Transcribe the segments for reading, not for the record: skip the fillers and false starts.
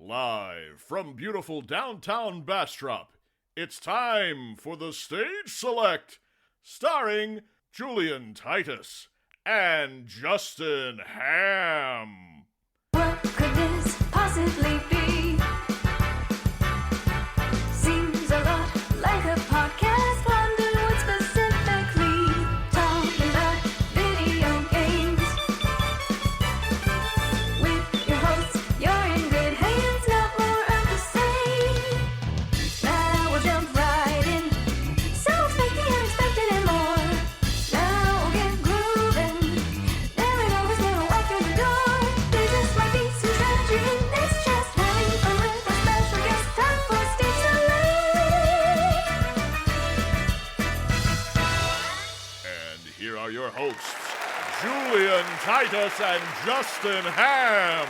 Live from beautiful downtown Bastrop, it's time for the Stage Select, starring Julian Titus and Justin Ham. What could this possibly be? Seems a lot like a podcast. Wonder what specifically. Talking about video games. With your hosts, you're in good hands. Not more of the same. Now we'll jump right in. So expect the unexpected and more. Now we'll get grooving. There ain't always gonna walk through the door. There just might be some strategy in this. Just having fun with our special guest. Time for Stage Select. And here are your hosts, Julian Titus and Justin Ham.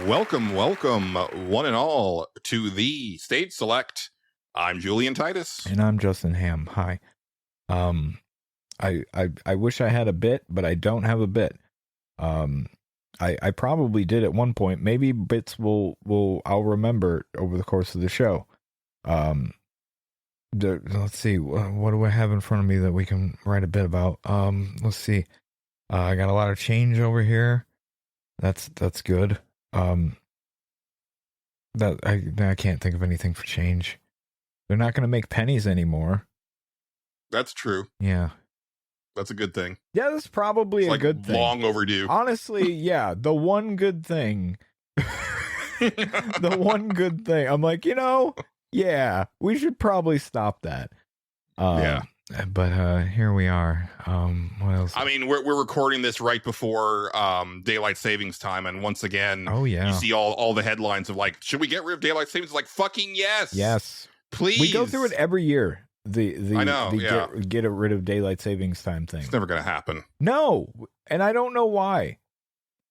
Welcome, one and all, to the Stage Select. I'm Julian Titus. And I'm Justin Ham. Hi. I wish I had a bit, but I don't have a bit. I probably did at one point. Maybe bits I'll remember over the course of the show. Let's see. What do I have in front of me that we can write a bit about? Let's see. I got a lot of change over here. That's good. That I can't think of anything for change. They're not going to make pennies anymore. That's true. Yeah. That's a good thing. Yeah, that's probably It's a like good thing. long overdue. Honestly, yeah, the one good thing. The one good thing. I'm like, yeah, we should probably stop that. Yeah. But here we are. What else? I mean, we're recording this right before daylight savings time, and once again, Oh yeah. you see all the headlines of like, should we get rid of daylight savings? Like, fucking yes. Yes. Please. We go through it every year. I know, yeah. Get rid of daylight savings time thing. It's never going to happen. No, and I don't know why.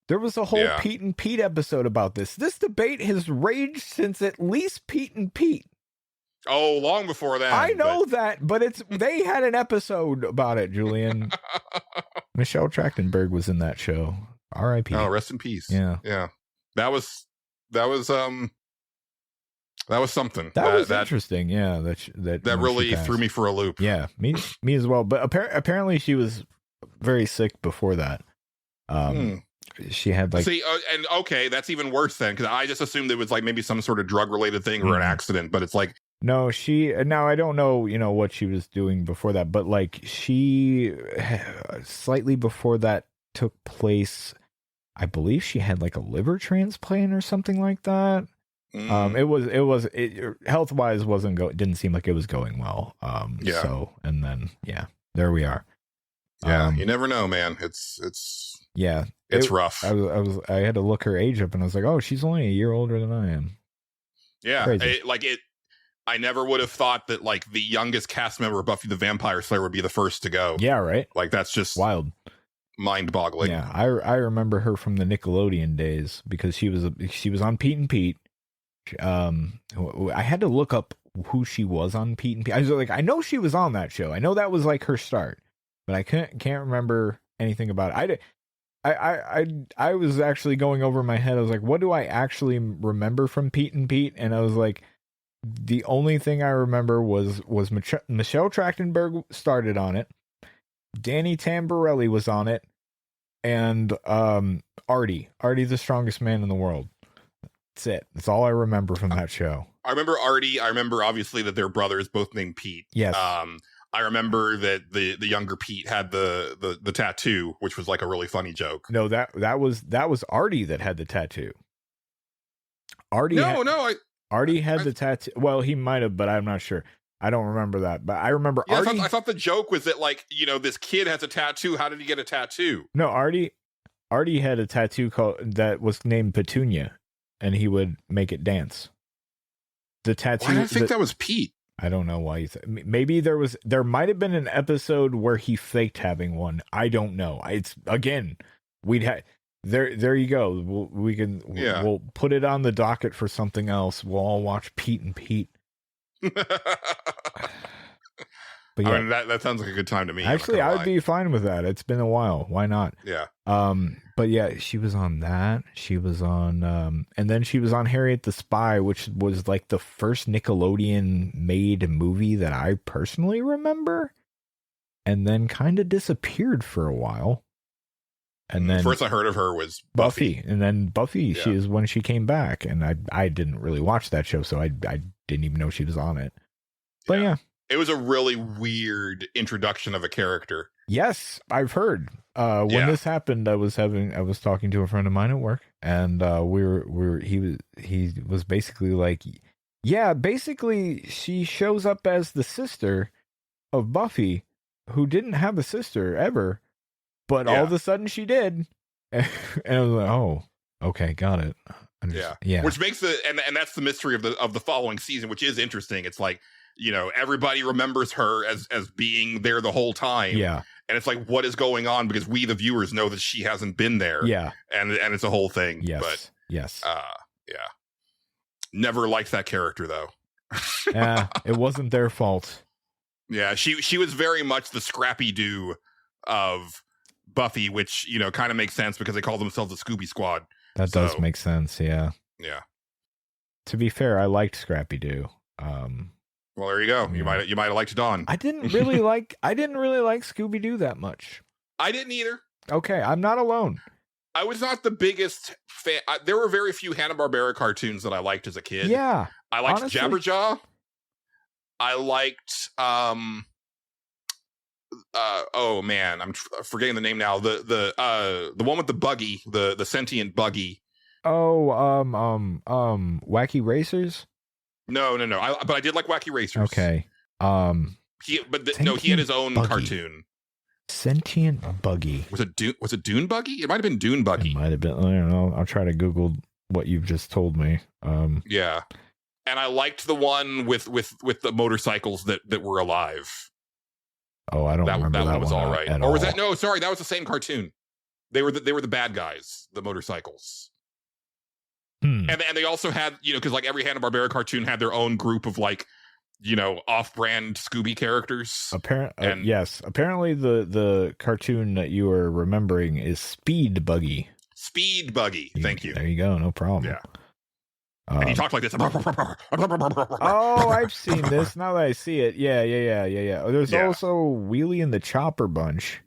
There was a whole Yeah. Pete and Pete episode about this. This debate has raged since at least Pete and Pete. Oh, long before that. I know that, but they had an episode about it, Julian. Michelle Trachtenberg was in that show. R.I.P. Oh, rest in peace. Yeah. Yeah. That was something. That was interesting. Yeah, that really threw me for a loop. Yeah, me as well. But apparently she was very sick before that. She had like and okay, that's even worse then, because I just assumed it was like maybe some sort of drug related thing or an accident, but it's like no, now I don't know, what she was doing before that, but like she slightly before that took place, I believe she had like a liver transplant or something like that. It health wise didn't seem like it was going well. Yeah. So, and then, yeah, there we are. Yeah. You never know, man. It's rough. I had to look her age up and I was like, oh, she's only a year older than I am. Yeah. I never would have thought that like the youngest cast member of Buffy the Vampire Slayer would be the first to go. Yeah. Right. Like that's just wild. Mind boggling. Yeah. I remember her from the Nickelodeon days because she was on Pete and Pete. I had to look up who she was on Pete and Pete. I was like, I know she was on that show. I know that was like her start, but I can't remember anything about it. I was actually going over my head. I was like, what do I actually remember from Pete and Pete? And I was like, the only thing I remember was Michelle Trachtenberg started on it. Danny Tamborelli was on it, and Artie the strongest man in the world. That's it. That's all I remember from that show. I remember Artie. I remember obviously that their brothers both named Pete. Yes. I remember that the younger Pete had the tattoo, which was like a really funny joke. No, that was Artie that had the tattoo. Artie had the tattoo. Well, he might have, but I'm not sure. I don't remember that, but I remember Artie. I thought the joke was that like, this kid has a tattoo. How did he get a tattoo? No, Artie had a tattoo that was named Petunia, and he would make it dance. The tattoo. Why did I think that was Pete? I don't know why you maybe there might have been an episode where he faked having one. I don't know. It's again, we'd have there you go. We'll put it on the docket for something else. We'll all watch Pete and Pete. But I yeah, mean, that sounds like a good time to me. actually, I would be fine with that. It's been a while. Why not? Yeah. But yeah, she was on that. She was on, and then she was on Harriet the Spy, which was like the first Nickelodeon made movie that I personally remember, and then kind of disappeared for a while. And then first I heard of her was Buffy. And then Buffy, Yeah. she is when she came back, and I didn't really watch that show, so I didn't even know she was on it. But yeah. It was a really weird introduction of a character. Yes, I've heard. When this happened, I was talking to a friend of mine at work, and he was basically like, yeah, basically she shows up as the sister of Buffy, who didn't have a sister ever, but all of a sudden she did, and I was like, oh, okay, got it. Yeah. Which makes and that's the mystery of the following season, which is interesting. It's like, you know, everybody remembers her as being there the whole time. Yeah. And it's like, what is going on? Because we, the viewers, know that she hasn't been there. Yeah. And it's a whole thing. Yes. But, yes. Yeah. Never liked that character, though. Yeah. It wasn't their fault. Yeah. She was very much the Scrappy Doo of Buffy, which, you know, kind of makes sense because they call themselves the Scooby Squad. That does make sense. Yeah. Yeah. To be fair, I liked Scrappy Doo. Well, there you go. You might have liked Dawn. I didn't really like Scooby Doo that much. I didn't either. Okay, I'm not alone. I was not the biggest fan. There were very few Hanna-Barbera cartoons that I liked as a kid. Yeah, I liked honestly. Jabberjaw. I liked oh man, I'm forgetting the name now. The one with the buggy, the sentient buggy. Oh, Wacky Racers. No. But I did like Wacky Racers. Okay. He had his own Buggy. cartoon. Sentient Buggy. Was it Dune Buggy? It might have been Dune Buggy. It might have been. I don't know. I'll try to Google what you've just told me. Yeah. And I liked the one with the motorcycles that were alive. Oh, I don't remember that. That was one all right. at Or was all. that no? Sorry, that was the same cartoon. They were the bad guys, the motorcycles. And they also had, you know, because like every Hanna-Barbera cartoon had their own group of like, you know, off-brand Scooby characters. Yes. Apparently, the cartoon that you are remembering is Speed Buggy. Speed Buggy. Thank you. There you go. No problem. Yeah. And he talked like this. Oh, I've seen this. Now that I see it, yeah. There's also Wheelie and the Chopper Bunch,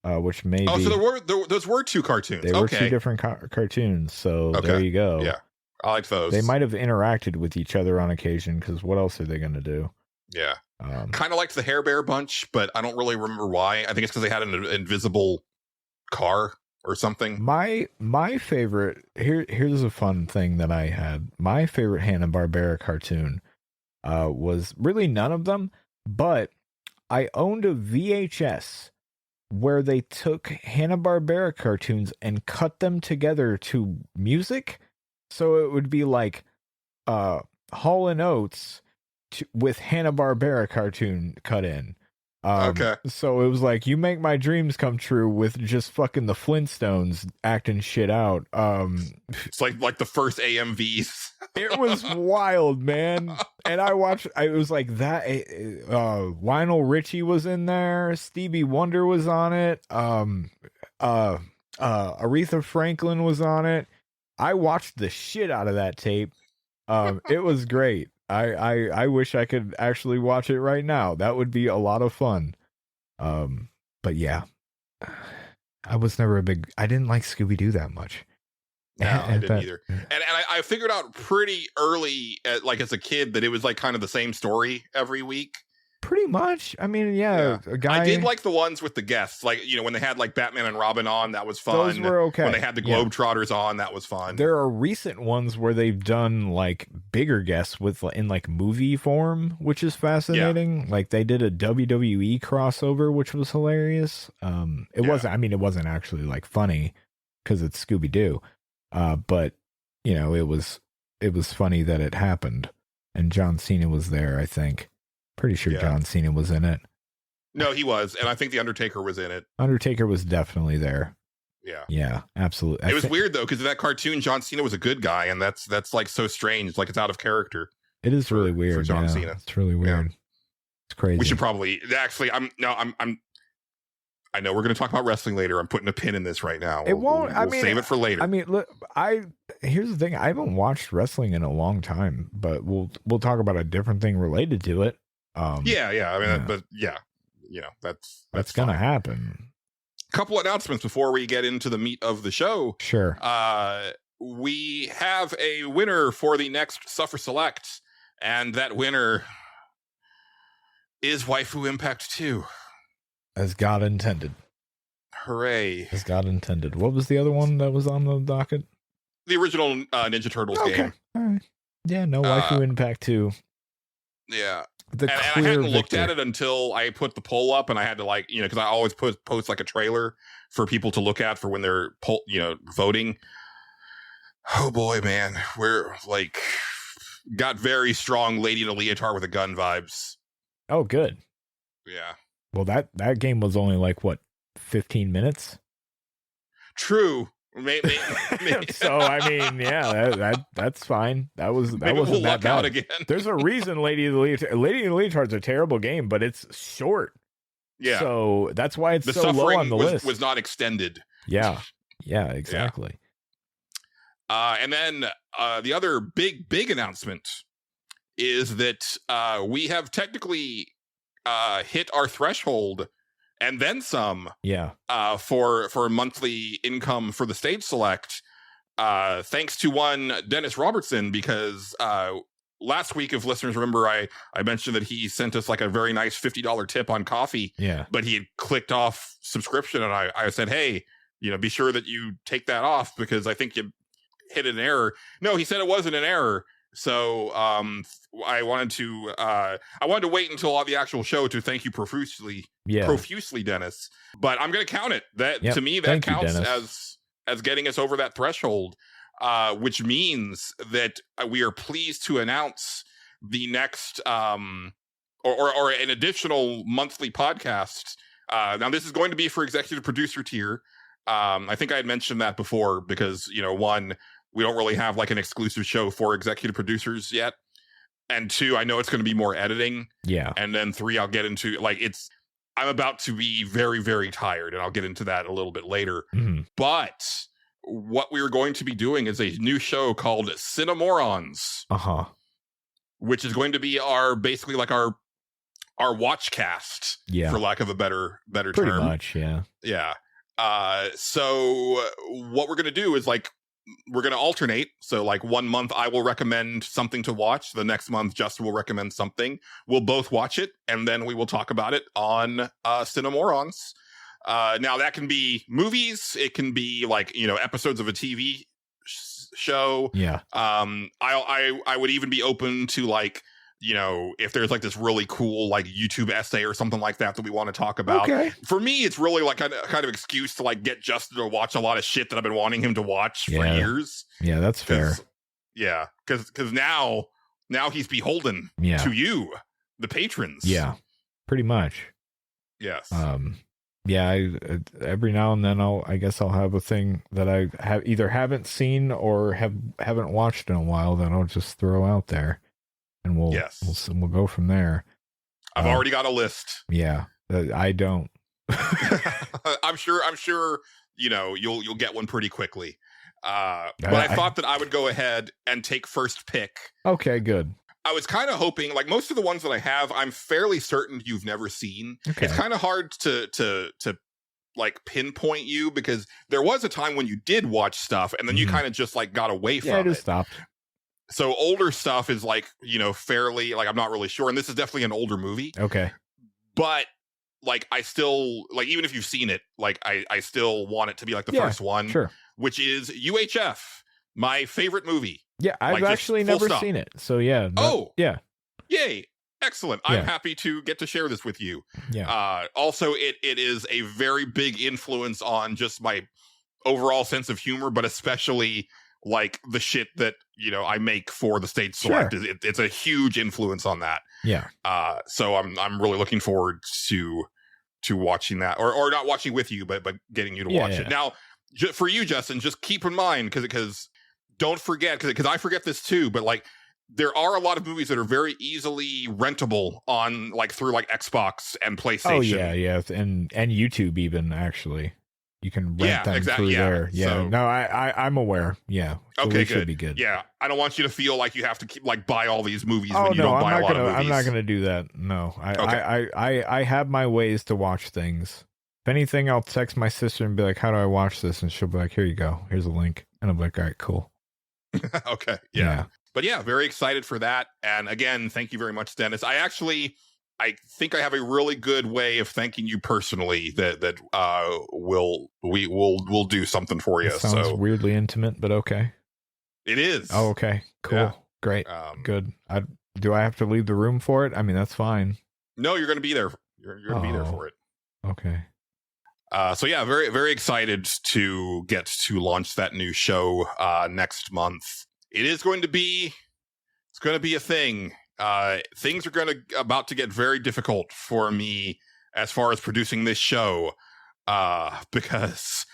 which maybe. Oh, so those were two cartoons. They were two different cartoons. So there you go. Yeah, I like those. They might have interacted with each other on occasion because what else are they going to do? Yeah. Kind of liked the Hair Bear Bunch, but I don't really remember why. I think it's because they had an invisible car or something. My favorite here's a fun thing that I had. My favorite Hanna-Barbera cartoon was really none of them, but I owned a VHS where they took Hanna-Barbera cartoons and cut them together to music. So it would be like Hall & Oates with Hanna-Barbera cartoon cut in. Okay. So it was like, you make my dreams come true with just fucking the Flintstones acting shit out. It's like the first AMVs. It was wild, man. And it was like that. Lionel Richie was in there. Stevie Wonder was on it. Aretha Franklin was on it. I watched the shit out of that tape. It was great. I wish I could actually watch it right now. That would be a lot of fun. But yeah, I was never I didn't like Scooby-Doo that much. No, I didn't either. And I figured out pretty early, like as a kid, that it was like kind of the same story every week. Pretty much. I mean, yeah. A guy. I did like the ones with the guests, like, you know, when they had like Batman and Robin on, that was fun. Those were okay. When they had the Globetrotters on, that was fun. There are recent ones where they've done like bigger guests in like movie form, which is fascinating. Yeah. Like they did a WWE crossover, which was hilarious. It wasn't actually like funny because it's Scooby-Doo. But you know, it was funny that it happened, and John Cena was there, I think. Pretty sure John Cena was in it. No, he was, and I think the Undertaker was in it. Undertaker was definitely there. Yeah, absolutely. It was weird though, because in that cartoon, John Cena was a good guy, and that's like so strange. Like it's out of character. It is really weird. For John Cena. It's really weird. It's crazy. We should probably actually. I know we're going to talk about wrestling later. I'm putting a pin in this right now. It won't. We'll save it for later. I mean, look, here's the thing. I haven't watched wrestling in a long time, but we'll talk about a different thing related to it. Yeah. I mean, but yeah, that's gonna fine. happen. Couple announcements before we get into the meat of the show. Sure. We have a winner for the next Suffer Select, and that winner is Waifu Impact 2. As God intended. Hooray. As God intended. What was the other one that was on the docket? The original Ninja Turtles game. All right. Yeah, no Waifu Impact 2. Yeah. The and I clear hadn't looked victor. at it until I put the poll up, and I had to because I always post like a trailer for people to look at for when they're voting. Oh boy, man. We're got very strong Lady in a Leotard with a gun vibes. Oh, good. Yeah. Well, that game was only 15 minutes. True. Maybe. So I mean, yeah, that's fine. That wasn't we'll that luck bad. out again. There's a reason Lady in the Leotard's a terrible game, but it's short. Yeah. So that's why it's the so suffering low on the list. was not extended. Yeah, exactly. And then the other big announcement is that we have technically hit our threshold and then some. Yeah. For monthly income for the Stage Select, thanks to one Dennis Robertson, because last week, if listeners remember, I mentioned that he sent us a very nice $50 tip on coffee. Yeah. But he had clicked off subscription, and I said, hey, be sure that you take that off because I think you hit an error. No, he said it wasn't an error. So I wanted to wait until the actual show to thank you profusely, Dennis. But I'm going to count it. To me, that counts as getting us over that threshold, which means that we are pleased to announce the next or an additional monthly podcast. Now, this is going to be for executive producer tier. I think I had mentioned that before because, one, we don't really have an exclusive show for executive producers yet. And two, I know it's going to be more editing. Yeah. And then three, I'll get into I'm about to be very, very tired, and I'll get into that a little bit later. Mm-hmm. But what we're going to be doing is a new show called Cinemorons. Which is going to be basically our watch cast, for lack of a better term. Pretty much, yeah. Yeah. So what we're going to do is we're going to alternate. So 1 month I will recommend something to watch. The next month Justin will recommend something. We'll both watch it, and then we will talk about it on Cinemorons. Now that can be movies. It can be episodes of a TV show. Yeah. I would even be open to if there's this really cool YouTube essay or something like that we want to talk about. Okay. For me, it's really kind of excuse to get Justin to watch a lot of shit that I've been wanting him to watch for years. Yeah, that's fair. Yeah, because now he's beholden to you, the patrons. Yeah, pretty much. Yes. Yeah, every now and then I guess I'll have a thing that I haven't seen or haven't watched in a while that I'll just throw out there. And we'll go from there. I've already got a list. Yeah, I don't. I'm sure. You'll get one pretty quickly. But I thought that I would go ahead and take first pick. Okay, good. I was kind of hoping, most of the ones that I have, I'm fairly certain you've never seen. Okay. It's kind of hard to pinpoint you because there was a time when you did watch stuff and then you kind of just got away from it. Yeah, it just stopped. So older stuff is fairly I'm not really sure. And this is definitely an older movie. Okay. But I still even if you've seen it, I still want it to be the first one. Sure. Which is UHF, my favorite movie. Yeah, I've actually never seen it. So yeah. Yeah. Yay. Excellent. Yeah. I'm happy to get to share this with you. Yeah. Also, it is a very big influence on just my overall sense of humor, but especially the shit that I make for the Stage Select. Sure. It's a huge influence on that. Yeah. So I'm really looking forward to watching that, or not watching with you, but getting you to watch it. Now, for you, Justin, just keep in mind because don't forget because I forget this too, but there are a lot of movies that are very easily rentable on like through like Xbox and PlayStation. Oh yeah, and YouTube even actually. You can rent them through there. Yeah, so, no, I'm aware. Yeah, so okay, we should be good. Yeah, I don't want you to feel like you have to keep like buy all these movies Oh when you no, don't buy a lot of movies. I'm not gonna do that. No, I have my ways to watch things. If anything, I'll text my sister and be like, "How do I watch this?" And she'll be like, "Here you go. Here's a link." And I'm like, "All right, cool." Okay, yeah. But yeah, very excited for that. And again, thank you very much, Dennis. I think I have a really good way of thanking you personally that we'll do something for you. It sounds weirdly intimate, but okay. It is. Oh, okay. Cool. Yeah. Great. Good. Do I have to leave the room for it? I mean, that's fine. No, you're going to be there. You're going to be there for it. Okay. So yeah, very, very excited to get to launch that new show next month. It's going to be a thing. Things are about to get very difficult for me as far as producing this show, because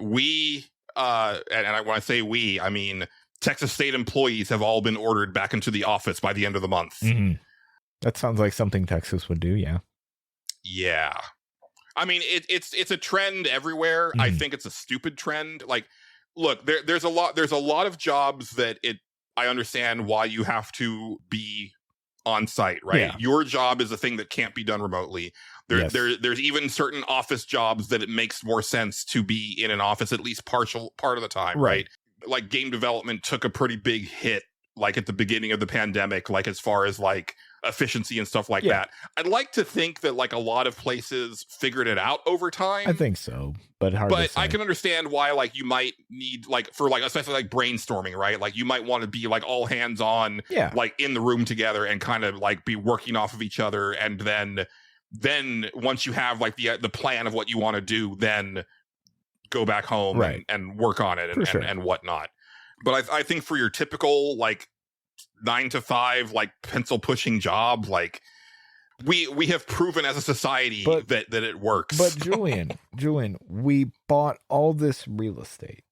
we, and when I say we, I mean Texas State employees have all been ordered back into the office by the end of the month. Mm-hmm. That sounds like something Texas would do. Yeah. Yeah. I mean, it's a trend everywhere. I think it's a stupid trend. Like, look, there's a lot of jobs that I understand why you have to be on site, right? Yeah. Your job is a thing that can't be done remotely. There's even certain office jobs that it makes more sense to be in an office at least part of the time, right? Like game development took a pretty big hit like at the beginning of the pandemic, like as far as like efficiency and stuff like that. I'd like to think that like a lot of places figured it out over time. I think so, but hard to say. I can understand why like you might need like for like especially like brainstorming, right? Like you might want to be like all hands on, like in the room together and kind of like be working off of each other, and then once you have like the plan of what you want to do, then go back home and work on it and whatnot. But I think for your typical like 9 to 5 like pencil pushing job, like we have proven as a society that it works. But Julian, we bought all this real estate.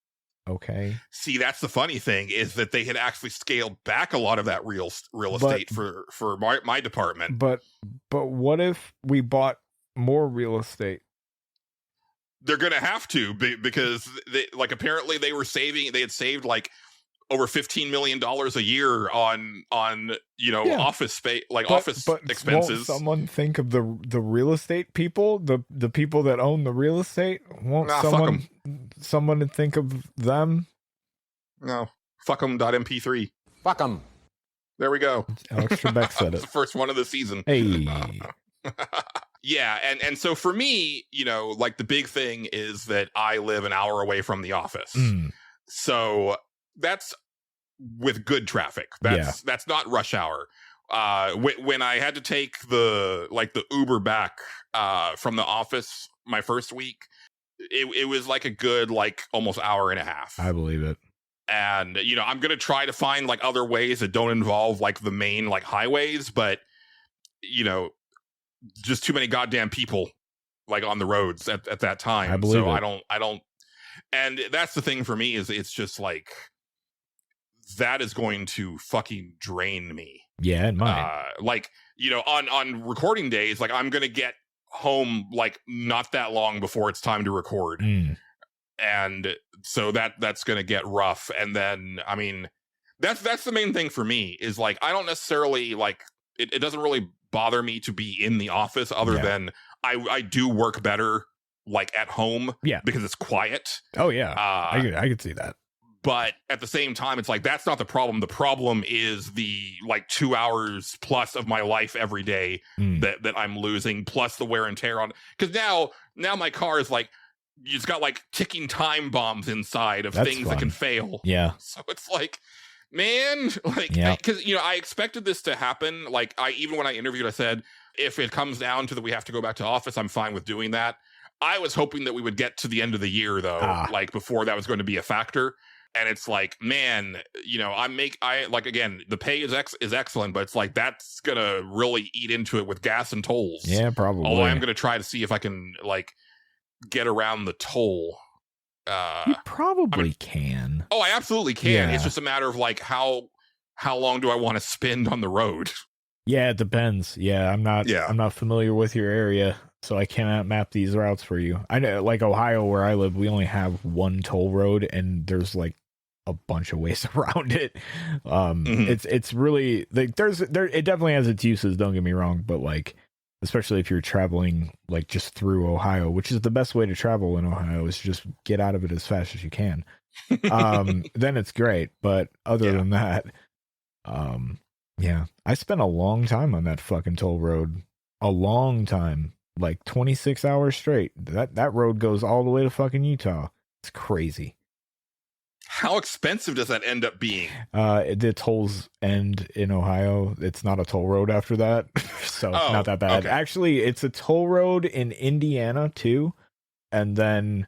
Okay. See, that's the funny thing is that they had actually scaled back a lot of that real estate for my department. But what if we bought more real estate? They're going to have to because apparently they had saved like over $15 million a year on office space, like office expenses. Won't someone think of the real estate people, the people that own the real estate? Won't someone think of them? No, fuck them. .mp3. Fuck them. There we go. Alex Trebek said it. The first one of the season. Hey. Yeah, and so for me, like the big thing is that I live an hour away from the office. So that's with good traffic. That's not rush hour. When I had to take the Uber back from the office my first week, it was like a good like almost hour and a half. I believe it. And I'm gonna try to find like other ways that don't involve like the main like highways, but just too many goddamn people like on the roads at that time. I believe so it. I don't, and that's the thing for me is it's just like that is going to fucking drain me. Yeah, it might. On recording days, like I'm gonna get home like not that long before it's time to record, and so that's gonna get rough. And then I mean, that's the main thing for me is like I don't necessarily like it doesn't really bother me to be in the office other than I do work better like at home because it's quiet. Oh yeah. I could see that. But at the same time, it's like that's not the problem. The problem is the like 2 hours plus of my life every day that I'm losing, plus the wear and tear on. Because now my car is like it's got like ticking time bombs inside of things that can fail. Yeah. So it's like, man, like because I expected this to happen. Like even when I interviewed, I said if it comes down to that we have to go back to office, I'm fine with doing that. I was hoping that we would get to the end of the year though, like before that was going to be a factor. And it's like, man, again, the pay is excellent, but it's like that's gonna really eat into it with gas and tolls. Yeah, probably. Although I'm gonna try to see if I can like get around the toll. You probably can. Oh, I absolutely can. Yeah. It's just a matter of like how how long do I want to spend on the road? Yeah, it depends. Yeah, I'm not familiar with your area, so I cannot map these routes for you. I know, like Ohio, where I live, we only have one toll road, and there's like a bunch of ways around it. It's really like it definitely has its uses. Don't get me wrong, but like especially if you're traveling like just through Ohio, which is the best way to travel in Ohio, is just get out of it as fast as you can. Then it's great, but other than that, yeah, I spent a long time on that fucking toll road. A long time, like 26 hours straight. That road goes all the way to fucking Utah. It's crazy. How expensive does that end up being? The tolls end in Ohio. It's not a toll road after that, so not that bad. Okay. Actually, it's a toll road in Indiana too, and then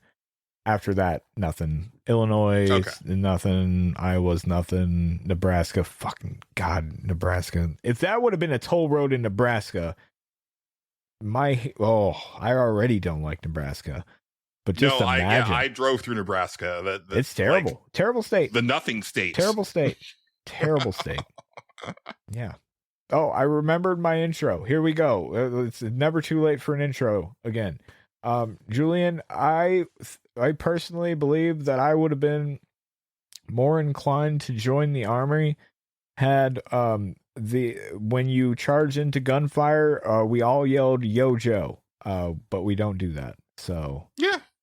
after that, nothing. Illinois, nothing. Iowa's nothing. Nebraska, fucking God, Nebraska. If that would have been a toll road in Nebraska, I already don't like Nebraska. But just imagine. I drove through Nebraska. It's terrible. Like, terrible state. The nothing state. Terrible state. Terrible state. Yeah. Oh, I remembered my intro. Here we go. It's never too late for an intro again. Julian, I personally believe that I would have been more inclined to join the army had when you charge into gunfire, we all yelled "Yo Joe," but we don't do that. So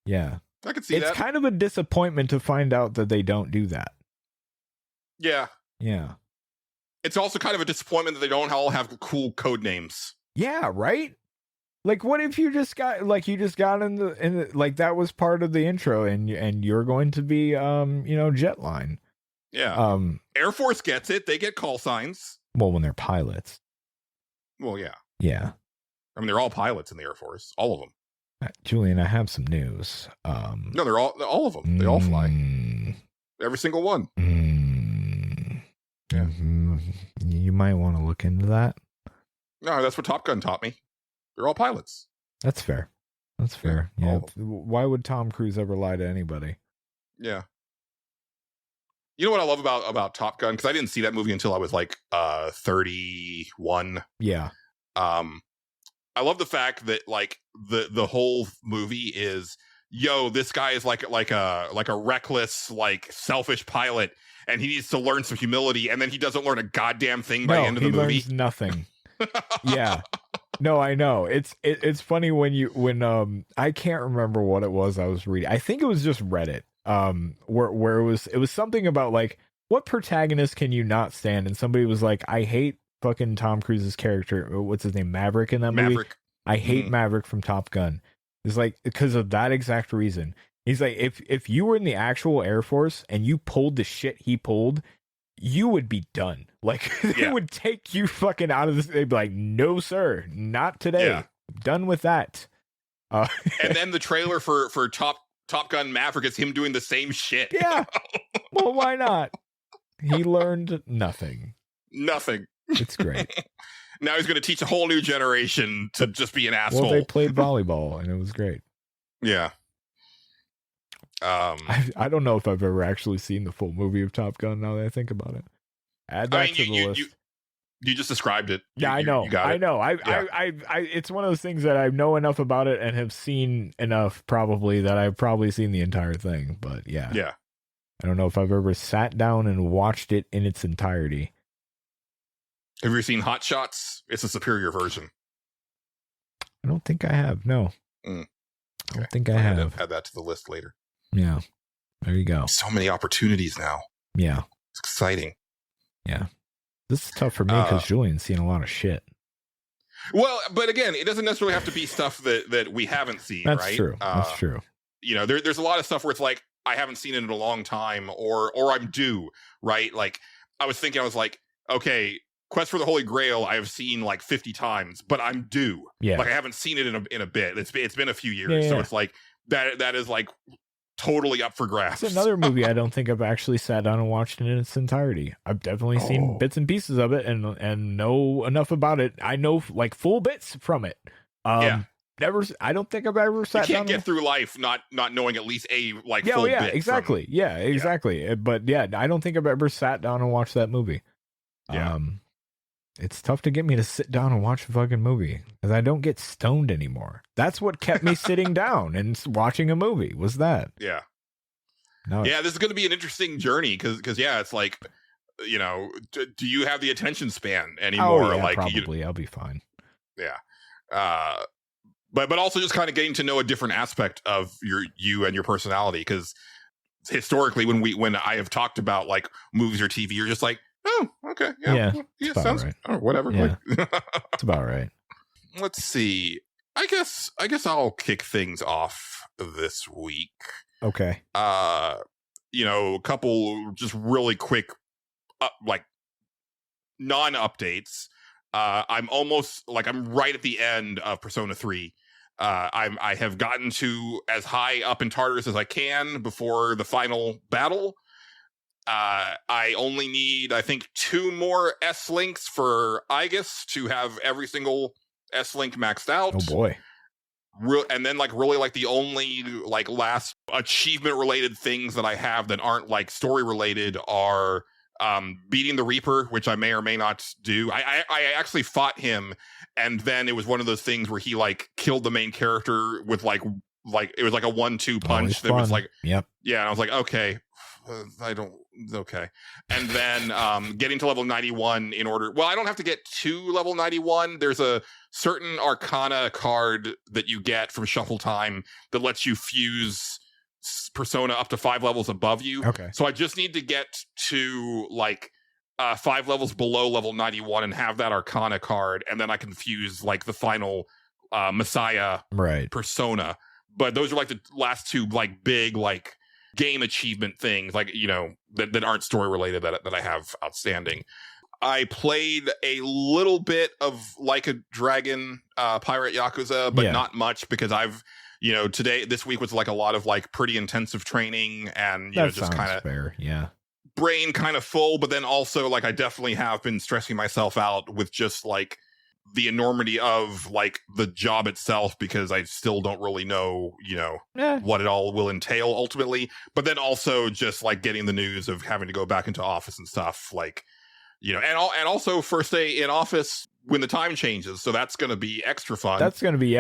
yeah, I could see that. It's kind of a disappointment to find out that they don't do that. Yeah. It's also kind of a disappointment that they don't all have cool code names. Yeah, right? Like, what if you just got in the like that was part of the intro and you're going to be Jetline. Yeah. Air Force gets it. They get call signs. Well, when they're pilots. Well, yeah. Yeah. I mean, they're all pilots in the Air Force. All of them. Julian, I have some news. No, they're all of them. They all fly. Every single one. Yeah. You might want to look into that. No, that's what Top Gun taught me. They're all pilots. That's fair. Yeah. Why would Tom Cruise ever lie to anybody? Yeah. You know what I love about Top Gun? Because I didn't see that movie until I was like 31. Yeah. I love the fact that like the whole movie is, yo, this guy is like a reckless, like selfish pilot, and he needs to learn some humility, and then he doesn't learn a goddamn thing by the end of the movie. He learns nothing. Yeah. No, I know. It's funny when I can't remember what it was I was reading. I think it was just Reddit. Where it was something about like, what protagonist can you not stand? And somebody was like, I hate fucking Tom Cruise's character. What's his name? Maverick in that movie. I hate Maverick from Top Gun. It's like because of that exact reason. He's like, if you were in the actual Air Force and you pulled the shit he pulled, you would be done. Like they would take you fucking out of this. They'd be like, no, sir, not today. Yeah. Done with that. And then the trailer for Top Gun Maverick is him doing the same shit. Yeah. Well, why not? He learned nothing. Nothing. It's great. Now he's going to teach a whole new generation to just be an asshole. Well, they played volleyball and it was great. Yeah. I don't know if I've ever actually seen the full movie of Top Gun now that I think about it. Add that to the list. You just described it. I know. You got it. I know. I it's one of those things that I know enough about it and have seen enough probably that I've probably seen the entire thing. But yeah. I don't know if I've ever sat down and watched it in its entirety. Have you ever seen Hot Shots? It's a superior version. I don't think I have. No. Okay. I don't think I have. Add that to the list later. Yeah. There you go. So many opportunities now. Yeah. It's exciting. Yeah. This is tough for me because Julian's seen a lot of shit. Well, but again, it doesn't necessarily have to be stuff that we haven't seen, That's right? True. That's true. You know, there's a lot of stuff where it's like, I haven't seen it in a long time, or I'm due, right? Like, I was like, okay, Quest for the Holy Grail, I have seen like 50 times, but I'm due. Yeah. Like, I haven't seen it in a bit. It's been a few years. So it's like, that is like totally up for grabs. It's another movie I don't think I've actually sat down and watched in its entirety. I've definitely seen bits and pieces of it and know enough about it. I know like full bits from it. Never. I don't think I've ever sat down. You can't get through life not knowing at least a like full bit. Exactly. Yeah, exactly. But yeah, I don't think I've ever sat down and watched that movie. Yeah. It's tough to get me to sit down and watch a fucking movie because I don't get stoned anymore. That's what kept me sitting down and watching a movie. Was that? Yeah. No. Yeah, this is going to be an interesting journey because yeah, it's like, you know, do you have the attention span anymore? Oh, yeah, like, probably. I'll be fine. Yeah. But also just kind of getting to know a different aspect of you and your personality, because historically when I have talked about like movies or TV, you're just like, oh, okay, yeah, sounds right. Oh, whatever. Yeah. Like, It's about right. let's see. I guess I'll kick things off this week. Okay. You know, a couple just really quick, like non-updates. I'm right at the end of Persona 3. I have gotten to as high up in Tartarus as I can before the final battle. I only need, I think, 2 more S-Links for Aegis to have every single S-Link maxed out. Oh boy. And then really like the only like last achievement related things that I have that aren't like story related are beating the Reaper, which I may or may not do. I actually fought him, and then it was one of those things where he like killed the main character with like it was like a 1-2 punch that was like, yep. Yeah, and I was like, okay, okay. And then getting to level 91 in order. Well, I don't have to get to level 91. There's a certain Arcana card that you get from Shuffle Time that lets you fuse Persona up to 5 levels above you. Okay. So I just need to get to like 5 levels below level 91 and have that Arcana card, and then I can fuse like the final Messiah Persona. But those are like the last 2 like big like game achievement things, like, you know, that aren't story related that I have outstanding. I played a little bit of Like a Dragon Pirate Yakuza, but not much, because I've, you know, this week was like a lot of like pretty intensive training, and, you know, just kind of fair. Yeah. Brain kind of full, but then also like I definitely have been stressing myself out with just like the enormity of like the job itself, because I still don't really know, you know, what it all will entail ultimately. But then also just like getting the news of having to go back into office and stuff, like, you know, and also first day in office when the time changes. So that's going to be extra fun. That's going to be,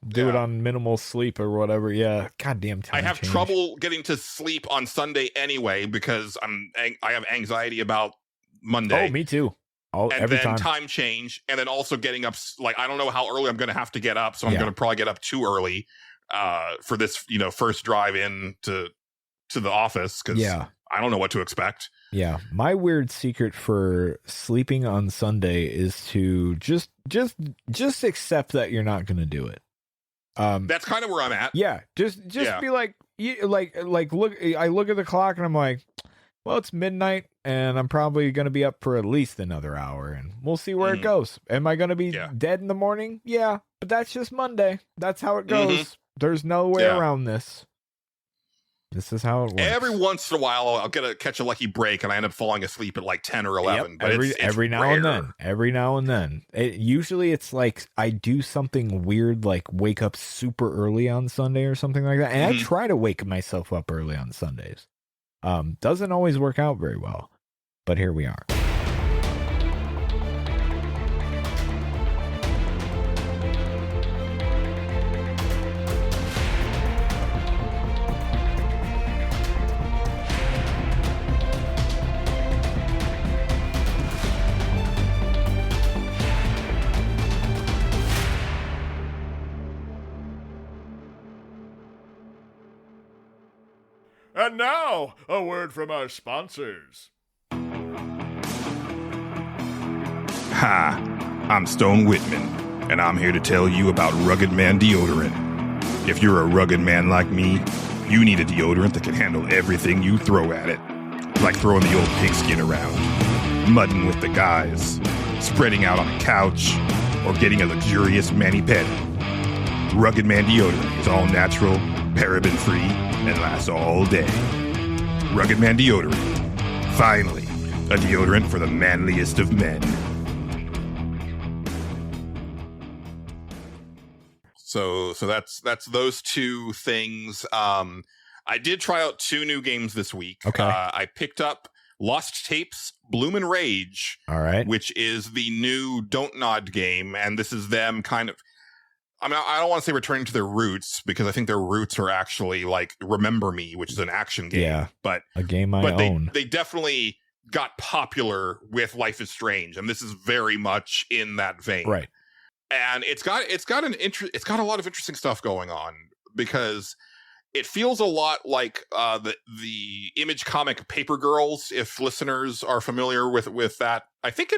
do it on minimal sleep or whatever. Yeah. Goddamn time. I have trouble getting to sleep on Sunday anyway, because I have anxiety about Monday. Oh, me too. Every time change, and then also getting up, like, I don't know how early I'm going to have to get up, so I'm going to probably get up too early for this, you know, first drive in to the office, because I don't know what to expect. Yeah, my weird secret for sleeping on Sunday is to just accept that you're not going to do it. That's kind of where I'm at. Yeah, just be like, look. I look at the clock and I'm like, well, it's midnight, and I'm probably going to be up for at least another hour, and we'll see where it goes. Am I going to be dead in the morning? Yeah, but that's just Monday. That's how it goes. There's no way around this. This is how it works. Every once in a while, I'll catch a lucky break, and I end up falling asleep at like 10 or 11. Yep, but every now rare. And then. Every now and then. Usually it's like I do something weird, like wake up super early on Sunday or something like that. And I try to wake myself up early on Sundays. Doesn't always work out very well, but here we are. And now, a word from our sponsors. Hi, I'm Stone Whitman, and I'm here to tell you about Rugged Man deodorant. If you're a rugged man like me, you need a deodorant that can handle everything you throw at it. Like throwing the old pigskin around, mudding with the guys, spreading out on a couch, or getting a luxurious mani-pedi. Rugged Man deodorant is all natural, paraben-free, and lasts all day. Rugged Man deodorant. Finally, a deodorant for the manliest of men. So that's those 2 things. I did try out 2 new games this week. Okay. I picked up Lost Tapes Bloomin' Rage, All right. which is the new Don't Nod game. And this is them kind of, I mean, I don't want to say returning to their roots, because I think their roots are actually like Remember Me, which is an action game. Yeah. But A game I but own. they definitely got popular with Life is Strange, and this is very much in that vein. Right. And it's got a lot of interesting stuff going on, because it feels a lot like the Image comic Paper Girls, if listeners are familiar with that. I think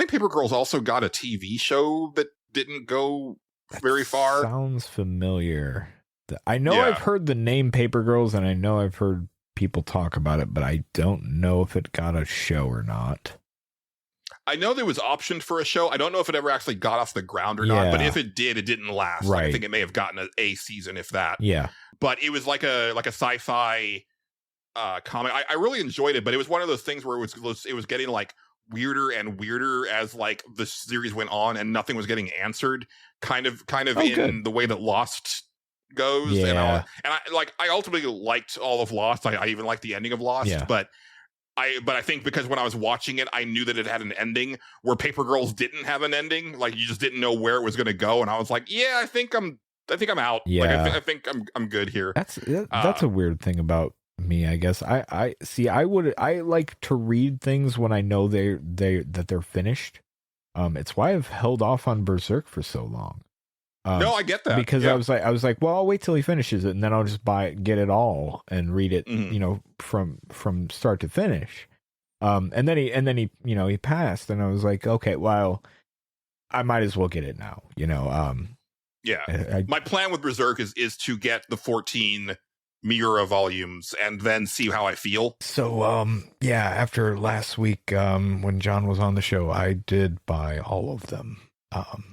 Paper Girls also got a TV show that didn't go very far. Sounds familiar. I know Yeah. I've heard the name Paper Girls, and I know I've heard people talk about it, but I don't know if it got a show or not. I know there was optioned for a show. I don't know if it ever actually got off the ground or not, but Yeah. if it did, it didn't last. Like, I Right. think it may have gotten a season, if that. Yeah. But it was like a sci-fi comic. I really enjoyed it, but it was one of those things where it was getting like weirder and weirder as like the series went on, and nothing was getting answered. Kind of Oh, in good. the way that Lost goes. Yeah. And I ultimately liked all of Lost. I even liked the ending of Lost, Yeah. but I think because when I was watching it, I knew that it had an ending, where Paper Girls didn't have an ending. Like, you just didn't know where it was going to go, and I was like, yeah, I think I'm out. Yeah. Like, I think I'm good here. That's a weird thing about me, I guess. I see. I like to read things when I know that they're finished. It's why I've held off on Berserk for so long. No, I get that, because yeah. I was like, well, I'll wait till he finishes it, and then I'll just get it all and read it, Mhm. from start to finish. And then he he passed, and I was like, okay, well, I might as well get it now. Yeah. My plan with Berserk is to get the 14 Miura volumes and then see how I feel. So, yeah, after last week, when John was on the show, I did buy all of them.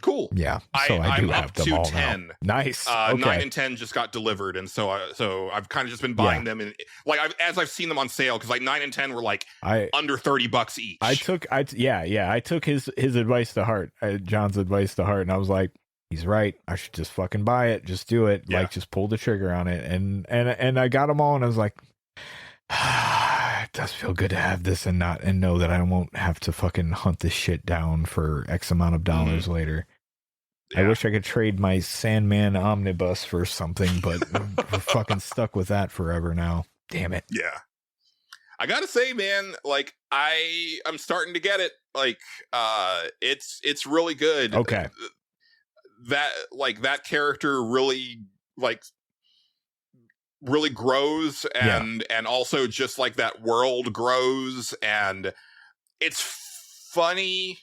Cool. Yeah, so I do I'm have up them to all 10. now. Nice. Okay. 9 and 10 just got delivered, and so I've kind of just been buying them, and like as I've seen them on sale, because like 9 and 10 were like under $30 each. I took his advice to heart, John's advice to heart, and I was like, he's right. I should just fucking buy it. Just do it. Yeah. Like, just pull the trigger on it, and I got them all, and I was like, it does feel good to have this and know that I won't have to fucking hunt this shit down for X amount of dollars later. Yeah. I wish I could trade my Sandman omnibus for something, but we're fucking stuck with that forever now. Damn it. Yeah. I gotta say, man, like I'm starting to get it. Like, it's really good. Okay. That character really grows, and also just like that world grows, and it's funny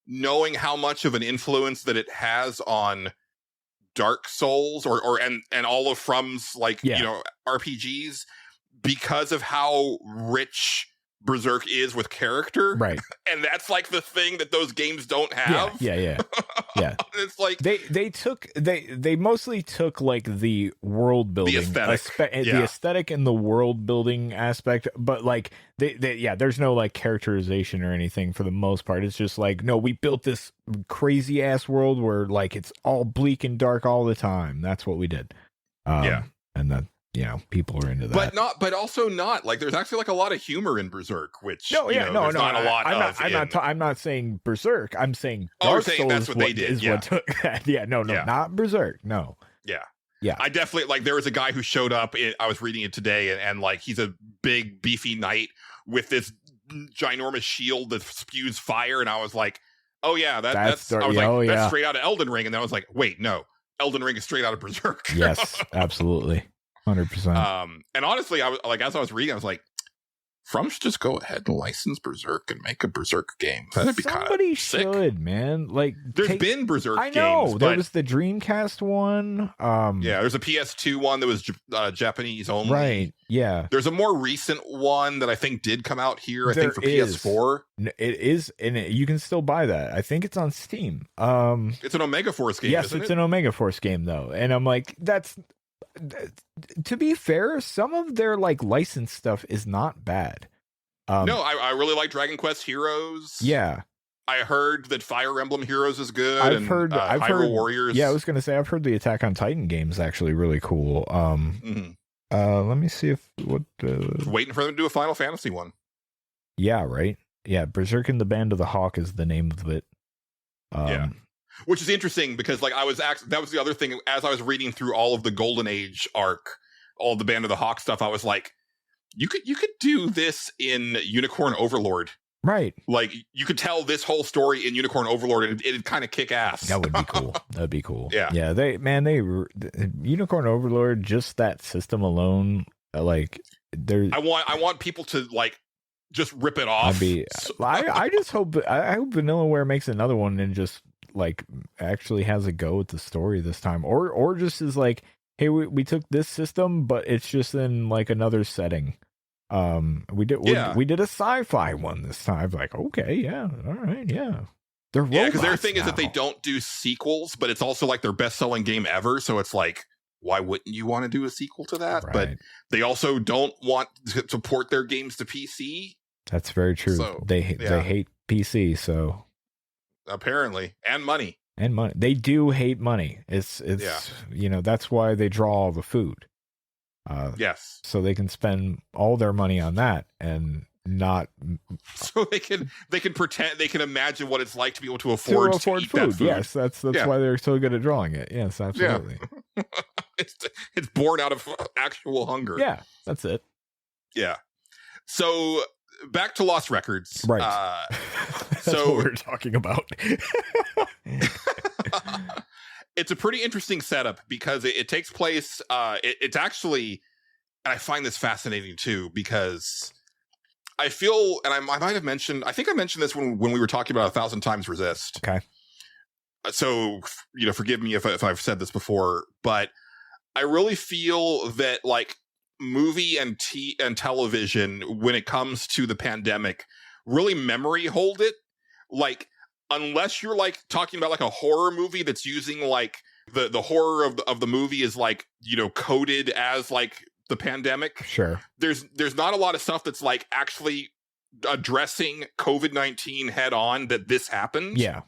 knowing how much of an influence that it has on Dark Souls and all of From's RPGs, because of how rich Berserk is with character. Right. And that's like the thing that those games don't have. Yeah. It's like they mostly took like the world building, the aesthetic and the world building aspect, but like there's no like characterization or anything for the most part. It's just like, no, we built this crazy ass world where like it's all bleak and dark all the time. That's what we did. And then people are into that, but also not like there's actually like a lot of humor in Berserk, which not a lot. I'm not saying Berserk. I'm saying Dark Souls that's what they did. Is what took that. Not Berserk. No. Yeah. I definitely like. There was a guy who showed up. I was reading it today, and like he's a big beefy knight with this ginormous shield that spews fire, and I was like, oh yeah, that's straight out of Elden Ring, and then I was like, wait, no, Elden Ring is straight out of Berserk. Yes, absolutely. 100%. And honestly, I was like, as I was reading, I was like, From should just go ahead and license Berserk and make a Berserk game. That'd be kind of Somebody sick. should, man. Like, There's been Berserk I know. games. There but was the Dreamcast one. yeah, there's a PS2 one that was Japanese only. Right. Yeah. There's a more recent one that I think did come out here. I think for is. PS4. It is, and you can still buy that. I think it's on Steam. It's an Omega Force game. Yes, isn't it's it? an Omega Force game though, and I'm like, to be fair, some of their like licensed stuff is not bad. No, I really like Dragon Quest Heroes. Yeah, I heard that Fire Emblem Heroes is good. I've heard Hyrule Warriors. Yeah, I was gonna say I've heard the Attack on Titan game is actually really cool. Let me see if waiting for them to do a Final Fantasy one. Yeah, right. Yeah, Berserk and the Band of the Hawk is the name of it. Yeah. Which is interesting because like that was the other thing as I was reading through all of the Golden Age arc, all the Band of the Hawk stuff, I was like, you could do this in Unicorn Overlord. Right. Like you could tell this whole story in Unicorn Overlord and it'd kind of kick ass. That would be cool. That'd be cool. Yeah. Yeah, Unicorn Overlord, just that system alone, like I want people to like just rip it off. I just hope Vanillaware makes another one and just like actually has a go at the story this time, or just is like, hey, we took this system, but it's just in like another setting. We did a sci-fi one this time. Like, okay, yeah, all right, yeah. They're because their thing is that they don't do sequels, but it's also like their best-selling game ever. So it's like, why wouldn't you want to do a sequel to that? Right. But they also don't want to port their games to PC. That's very true. So, they hate PC. So apparently, and money. They do hate money. It's that's why they draw all the food. Yes. So they can spend all their money on that and not. So they can pretend, they can imagine what it's like to be able to afford eat food. That food. Yes, that's why they're so good at drawing it. Yes, absolutely. Yeah. It's born out of actual hunger. Yeah, that's it. Yeah. So back to Lost Records. Right. That's what we're talking about. It's a pretty interesting setup because it takes place. It's actually, and I find this fascinating too, because I feel, and I might have mentioned, I think I mentioned this when we were talking about 1,000 Times Resist. Okay. So, forgive me if I've said this before, but I really feel that like movie and television, when it comes to the pandemic, really memory hold it. Like, unless you're like talking about like a horror movie that's using like the horror of the movie is like, coded as like the pandemic. Sure. There's not a lot of stuff that's like actually addressing COVID-19 head on that this happened. Yeah.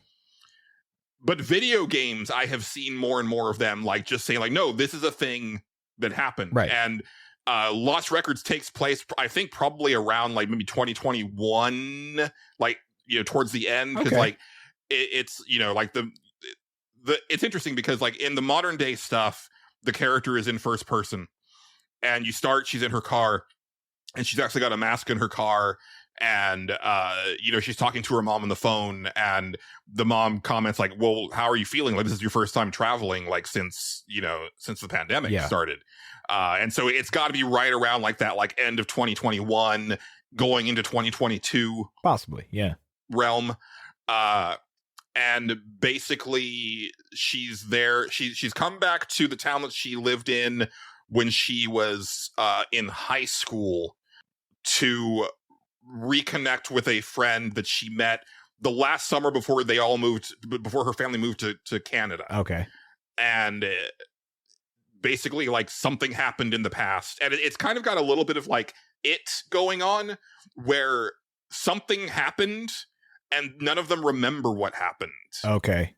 But video games, I have seen more and more of them like just saying like, no, this is a thing that happened. Right. And Lost Records takes place, I think, probably around like maybe 2021, like, towards the end. Because like it's, like it's interesting because like in the modern day stuff, the character is in first person and she's in her car and she's actually got a mask in her car. And, she's talking to her mom on the phone and the mom comments like, well, how are you feeling? Like, this is your first time traveling, like since the pandemic started. And so it's got to be right around like that, like end of 2021 going into 2022. Possibly. Yeah. Realm. And basically she's there. She's come back to the town that she lived in when she was, in high school to reconnect with a friend that she met the last summer before her family moved to Canada. Okay. And basically like something happened in the past and it's kind of got a little bit of like it going on where something happened and none of them remember what happened. Okay.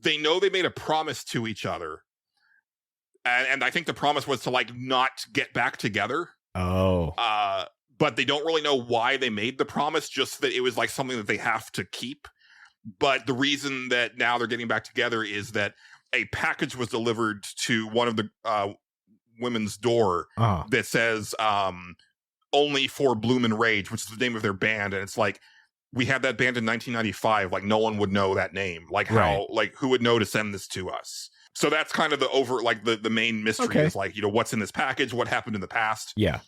They know they made a promise to each other. And I think the promise was to like not get back together. Oh. But they don't really know why they made the promise, just that it was like something that they have to keep. But the reason that now they're getting back together is that a package was delivered to one of the women's door that says only for Bloom and Rage, which is the name of their band. And it's like, we had that band in 1995. Like, no one would know that name. Like, how, like, who would know to send this to us? So that's kind of the main mystery is like, what's in this package? What happened in the past? Yeah.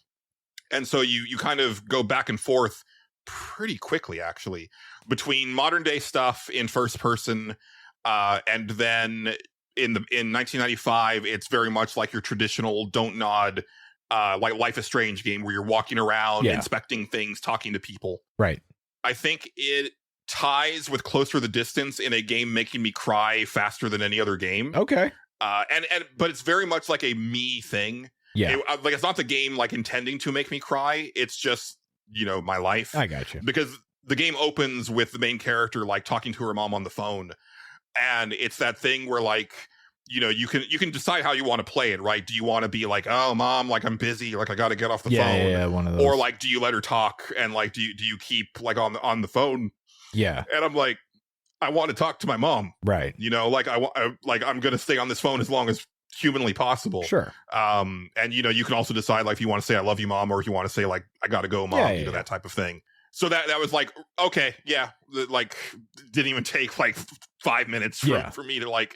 And so you kind of go back and forth pretty quickly, actually, between modern day stuff in first person, and then in 1995, it's very much like your traditional don't nod, like Life is Strange game where you're walking around, inspecting things, talking to people. Right. I think it ties with Closer the Distance in a game making me cry faster than any other game. Okay. But it's very much like a me thing. Yeah. Like it's not the game like intending to make me cry. It's just, my life. I got you. Because the game opens with the main character like talking to her mom on the phone. And it's that thing where like, you can decide how you want to play it, right? Do you want to be like, oh, mom, like I'm busy, like I got to get off the phone, yeah, one of those. or like, do you let her talk and like, do you keep like on the phone? Yeah, and I'm like, I want to talk to my mom, right? Like I'm gonna stay on this phone as long as humanly possible. Sure. And you can also decide like if you want to say I love you, mom, or if you want to say like I gotta go, mom, that type of thing. So that was like, okay, yeah, like didn't even take like 5 minutes for me to like,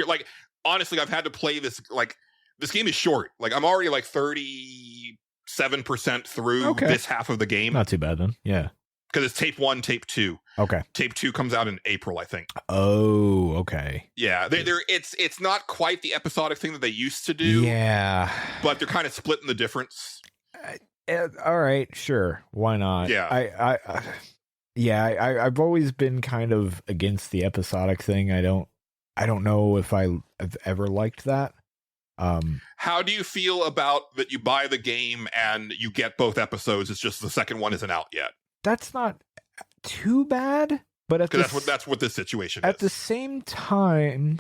like, honestly, I've had to play this, like, this game is short. Like, I'm already like 37% through this half of the game. Not too bad then. Yeah. Because it's tape 1, tape 2. Okay. Tape 2 comes out in April, I think. Oh, okay. Yeah. It's not quite the episodic thing that they used to do. Yeah. But they're kind of splitting the difference. All right, sure. Why not? Yeah. I've always been kind of against the episodic thing. I don't know if I've ever liked that. How do you feel about that you buy the game and you get both episodes? It's just the second one isn't out yet. That's not too bad, but that's what this situation is. At the same time,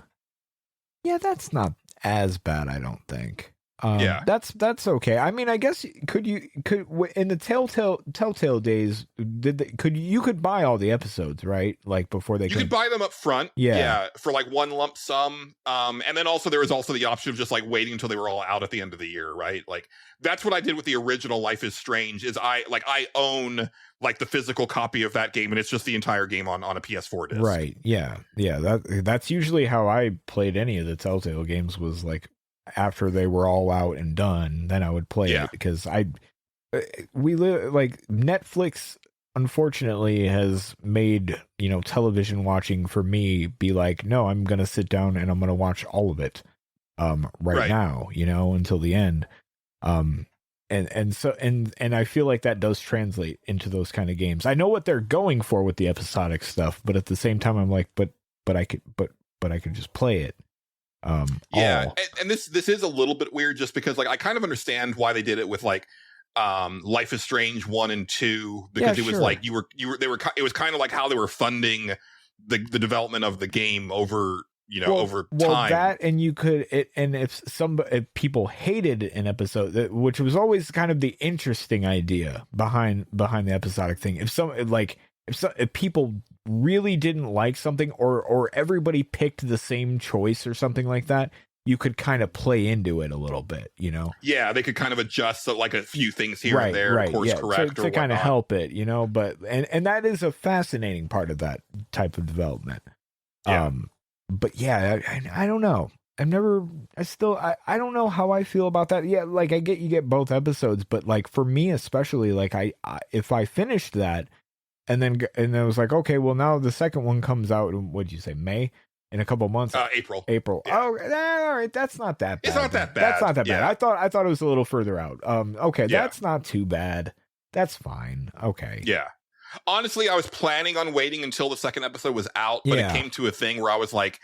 yeah, that's not as bad, I don't think. That's okay. I mean, I guess could in the Telltale days you could buy all the episodes, right? Like before you could buy them up front, for like one lump sum. And then also there was also the option of just like waiting until they were all out at the end of the year, right? Like that's what I did with the original Life is Strange. Is I own like the physical copy of that game, and it's just the entire game on a PS4 disc. Right? Yeah. That's usually how I played any of the Telltale games. Was like, after they were all out and done, then I would play it, because we live like Netflix, unfortunately, has made, television watching for me be like, no, I'm going to sit down and I'm going to watch all of it right now, until the end. And so I feel like that does translate into those kind of games. I know what they're going for with the episodic stuff, but at the same time I'm like, but I could just play it. And this is a little bit weird, just because like I kind of understand why they did it with like Life is Strange 1 and 2, because it was like it was kind of like how they were funding the development of the game over over time. Well, that, and you could if people hated an episode, which was always kind of the interesting idea behind the episodic thing. If people really didn't like something, or everybody picked the same choice or something like that, you could kind of play into it a little bit, Yeah, they could kind of adjust like a few things here and there, course correct, to kind of help it, But and that is a fascinating part of that type of development. Yeah. But yeah, I don't know. I don't know how I feel about that. Yeah, like I get you get both episodes, but like for me especially, like I if I finished that. And then it was like, okay, well now the second one comes out. What'd you say, May? In a couple months? April. Yeah. Oh, all right. That's not that bad. It's not that bad. That's not that bad. I thought it was a little further out. Okay, Yeah. That's not too bad. That's fine. Okay. Yeah. Honestly, I was planning on waiting until the second episode was out, but it came to a thing where I was like,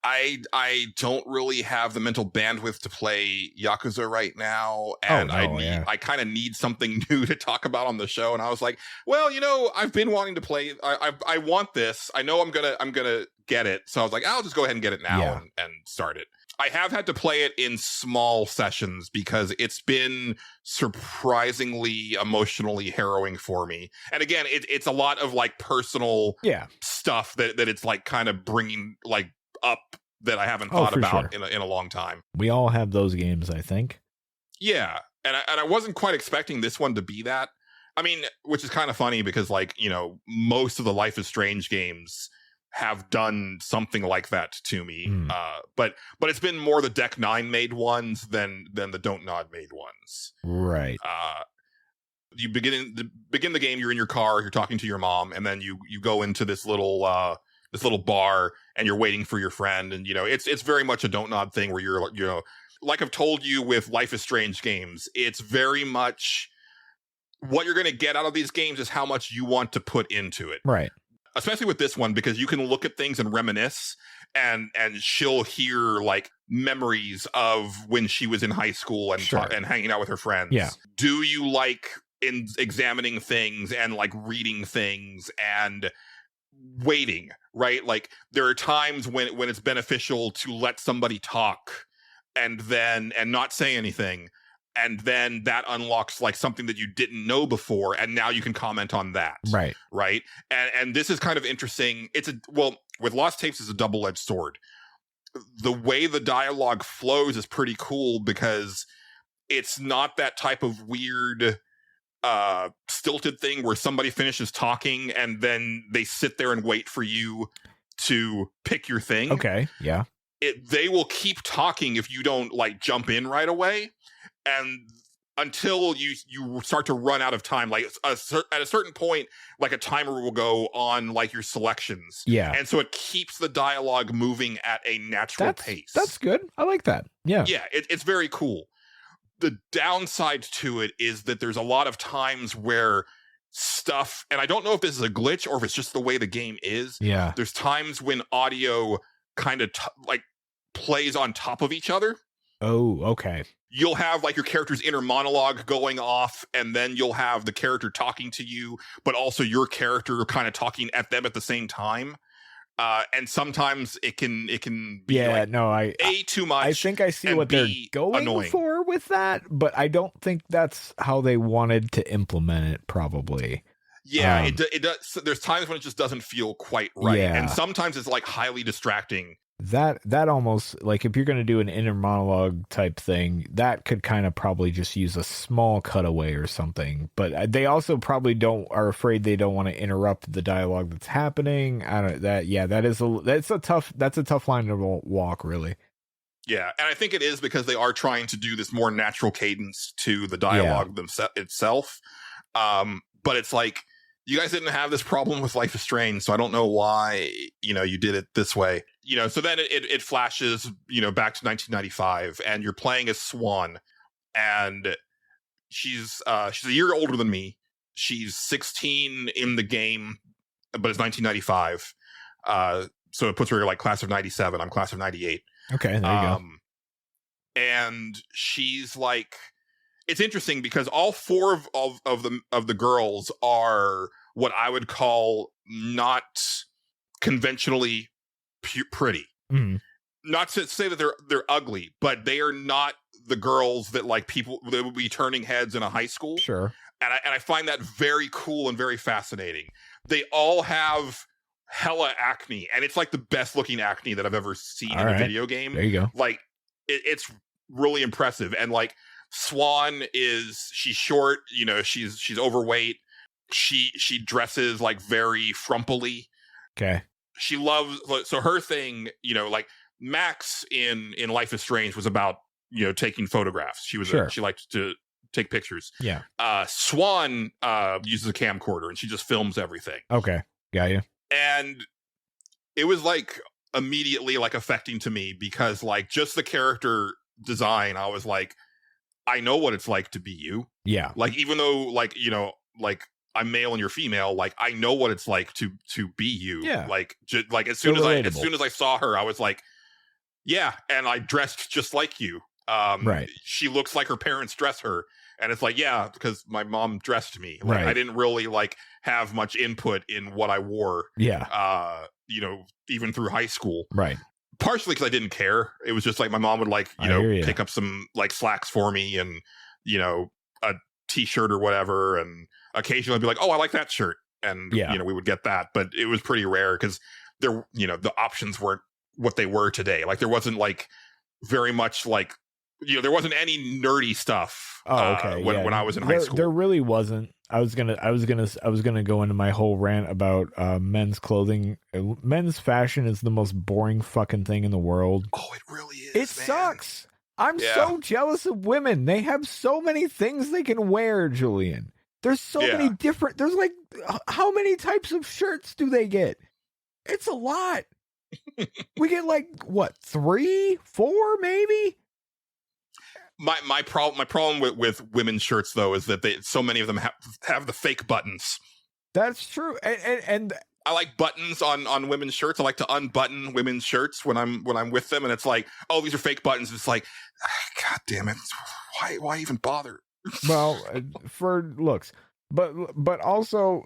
I don't really have the mental bandwidth to play Yakuza right now, and I kind of need something new to talk about on the show. And I was like, well, I've been wanting to play. I want this. I know I'm gonna get it. So I was like, I'll just go ahead and get it now and start it. I have had to play it in small sessions because it's been surprisingly emotionally harrowing for me. And again, it's a lot of like personal stuff that it's like kind of bringing like up that I haven't thought about in a long time. We all have those games, I think. Yeah. And I wasn't quite expecting this one to be that. I mean, which is kind of funny because like, most of the Life is Strange games have done something like that to me. But it's been more the Deck 9 made ones than the Don't Nod made ones. Right. You begin the game, you're in your car, you're talking to your mom, and then you go into this little bar and you're waiting for your friend. And, it's very much a Don't Nod thing where you're, like I've told you with Life is Strange games, it's very much what you're going to get out of these games is how much you want to put into it. Right. Especially with this one, because you can look at things and reminisce, and she'll hear like memories of when she was in high school and and hanging out with her friends. Yeah. Do you like in examining things and like reading things and waiting, right? Like there are times when it's beneficial to let somebody talk and not say anything, and then that unlocks like something that you didn't know before, and now you can comment on that. Right. And this is kind of interesting. With Lost Tapes is a double-edged sword. The way the dialogue flows is pretty cool because it's not that type of weird stilted thing where somebody finishes talking and then they sit there and wait for you to pick your thing. Okay, yeah. They will keep talking if you don't like jump in right away, and until you start to run out of time. Like at a certain point, like a timer will go on like your selections. Yeah. And so it keeps the dialogue moving at a natural pace. That's good. I like that. Yeah. Yeah, it's very cool. The downside to it is that there's a lot of times where stuff, and I don't know if this is a glitch or if it's just the way the game is. Yeah. There's times when audio kind of like plays on top of each other. Oh, okay. You'll have like your character's inner monologue going off, and then you'll have the character talking to you, but also your character kind of talking at them at the same time. And sometimes it can be too much. I think I see what they're going annoying for with that, but I don't think that's how they wanted to implement it. Probably. Yeah, it does. There's times when it just doesn't feel quite right, and sometimes it's like highly distracting. That almost, like, if you're going to do an inner monologue type thing, that could kind of probably just use a small cutaway or something. But they also probably are afraid they don't want to interrupt the dialogue that's happening. That's a tough line to walk, really. Yeah, and I think it is because they are trying to do this more natural cadence to the dialogue itself. But it's like, you guys didn't have this problem with Life is Strange, so I don't know why, you did it this way. So then it flashes, back to 1995, and you're playing as Swan, and she's a year older than me. She's 16 in the game, but it's 1995. So it puts her like class of 97. I'm class of 98. Okay, there you go. And she's like, it's interesting because all four of the girls are what I would call not conventionally pretty. Mm-hmm. Not to say that they're ugly, but they are not the girls that like people that would be turning heads in a high school. Sure. And I find that very cool and very fascinating. They all have hella acne, and it's like the best looking acne that I've ever seen in a video game. There you go. Like it's really impressive. And like Swan she's short, she's overweight. She dresses like very frumpily. Okay. She loves, so her thing, like Max in Life is Strange was about, taking photographs. She was she liked to take pictures. Yeah. Swan uses a camcorder and she just films everything. Okay. Got you. And it was like immediately like affecting to me because like just the character design, I was like, I know what it's like to be you. Yeah. Like, even though like, like I'm male and you're female, like I know what it's like to be you. Yeah. Like, as soon as I saw her, I was like, yeah. And I dressed just like you. Right. She looks like her parents dress her. And it's like, yeah, because my mom dressed me. Like, right. I didn't really like have much input in what I wore. Yeah. Even through high school. Right. Partially because I didn't care. It was just like my mom would like, pick up some like slacks for me and, a t-shirt or whatever. And occasionally I'd be like, oh, I like that shirt. And, we would get that. But it was pretty rare because the options weren't what they were today. Like there wasn't like very much like, there wasn't any nerdy stuff. Oh, okay. When I was in high school, there really wasn't. I was gonna go into my whole rant about men's clothing. Men's fashion is the most boring fucking thing in the world. Oh, it really is. It sucks. I'm so jealous of women. They have so many things they can wear, Julian. There's so many different. There's like, how many types of shirts do they get? It's a lot. We get like what, 3, 4, maybe. My problem with women's shirts though is that so many of them have the fake buttons. That's true, and I like buttons on women's shirts. I like to unbutton women's shirts when I'm with them, and it's like, oh, these are fake buttons. It's like, God damn it, why even bother? Well, for looks, But also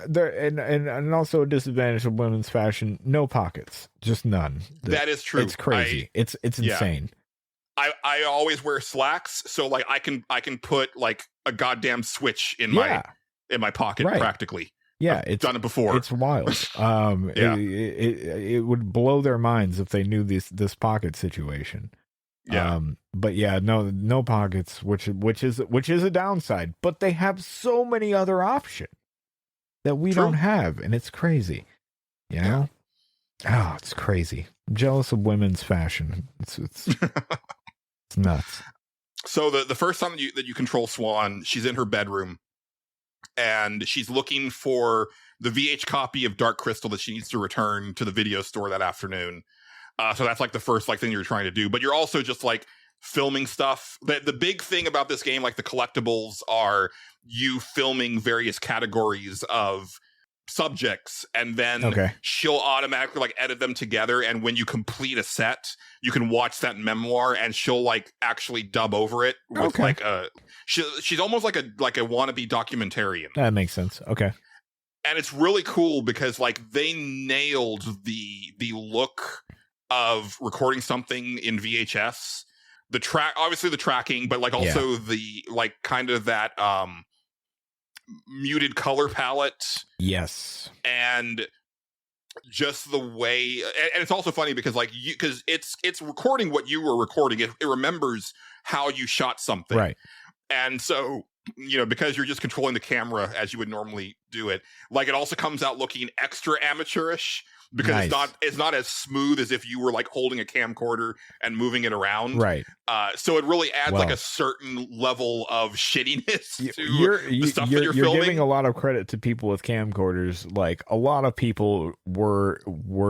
there and also a disadvantage of women's fashion: no pockets, just none. That is true. It's crazy. It's insane. I always wear slacks, so like I can put like a goddamn switch in my pocket practically. Yeah, I've done it before. It's wild. It would blow their minds if they knew this pocket situation. Yeah. But yeah, no pockets, which is a downside. But they have so many other options that we don't have, and it's crazy. You know? Oh, it's crazy. I'm jealous of women's fashion. It's it's nuts. So the first time that you control Swan, she's in her bedroom, and she's looking for the VH copy of Dark Crystal that she needs to return to the video store that afternoon. So that's like the first thing you're trying to do, but you're also just like filming stuff. The big thing about this game, like the collectibles, are you filming various categories of subjects, and then she'll automatically like edit them together. And when you complete a set, you can watch that memoir, and she'll like actually dub over it with like she's almost like a wannabe documentarian. That makes sense. Okay. And it's really cool because like they nailed the look of recording something in VHS, obviously the tracking, but like also the like kind of that muted color palette. Yes. And just the way, and it's also funny because like because it's recording what you were recording. It remembers how you shot something. Right. And so, you know, because you're just controlling the camera as you would normally do it, like it also comes out looking extra amateurish because it's not as smooth as if you were like holding a camcorder and moving it around. Right. So it really adds like a certain level of shittiness to the stuff that you're filming. You're giving a lot of credit to people with camcorders. Like a lot of people were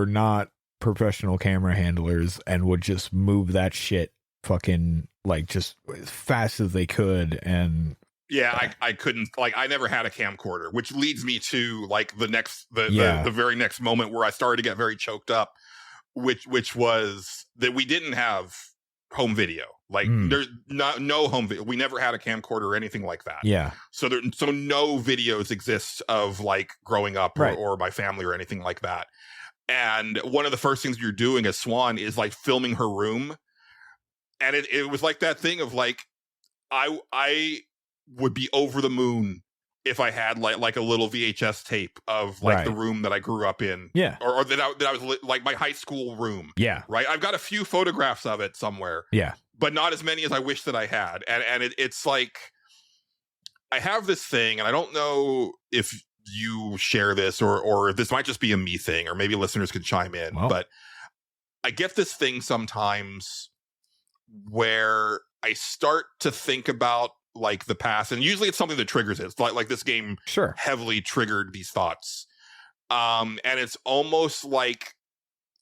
not professional camera handlers and would just move that shit fucking like just as fast as they could. And yeah, I couldn't, like, I never had a camcorder, which leads me to like the very next moment where I started to get very choked up, which was that we didn't have home video. Like there's no home video. We never had a camcorder or anything like that. Yeah. So no videos exist of like growing up or my family or anything like that. And one of the first things you're doing as Swan is like filming her room. And it was like that thing of like, I would be over the moon if I had like a little VHS tape of like the room that I grew up in. Yeah. Or that I was like my high school room. Yeah. Right. I've got a few photographs of it somewhere. Yeah. But not as many as I wish that I had. And it's like, I have this thing, and I don't know if you share this or this might just be a me thing, or maybe listeners could chime in, but I get this thing sometimes where I start to think about like the past, and usually it's something that triggers it. It's like this game heavily triggered these thoughts. And it's almost like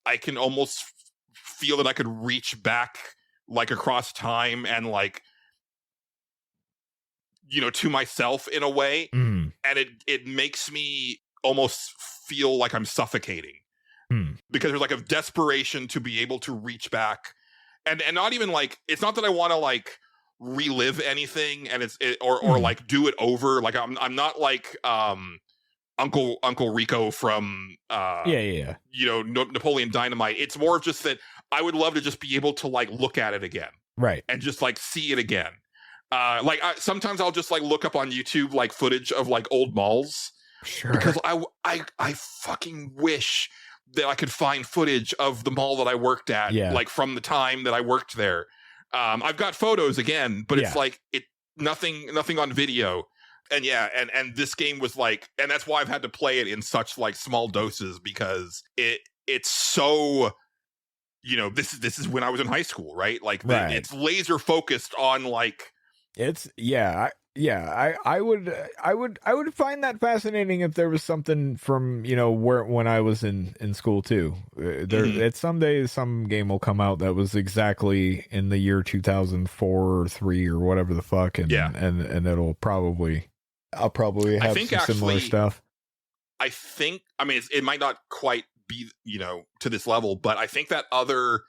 I can almost feel that I could reach back like across time and like, you know, to myself in a way. And it makes me almost feel like I'm suffocating because there's like a desperation to be able to reach back and not even like, it's not that I want to like relive anything and or like do it over. Like I'm not like Uncle Rico from you know, Napoleon Dynamite. It's more of just that I would love to just be able to like look at it again, right, and just like see it again. Like sometimes I'll just like look up on YouTube like footage of like old malls, because I fucking wish that I could find footage of the mall that I worked at, like from the time that I worked there. I've got photos again, but it's like nothing on video. And and this game was like, and that's why I've had to play it in such like small doses, because it's so, you know, this is when I was in high school, right? Like it's laser focused on like it's I would find that fascinating if there was something from, you know, when I was in school too. At some days some game will come out that was exactly in the year 2004 or 3 or whatever the fuck, and it'll probably I'll probably have some similar stuff. I think, I mean, it might not quite be, you know, to this level, but I think that other,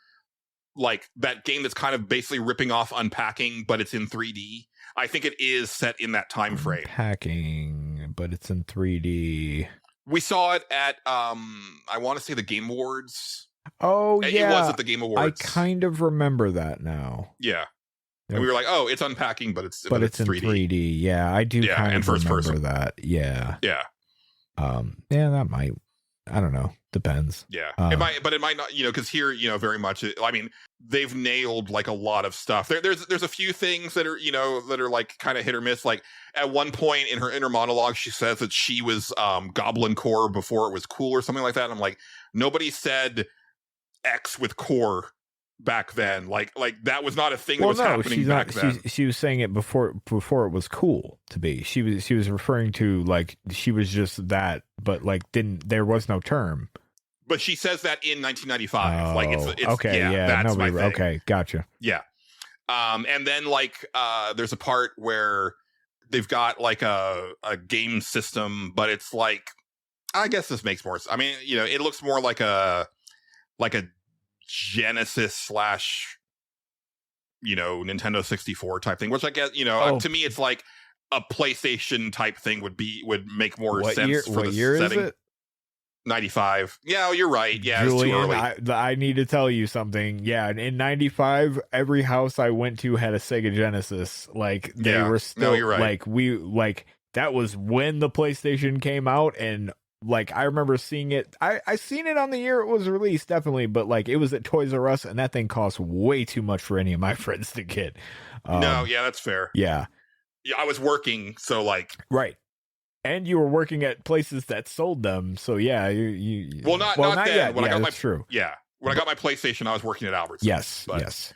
like that game that's kind of basically ripping off Unpacking, but it's in 3D. I think it is set in that time frame. Unpacking. but it's in 3D. We saw it at I want to say the Game Awards. Oh yeah, it was at the Game Awards. I kind of remember that now. Yeah, and we were like, oh, it's unpacking, but it's in 3D. Yeah, I do kind of remember that. Yeah, yeah, yeah. That might. I don't know. Depends. Yeah, it might not. Because here, very much. I mean, they've nailed like a lot of stuff. There's a few things that are that are like kind of hit or miss. Like at one point in her inner monologue, she says that she was Goblin Core before it was cool or something like that. And I'm like, nobody said X with core back then. Like that was not a thing that was happening back then. She was saying it before it was cool to be. She was referring to like she was just that, but like there was no term. But she says that in 1995. Oh, like it's okay, yeah, that's my thing. Okay, gotcha. Yeah. And then like there's a part where they've got like a game system, but it's like, I guess this makes more sense. I mean, it looks more like a Genesis / Nintendo 64 type thing, which I guess, to me it's like a PlayStation type thing would make more sense for the setting. Is it? 95. Yeah, you're right. Yeah, Julian, it's too early. I need to tell you something. Yeah, in 95, every house I went to had a Sega Genesis. Like they were still, no, you're right. like that was when the PlayStation came out, and like I remember seeing it. I seen it on the year it was released, definitely, but like it was at Toys R Us, and that thing cost way too much for any of my friends to get. No, yeah, that's fair. Yeah, I was working, so like right. And you were working at places that sold them, so yeah, you. Well, not then. Yet. When I got true. Yeah, when I got my PlayStation, I was working at Albertsons. Yes, but, yes.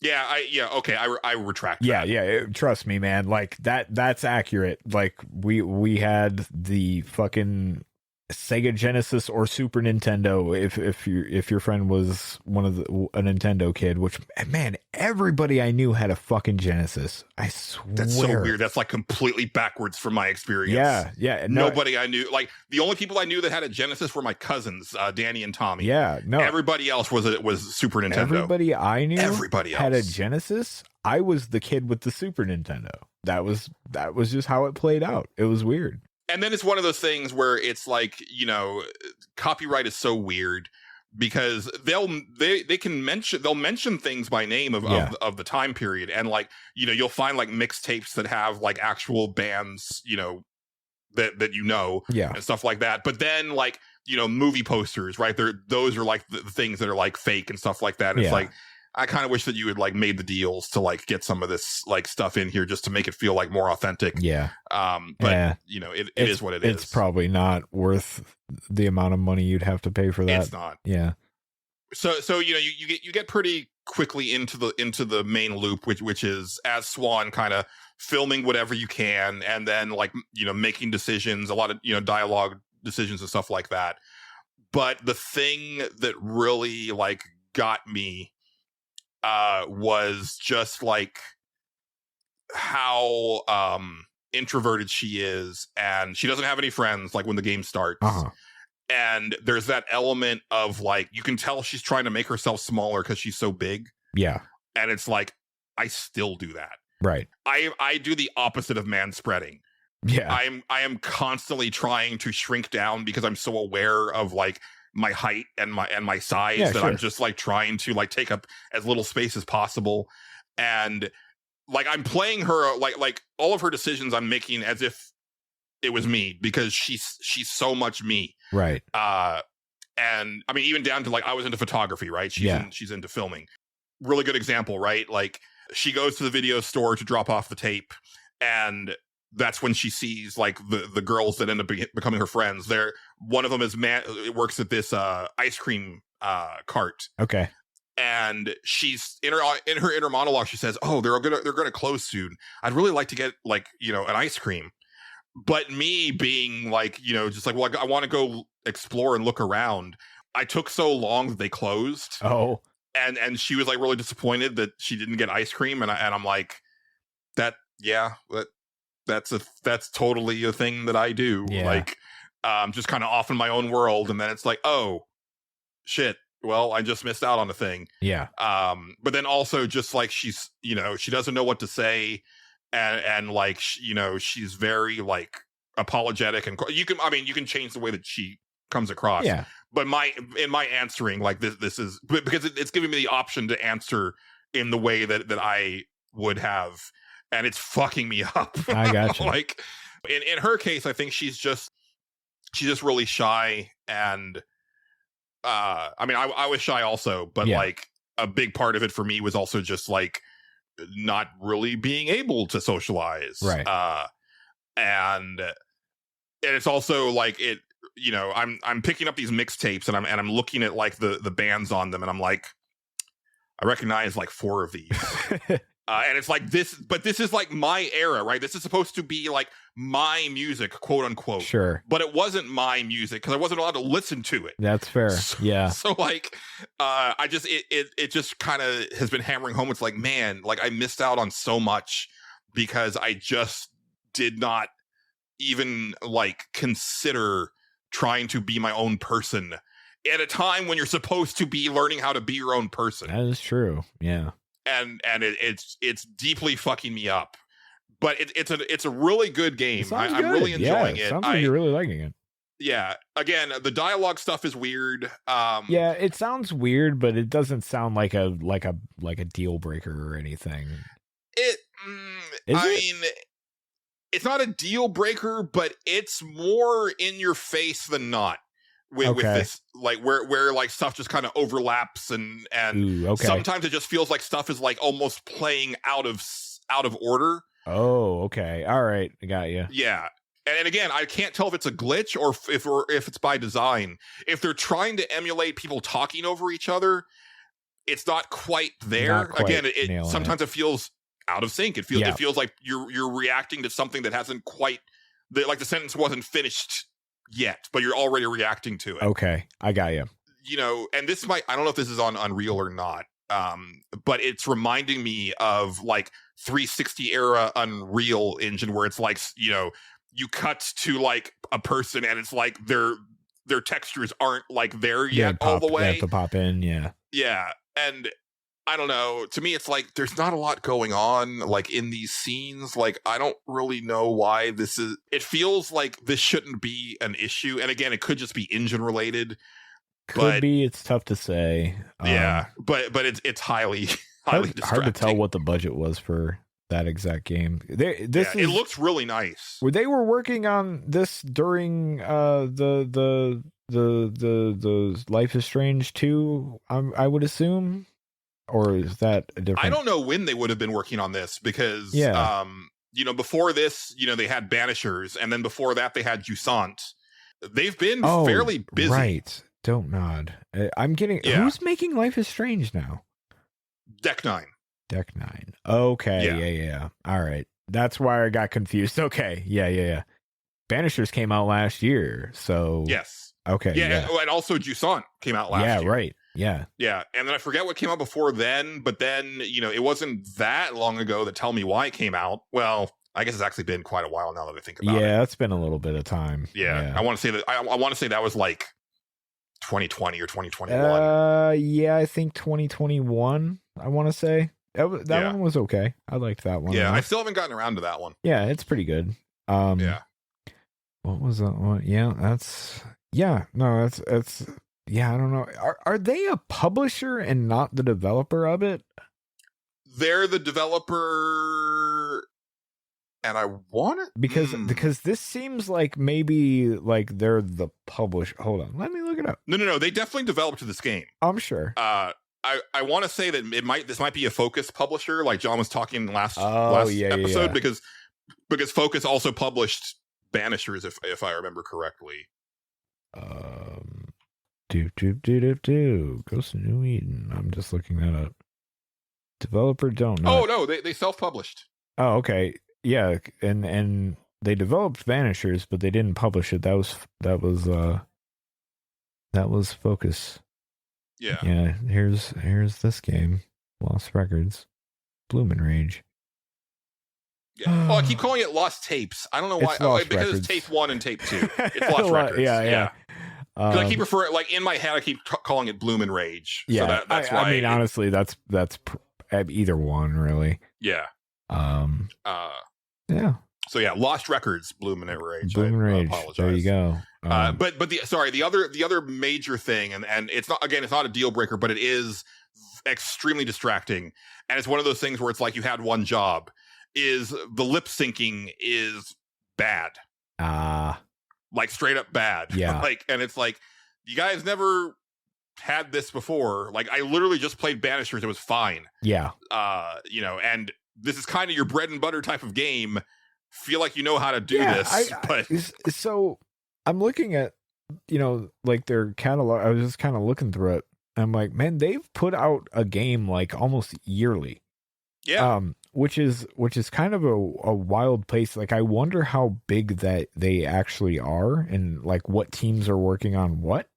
Okay, I retract. Yeah, that. yeah. Trust me, man. Like that's accurate. Like we had the fucking Sega Genesis or Super Nintendo. If your friend was a Nintendo kid, which man, everybody I knew had a fucking Genesis. I swear. That's so weird. That's like completely backwards from my experience. Yeah. Nobody I knew, like the only people I knew that had a Genesis were my cousins, Danny and Tommy. Yeah, no. Everybody else was Super Nintendo. Everybody I knew everybody else had a Genesis. I was the kid with the Super Nintendo. That was just how it played out. It was weird. And then it's one of those things where it's like, copyright is so weird because they'll mention things by name of the time period. And like, you'll find like mixtapes that have like actual bands, that and stuff like that. But then like, movie posters, right? Those are like the things that are like fake and stuff like that. And it's like, I kind of wish that you had like made the deals to like get some of this like stuff in here just to make it feel like more authentic. Yeah. But it is what it is. It's probably not worth the amount of money you'd have to pay for that. It's not. Yeah. So you get pretty quickly into the main loop, which is as Swan kind of filming whatever you can, and then like making decisions, a lot of dialogue decisions and stuff like that. But the thing that really like got me was just like how introverted she is, and she doesn't have any friends like when the game starts. And there's that element of like, you can tell she's trying to make herself smaller because she's so big. Yeah. And it's like, I still do that. Right. I do the opposite of man spreading. Yeah. I am constantly trying to shrink down because I'm so aware of like my height and my size that I'm just like trying to like take up as little space as possible. And like, I'm playing her like all of her decisions I'm making as if it was me, because she's so much me. Right. And I mean, even down to like, I was into photography, right? She's into filming. Really good example, right? Like, she goes to the video store to drop off the tape, and that's when she sees like the girls that end up becoming her friends. One of them is works at this ice cream cart. Okay. And she's in her inner monologue, she says, "Oh, they're gonna close soon. I'd really like to get like an ice cream." But me being like just like, well, I want to go explore and look around. I took so long that they closed. Oh. And she was like really disappointed that she didn't get ice cream, and I'm like, that's totally a thing that I do. Yeah. Like, just kind of off in my own world, and then it's like, oh shit, well, I just missed out on a thing. Yeah. But then also just like she's she doesn't know what to say, and like she's very like apologetic, and you can change the way that she comes across. Yeah. But in my answering, like this is because it's giving me the option to answer in the way that I would have, and it's fucking me up. I gotcha. Like in her case, I think she's just really shy, and I was shy also, but like a big part of it for me was also just like not really being able to socialize, right? And it's also like it, you know, I'm picking up these mixtapes and I'm looking at like the bands on them, and I'm like, I recognize like 4 of these. And it's like this, but this is like my era, right? This is supposed to be like my music, quote unquote. Sure. But it wasn't my music because I wasn't allowed to listen to it. That's fair. Yeah. So like, it just kind of has been hammering home. It's like, man, like I missed out on so much because I just did not even like consider trying to be my own person at a time when you're supposed to be learning how to be your own person. That is true. Yeah. And it's deeply fucking me up, but it's a really good game. I'm really enjoying it. Sounds like you're really liking it. Yeah. Again, the dialogue stuff is weird. Yeah, it sounds weird, but it doesn't sound like a deal breaker or anything. It's not a deal breaker, but it's more in your face than not. With this, like where like stuff just kind of overlaps and sometimes it just feels like stuff is like almost playing out of order. Oh, okay, all right, I got you. Yeah, and again, I can't tell if it's a glitch or if it's by design. If they're trying to emulate people talking over each other, it's not quite there. Not quite again, it sometimes it feels out of sync. It feels like you're reacting to something that hasn't quite like the sentence wasn't finished yet, but you're already reacting to it. Okay, I got you. You know, and this might, I don't know if this is on Unreal or not, but it's reminding me of like 360 era Unreal Engine, where it's like, you know, you cut to like a person and it's like their textures aren't like there yet all the way. They have to pop in, yeah. And I don't know. To me, it's like there's not a lot going on like in these scenes. Like I don't really know why this is. It feels like this shouldn't be an issue. And again, it could just be engine related. Could be. It's tough to say. Yeah, but it's highly distracting. Hard to tell what the budget was for that exact game. It looks really nice. They were working on this during the Life is Strange 2. I would assume. Or is that a different? I don't know when they would have been working on this because, you know, before this, you know, they had Banishers, and then before that they had Jusant. They've been fairly busy. Right. Don't nod. I'm getting. Who's making Life is Strange now? Deck 9. Okay. Yeah. All right. That's why I got confused. Okay. Yeah. Banishers came out last year. So. Yes. Okay. Yeah. And also Jusant came out last year. Yeah. Right. Yeah. And then I forget what came out before then, but then, you know, it wasn't that long ago that Tell Me Why came out. Well, I guess it's actually been quite a while now that I think about it. Yeah, it's been a little bit of time. Yeah. I want to say that I want to say that was like 2020 or 2021. Yeah, I think 2021, I want to say. That one was okay. I liked that one. Yeah, I still haven't gotten around to that one. Yeah, it's pretty good. Yeah. What was that one? Yeah, that's yeah, I don't know. Are they a publisher and not the developer of it? They're the developer, and I want it because this seems like maybe like they're the publisher. Hold on, let me look it up. No. They definitely developed this game. I'm sure. I want to say that this might be a Focus publisher, like John was talking last episode, because Focus also published Banishers, if I remember correctly. Ghost of New Eden. I'm just looking that up. Developer don't know. Oh no, they self-published. Oh, okay. Yeah, and they developed Vanishers, but they didn't publish it. That was Focus. Yeah. Yeah, here's this game. Lost Records. Bloomin' Rage. Yeah. I keep calling it Lost Tapes. I don't know why. Because Records. It's Tape 1 and Tape 2. It's Lost Records. Yeah. I keep referring, like in my head, I keep calling it Bloomin' Rage. Yeah, so that's why. I mean, honestly, that's either one, really. Yeah. Yeah. So yeah, Lost Records, Bloomin' Rage. Blooming I Rage. apologize. There you go. But the other major thing, and it's not a deal breaker, but it is extremely distracting, and it's one of those things where it's like you had one job. Is the lip syncing is bad, like straight up bad. Yeah. And it's like you guys never had this before. Like I literally just played Banishers, it was fine. Yeah. And this is kind of your bread and butter type of game. Feel like you know how to do this, but so I'm looking at, like their catalog. I was just kind of looking through it. I'm like, man, they've put out a game like almost yearly. Yeah. Which is kind of a wild pace. Like I wonder how big that they actually are and like what teams are working on what.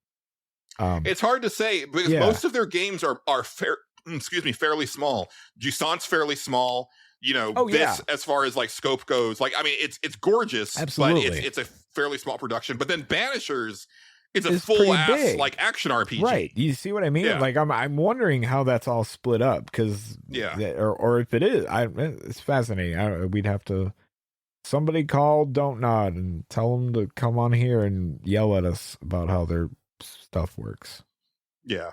It's hard to say because most of their games are fairly small. Jusant's fairly small. As far as like scope goes, like I mean, it's gorgeous, absolutely, but it's a fairly small production. But then Banishers, it's a full ass like action RPG, right? You see what I mean? Yeah. Like I'm wondering how that's all split up because or if it is, it's fascinating. We'd have to somebody call Don't Nod and tell them to come on here and yell at us about how their stuff works. Yeah,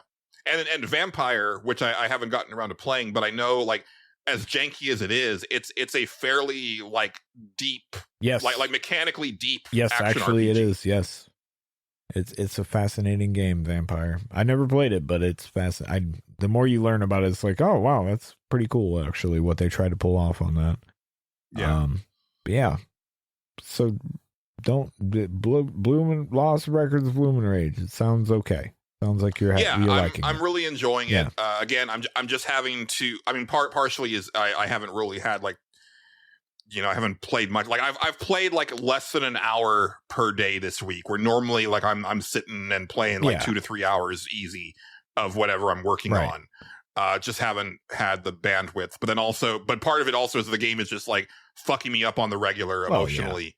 and Vampire, which I haven't gotten around to playing, but I know like. As janky as it is, it's a fairly like deep, like mechanically deep. Yes, action actually, RPG. it is. Yes, it's a fascinating game, Vampire. I never played it, but it's fascinating. The more you learn about it, it's like, oh wow, that's pretty cool. Actually, what they try to pull off on that. Yeah, but yeah. So Bloomin' Lost Records, Bloomin' Rage. It sounds okay. Sounds like you're liking it. I'm really enjoying it. Again, I'm just having to. I mean, partially is I haven't really had like, I haven't played much. Like I've played like less than an hour per day this week. Where normally like I'm sitting and playing like 2 to 3 hours easy of whatever I'm working on. Just haven't had the bandwidth. But part of it also is the game is just like fucking me up on the regular emotionally.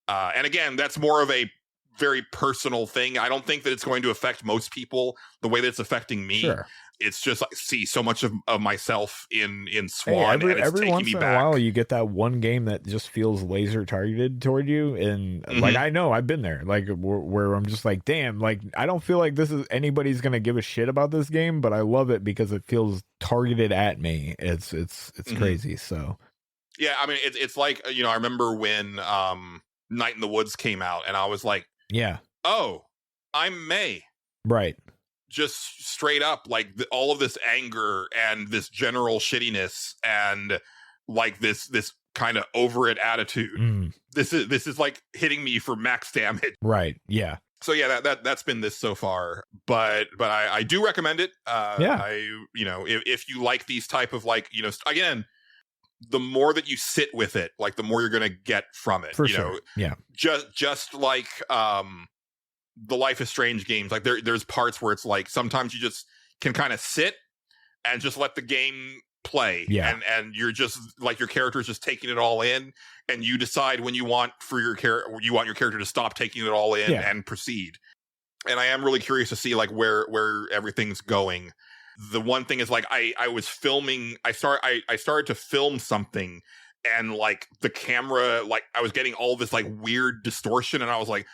And again, that's more of a very personal thing. I don't think that it's going to affect most people the way that it's affecting me. Sure. It's just like see so much of myself in Swan. Hey, and it's every once me in back. a while you get that one game that just feels laser targeted toward you, and like I know I've been there, like where I'm just like, damn, like I don't feel like this is anybody's gonna give a shit about this game, but I love it because it feels targeted at me. It's crazy. So yeah, I mean it's like I remember when Night in the Woods came out, and I was like, yeah. Oh, I'm May. Right. Just straight up, like all of this anger and this general shittiness and like this kind of over it attitude. This is like hitting me for max damage. Right. Yeah. So yeah, that's been this so far, but I do recommend it. If you like these type of like again. The more that you sit with it, like the more you're going to get from it. For sure. Yeah. Just like the Life is Strange games, like there's parts where it's like sometimes you just can kind of sit and just let the game play. Yeah. And you're just like your character is just taking it all in, and you decide when you want your character to stop taking it all in and proceed. And I am really curious to see like where everything's going. The one thing is like I was filming. I started to film something, and like the camera, like I was getting all this like weird distortion, and I was like,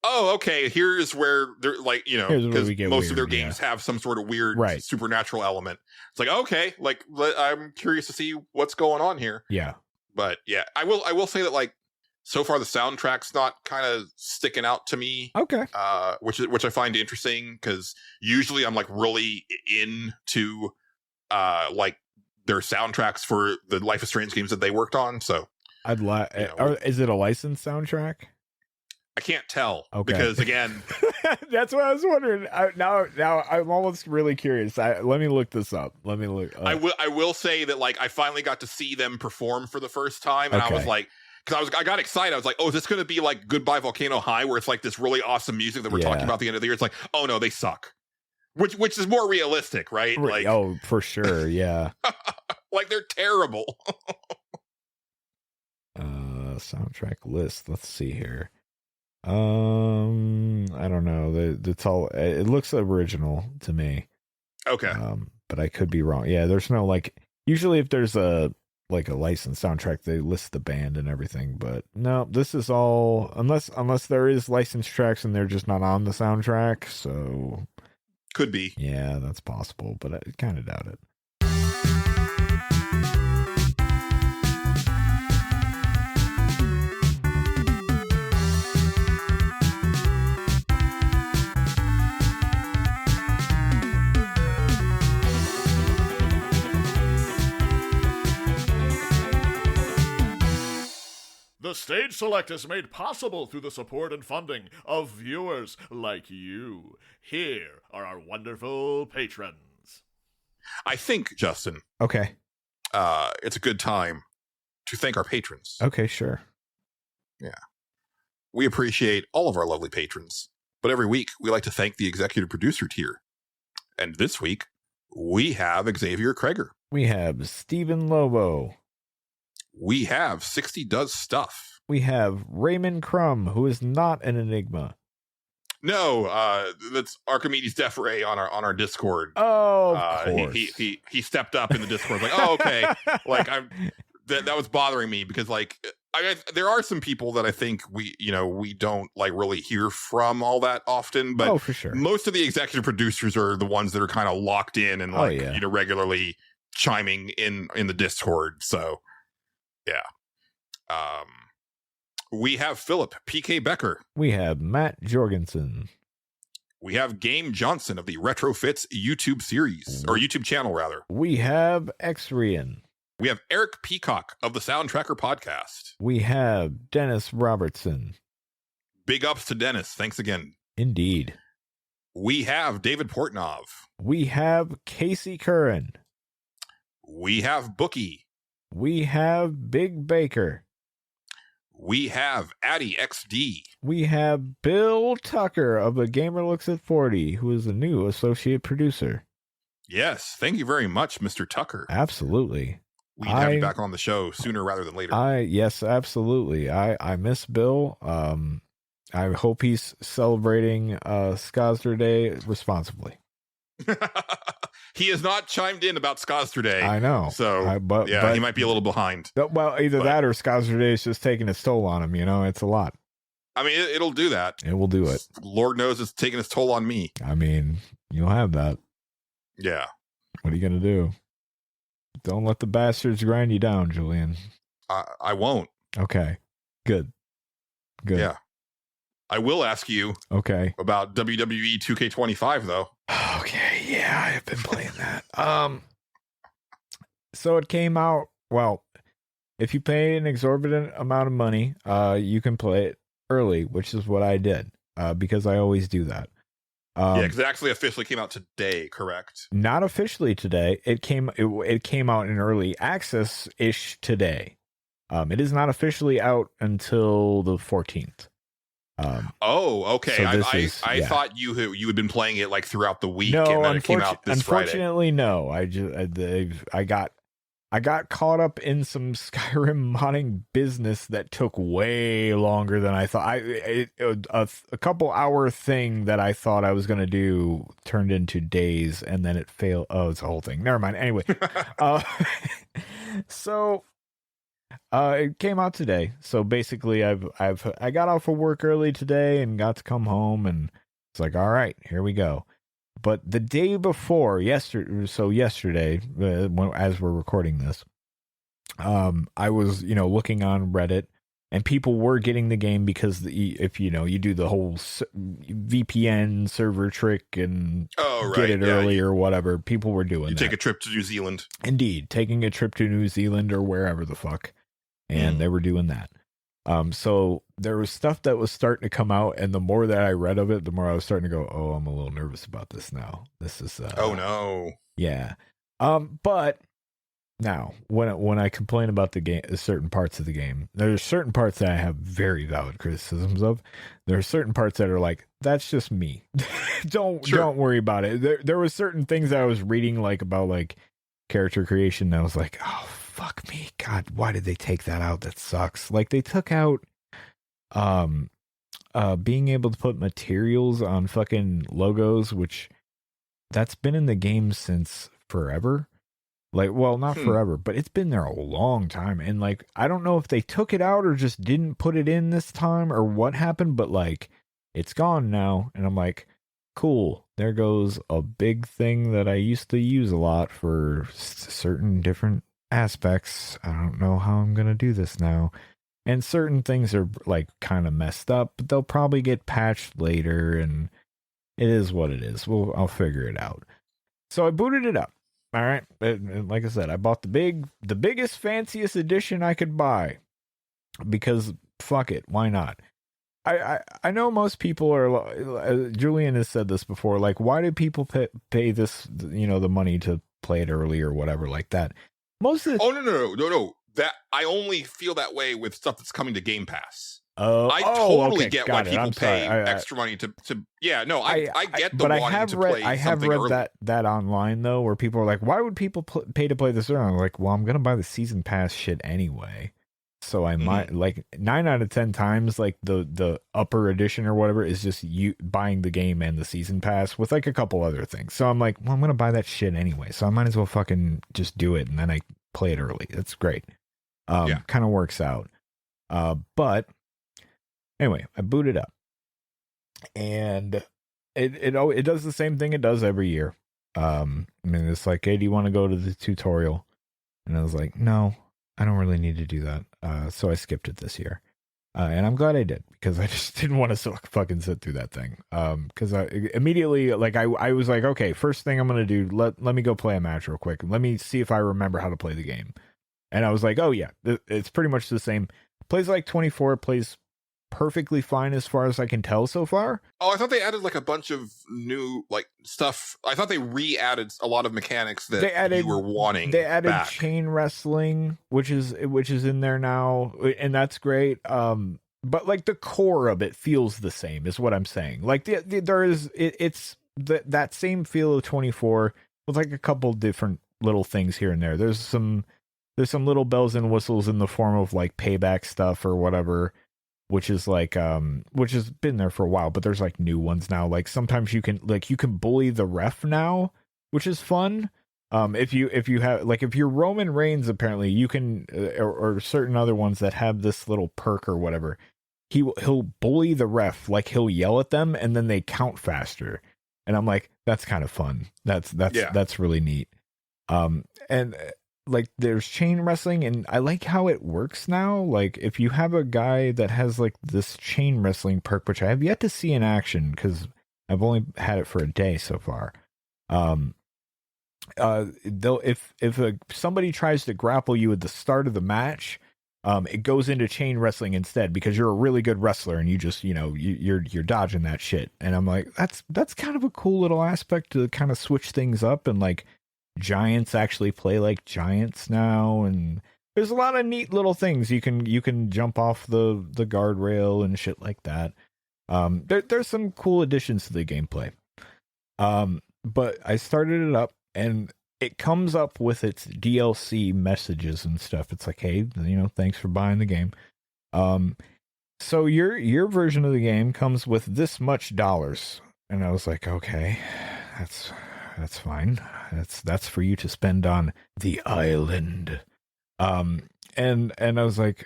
oh, okay, here's where they're like, because most of their games have some sort of weird supernatural element. It's like, okay, like I'm curious to see what's going on here. Yeah, but yeah, I will say that like so far the soundtrack's not kind of sticking out to me. Okay. Which I find interesting because usually I'm like really into like their soundtracks for the Life is Strange games that they worked on. So I'd like. Is it a licensed soundtrack? I can't tell. Okay. Because again, that's what I was wondering. Now I'm almost really curious. Let me look this up. Let me look. I will say that like I finally got to see them perform for the first time, and I was like. Because I got excited. I was like, oh, is this going to be like Goodbye Volcano High, where it's like this really awesome music that we're talking about at the end of the year? It's like, oh, no, they suck. Which is more realistic, right? Like, oh, for sure, yeah. Like, they're terrible. Soundtrack list. Let's see here. I don't know. It's all. It looks original to me. Okay. But I could be wrong. Yeah, there's no like. Usually, if there's a like a licensed soundtrack, they list the band and everything. But no, this is all unless there is licensed tracks and they're just not on the soundtrack. So Could be. yeah, that's possible, but I kind of doubt it. The Stage Select is made possible through the support and funding of viewers like you. Here are our wonderful patrons. I think, Justin, Okay. it's a good time to thank our patrons. Okay, sure. We appreciate all of our lovely patrons, but every week we like to thank the executive producer tier. And this week, we have Xavier Kreger. We have Stephen Lobo. We have 60 Does Stuff. We have Raymond Crumb, who is not an enigma. No, that's Archimedes Defray on our Discord. Oh, of course. He stepped up in the Discord, like, oh, okay. Like that was bothering me because like there are some people that I think we don't like really hear from all that often, but for sure. Most of the executive producers are the ones that are kind of locked in and like regularly chiming in the Discord. So yeah. We have Philip PK Becker. We have Matt Jorgensen. We have Game Johnson of the Retrofits YouTube series, or YouTube channel, rather. We have Xrian. We have Eric Peacock of the Soundtracker podcast. We have Dennis Robertson. Big ups to Dennis. Thanks again. Indeed. We have David Portnov. We have Casey Curran. We have Bookie. We have Big Baker. We have Addy XD. We have Bill Tucker of The Gamer Looks at 40, who is the new associate producer. Yes, thank you very much, Mr. Tucker. Absolutely. We need to have you back on the show sooner rather than later. Yes, absolutely. I miss Bill. I hope he's celebrating Skazder Day responsibly. He has not chimed in about Skazder Day. I know. So, but he might be a little behind. Well, either that or Skazder Day is just taking its toll on him. It's a lot. I mean, it'll do that. It will do it. Lord knows it's taking its toll on me. I mean, you'll have that. Yeah. What are you going to do? Don't let the bastards grind you down, Julian. I won't. Okay. Good. Yeah. I will ask you about WWE 2K25, though. Okay, yeah, I have been playing that. So it came out, well, if you pay an exorbitant amount of money, you can play it early, which is what I did, because I always do that. Because it actually officially came out today, correct? Not officially today. It came out in early access-ish today. It is not officially out until the 14th. Okay. So I thought you had been playing it like throughout the week, no, and then it came out this unfortunately, Friday. No. I got caught up in some Skyrim modding business that took way longer than I thought. A couple hour thing that I thought I was gonna do turned into days, and then it failed. Oh, it's a whole thing. Never mind. Anyway, so. It came out today, so basically, I got off of work early today and got to come home, and it's like, all right, here we go. But the day before, yesterday, as we're recording this, I was looking on Reddit, and people were getting the game because if you do the whole VPN server trick and get it early or whatever, people were doing. You take a trip to New Zealand. Indeed, taking a trip to New Zealand or wherever the fuck. And they were doing that. So there was stuff that was starting to come out, and the more that I read of it, the more I was starting to go, oh, I'm a little nervous about this now. This is oh no. Yeah. But now when I complain about the game, certain parts of the game, there's certain parts that I have very valid criticisms of. There are certain parts that are like, that's just me. Don't worry about it. There were certain things that I was reading like about like character creation, and I was like, oh fuck me, God, why did they take that out? That sucks. Like they took out being able to put materials on fucking logos, which that's been in the game since forever. Like, well, not forever, but it's been there a long time. And like, I don't know if they took it out or just didn't put it in this time or what happened, but like, it's gone now. And I'm like, cool. There goes a big thing that I used to use a lot for certain different aspects. I don't know how I'm going to do this now. And certain things are like kind of messed up, but they'll probably get patched later. And it is what it is. I'll figure it out. So I booted it up. All right. And like I said, I bought the biggest, fanciest edition I could buy because fuck it. Why not? I know most people are, Julian has said this before, like, why do people pay this, the money to play it early or whatever like that? Most of the... Oh, no. That I only feel that way with stuff that's coming to Game Pass. I totally get why people pay extra money to I get the wanting to play. I have read that online though, where people are like, "Why would people pay to play this?" And I'm like, "Well, I'm gonna buy the season pass shit anyway." So I might like 9 out of 10 times, like the upper edition or whatever is just you buying the game and the season pass with like a couple other things. So I'm like, well, I'm gonna buy that shit anyway, so I might as well fucking just do it, and then I play it early. That's great. Kind of works out. But anyway, I boot it up, and it does the same thing it does every year. I mean, it's like, hey, do you want to go to the tutorial? And I was like, no, I don't really need to do that. So I skipped it this year, and I'm glad I did because I just didn't want to fucking sit through that thing. Because I immediately, like, I was like, okay, first thing I'm gonna do, let me go play a match real quick. Let me see if I remember how to play the game. And I was like, oh yeah, it's pretty much the same. Plays like 24, plays perfectly fine as far as I can tell so far. Oh, I thought they added like a bunch of new like stuff. I thought they re-added a lot of mechanics that you were wanting. They added back. chain wrestling, which is in there now, and that's great. But like the core of it feels the same, is what I'm saying. Like it's that same feel of 24 with like a couple different little things here and there. There's some little bells and whistles in the form of like payback stuff or whatever, which is like which has been there for a while, but there's like new ones now. Like sometimes you can bully the ref now, which is fun. If you have, like, if you're Roman Reigns, apparently you can or certain other ones that have this little perk or whatever, he'll bully the ref, like he'll yell at them and then they count faster. And I'm like, that's kind of fun. That's really neat. And like there's chain wrestling, and I like how it works now. Like if you have a guy that has like this chain wrestling perk, which I have yet to see in action because I've only had it for a day so far. Though if somebody tries to grapple you at the start of the match, it goes into chain wrestling instead because you're a really good wrestler and you just, you're dodging that shit. And I'm like, that's kind of a cool little aspect to kind of switch things up, and like giants actually play like giants now, and there's a lot of neat little things. You can jump off the guardrail and shit like that. There's some cool additions to the gameplay. But I started it up, and it comes up with its DLC messages and stuff. It's like, hey, thanks for buying the game. So your version of the game comes with this much dollars. And I was like, okay, that's fine. That's for you to spend on the island. And I was like,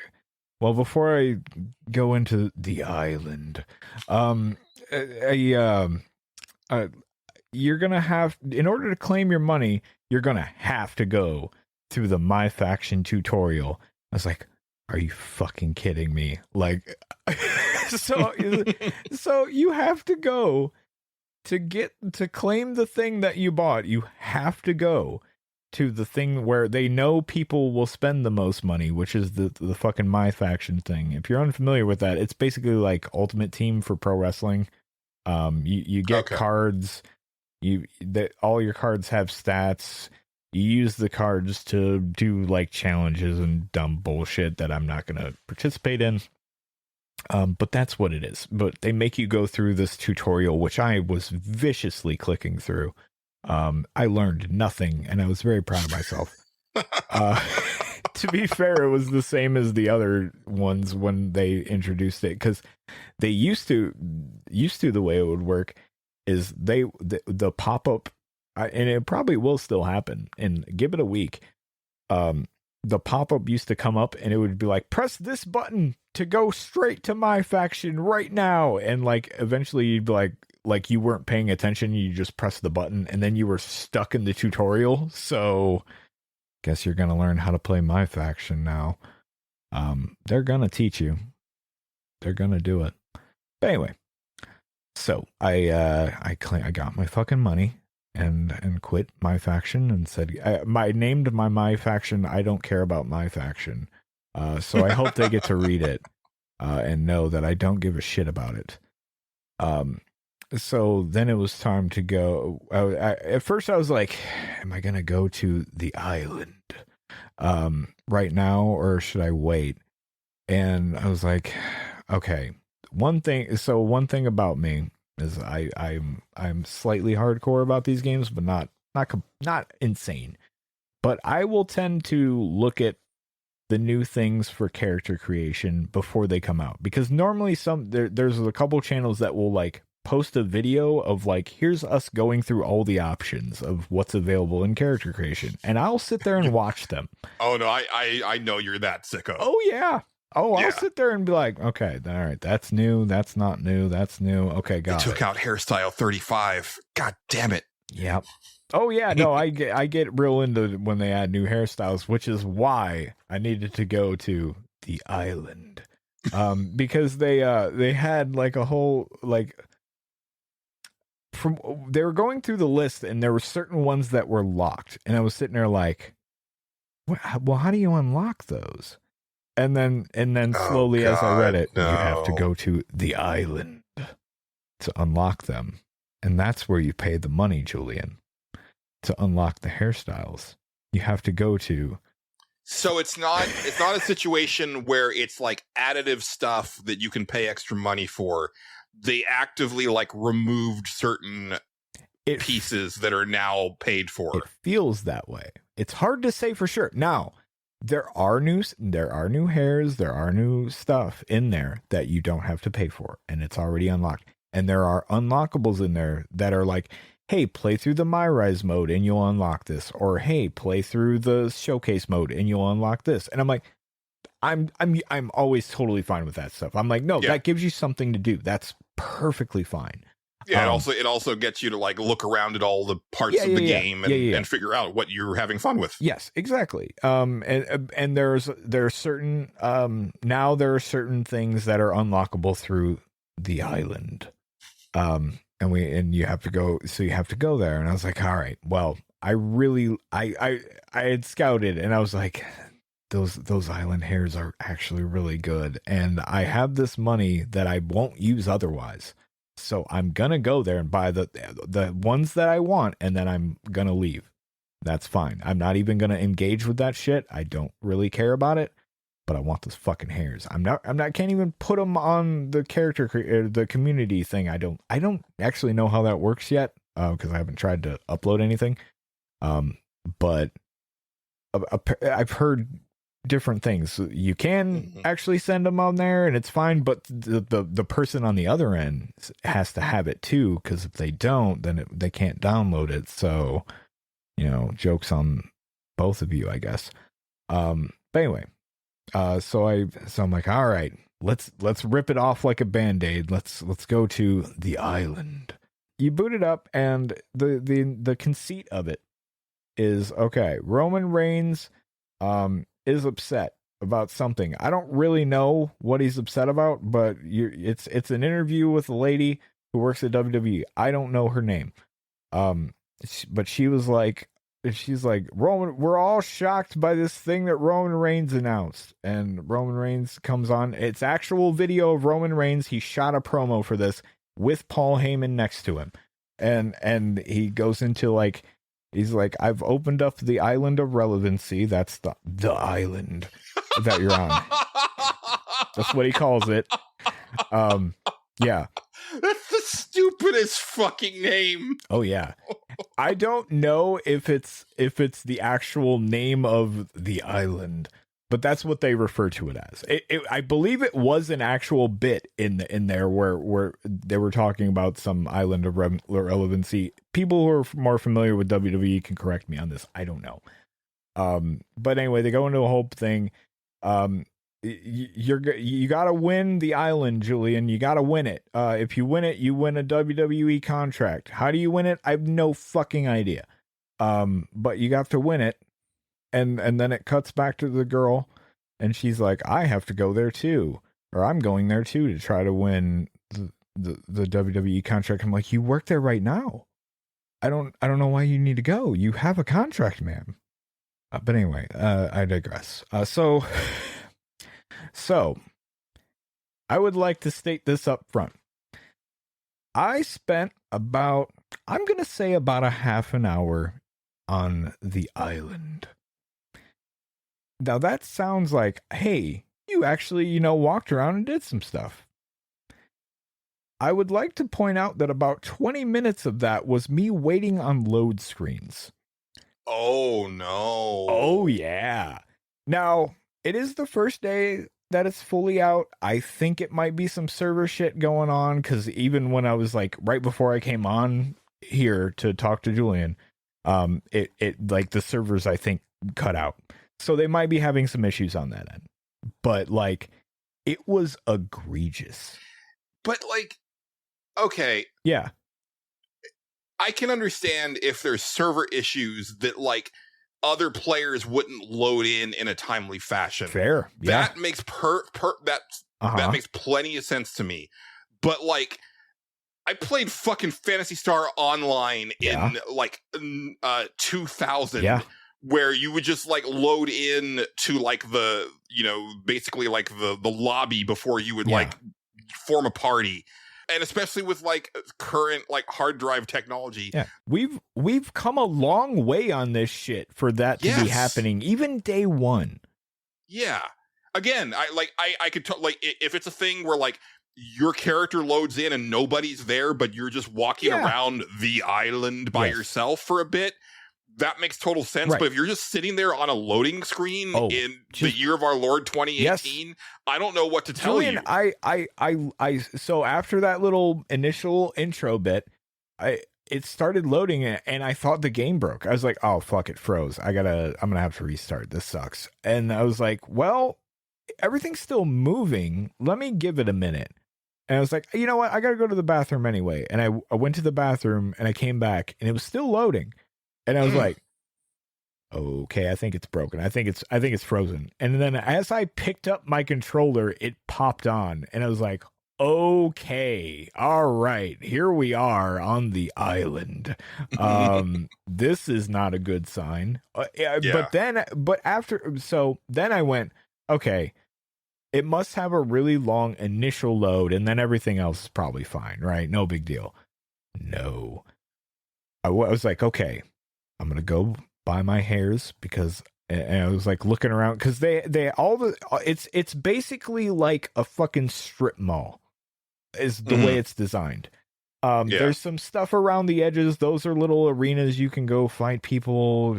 well, before I go into the island, you're gonna have, in order to claim your money, you're gonna have to go through the My Faction tutorial. I was like, are you fucking kidding me? Like, so you have to go to claim the thing that you bought. You have to go to the thing where they know people will spend the most money, which is the fucking My Faction thing. If you're unfamiliar with that, it's basically like Ultimate Team for pro wrestling. You get cards. All your cards have stats. You use the cards to do like challenges and dumb bullshit that I'm not going to participate in. But that's what it is. But they make you go through this tutorial, which I was viciously clicking through. I learned nothing, and I was very proud of myself. To be fair, it was the same as the other ones when they introduced it, because they used to the way it would work is the pop-up and it probably will still happen, and give it a week. The pop-up used to come up and it would be like, press this button to go straight to my faction right now. And like, eventually you'd be like you weren't paying attention. You just press the button and then you were stuck in the tutorial. So guess you're going to learn how to play my faction now. They're going to teach you. They're going to do it. But anyway, so I got my fucking money and quit my faction and said, I named my faction, I don't care about my faction. So I hope they get to read it and know that I don't give a shit about it. So then it was time to go. At first I was like, am I going to go to the island right now or should I wait? And I was like, okay, one thing about me is I'm slightly hardcore about these games, but not insane. But I will tend to look at the new things for character creation before they come out, because normally there's a couple channels that will like post a video of like, here's us going through all the options of what's available in character creation, and I'll sit there and watch them. Oh no, I know you're that sicko. Oh yeah. Oh, I'll sit there and be like, okay, all right, that's new, that's not new, that's new. Okay, got it. They took out hairstyle 35. God damn it. Yep. Oh yeah, no, I get real into when they add new hairstyles, which is why I needed to go to the island. Because they had like a whole like they were going through the list and there were certain ones that were locked, and I was sitting there like, well, how do you unlock those? And then slowly, as I read it, you have to go to the island to unlock them. And that's where you pay the money, Julian, to unlock the hairstyles. You have to go to. So it's not a situation where it's like additive stuff that you can pay extra money for. They actively like removed certain pieces that are now paid for. It feels that way. It's hard to say for sure. Now, there are new hairs, there are new stuff in there that you don't have to pay for, and it's already unlocked. And there are unlockables in there that are like, hey, play through the My Rise mode and you'll unlock this, or hey, play through the showcase mode and you'll unlock this. And I'm like, I'm always totally fine with that stuff. I'm like, no, that gives you something to do. That's perfectly fine. Yeah, it also gets you to like look around at all the parts of the game and figure out what you're having fun with. Yes, exactly. And there are certain now there are certain things that are unlockable through the island. And you have to go, so you have to go there. And I was like, all right, well, I had scouted and I was like, those island hairs are actually really good, and I have this money that I won't use otherwise. So I'm going to go there and buy the ones that I want, and then I'm going to leave. That's fine. I'm not even going to engage with that shit. I don't really care about it, but I want those fucking hairs. Can't even put them on the the community thing. I don't actually know how that works yet, because I haven't tried to upload anything. But I've heard different things. You can actually send them on there and it's fine, but the person on the other end has to have it too, because if they don't, then they can't download it. So, jokes on both of you, I guess. But anyway, so I'm like, all right, let's rip it off like a band-aid. Let's go to the island. You boot it up, and the conceit of it is, okay, Roman Reigns is upset about something. I don't really know what he's upset about, but it's an interview with a lady who works at WWE. I don't know her name. But she's like, Roman, we're all shocked by this thing that Roman Reigns announced. And Roman Reigns comes on. It's actual video of Roman Reigns. He shot a promo for this with Paul Heyman next to him. And he goes into like, he's like, I've opened up the island of relevancy. That's the island that you're on. That's what he calls it. Yeah. That's the stupidest fucking name. Oh yeah. I don't know if it's the actual name of the island, but that's what they refer to it as. I believe it was an actual bit in there where they were talking about some island of relevancy. People who are more familiar with WWE can correct me on this. I don't know. But anyway, they go into a whole thing. You gotta win the island, Julian. You gotta win it. If you win it, you win a WWE contract. How do you win it? I have no fucking idea. But you have to win it. And then it cuts back to the girl, and she's like, I have to go there too, or I'm going there too to try to win the WWE contract. I'm like, you work there right now. I don't know why you need to go. You have a contract, ma'am. But anyway, I digress. So I would like to state this up front. I spent about a half an hour on the island. Now that sounds like, hey, you actually, walked around and did some stuff. I would like to point out that about 20 minutes of that was me waiting on load screens. Oh, no. Oh, yeah. Now, it is the first day that it's fully out. I think it might be some server shit going on, because even when I was like, right before I came on here to talk to Julian, it like the servers, I think, cut out. So they might be having some issues on that end. But like, it was egregious. But like, okay. Yeah. I can understand if there's server issues that like other players wouldn't load in a timely fashion. Fair. Yeah. That makes that makes plenty of sense to me. But like, I played fucking Phantasy Star Online in like 2000. Yeah. Where you would just like load in to like the, basically like the lobby before you would like form a party. And especially with like current like hard drive technology. Yeah. We've come a long way on this shit for that to be happening, even day one. Yeah. Again, I could like if it's a thing where like your character loads in and nobody's there, but you're just walking around the island by yourself for a bit. That makes total sense. Right. But if you're just sitting there on a loading screen in the year of our Lord 2018, I don't know what to tell you. So after that little initial intro bit, it started loading and I thought the game broke. I was like, oh fuck, it froze. I'm gonna have to restart. This sucks. And I was like, well, everything's still moving. Let me give it a minute. And I was like, you know what? I gotta go to the bathroom anyway. And I went to the bathroom and I came back and it was still loading. And I was like, okay, I think it's broken. I think it's frozen. And then as I picked up my controller, it popped on. And I was like, okay, all right, here we are on the island. This is not a good sign. But then I went, okay, it must have a really long initial load. And then everything else is probably fine, right? No big deal. No. I was like, okay, I'm going to go buy my hairs because, and I was like looking around because it's basically like a fucking strip mall is the way it's designed. There's some stuff around the edges. Those are little arenas you can go fight people.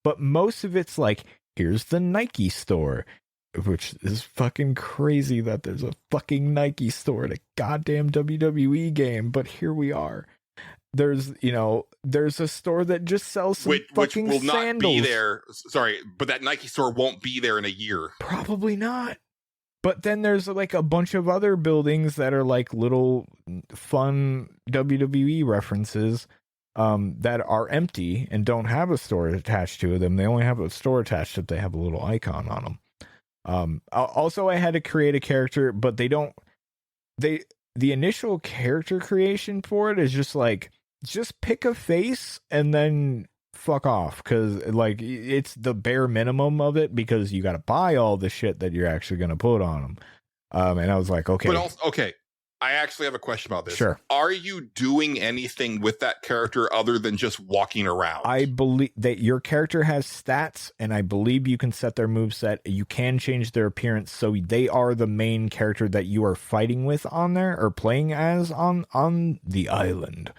But most of it's like, here's the Nike store, which is fucking crazy that there's a fucking Nike store in a goddamn WWE game. But here we are. There's a store that just sells some fucking which will sandals. Not be there. Sorry, but that Nike store won't be there in a year. Probably not. But then there's like a bunch of other buildings that are like little fun WWE references that are empty and don't have a store attached to them. They only have a store attached if they have a little icon on them. Also, I had to create a character, but the initial character creation for it is just like, just pick a face and then fuck off, because like it's the bare minimum of it, because you got to buy all the shit that you're actually going to put on them. And I was like, okay. But also, okay, I actually have a question about this. Sure. Are you doing anything with that character other than just walking around? I believe that your character has stats, and I believe you can set their moveset. You can change their appearance, so they are the main character that you are fighting with on there or playing as on the island.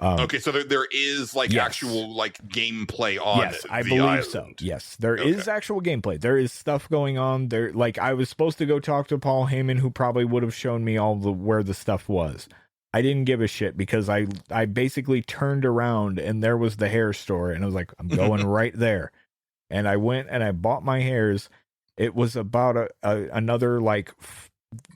Okay, so there is like yes. actual like gameplay on yes, I the believe island. so. Yes, there is actual gameplay. There is stuff going on there. Like I was supposed to go talk to Paul Heyman, who probably would have shown me where the stuff was. I didn't give a shit because I basically turned around and there was the hair store, and I was like, I'm going right there. And I went and I bought my hairs. It was about another like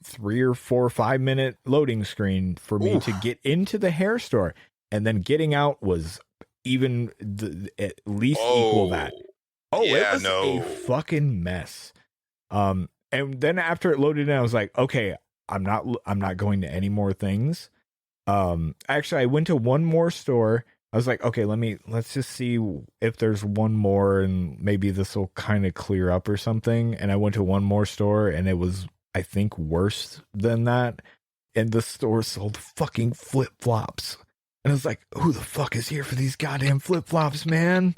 3 or 4 or 5 minute loading screen for me to get into the hair store. And then getting out was even at least equal that. Oh, yeah, it was a fucking mess. And then after it loaded in, I was like, okay, I'm not going to any more things. Actually, I went to one more store. I was like, okay, let's just see if there's one more, and maybe this will kind of clear up or something. And I went to one more store, and it was, I think, worse than that. And the store sold fucking flip flops. And I was like, who the fuck is here for these goddamn flip-flops, man?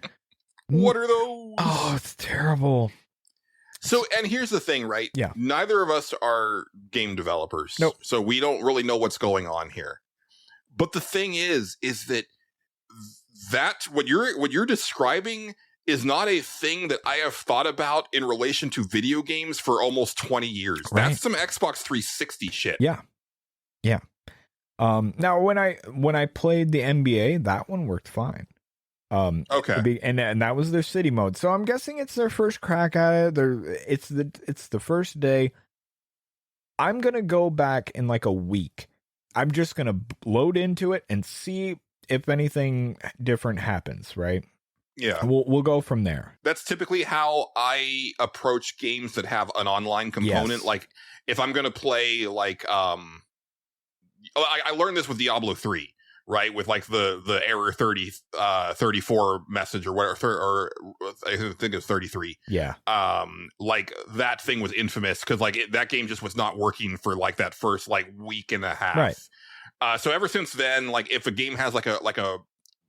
What are those? Oh, it's terrible. So, and here's the thing, right? Yeah. Neither of us are game developers. Nope. So we don't really know what's going on here. But the thing is that what you're describing is not a thing that I have thought about in relation to video games for almost 20 years. Right. That's some Xbox 360 shit. Yeah. Yeah. Now when I played the NBA, that one worked fine. Okay. And that was their city mode. So I'm guessing it's their first crack at it. It's the first day. I'm going to go back in like a week. I'm just going to load into it and see if anything different happens, right? Yeah. We'll go from there. That's typically how I approach games that have an online component. Yes. Like if I'm going to play like I learned this with Diablo 3, right? With like the error 34 message or whatever, or I think it's 33. Yeah. Like that thing was infamous because like that game just was not working for like that first like week and a half. Right. So ever since then, like if a game has like a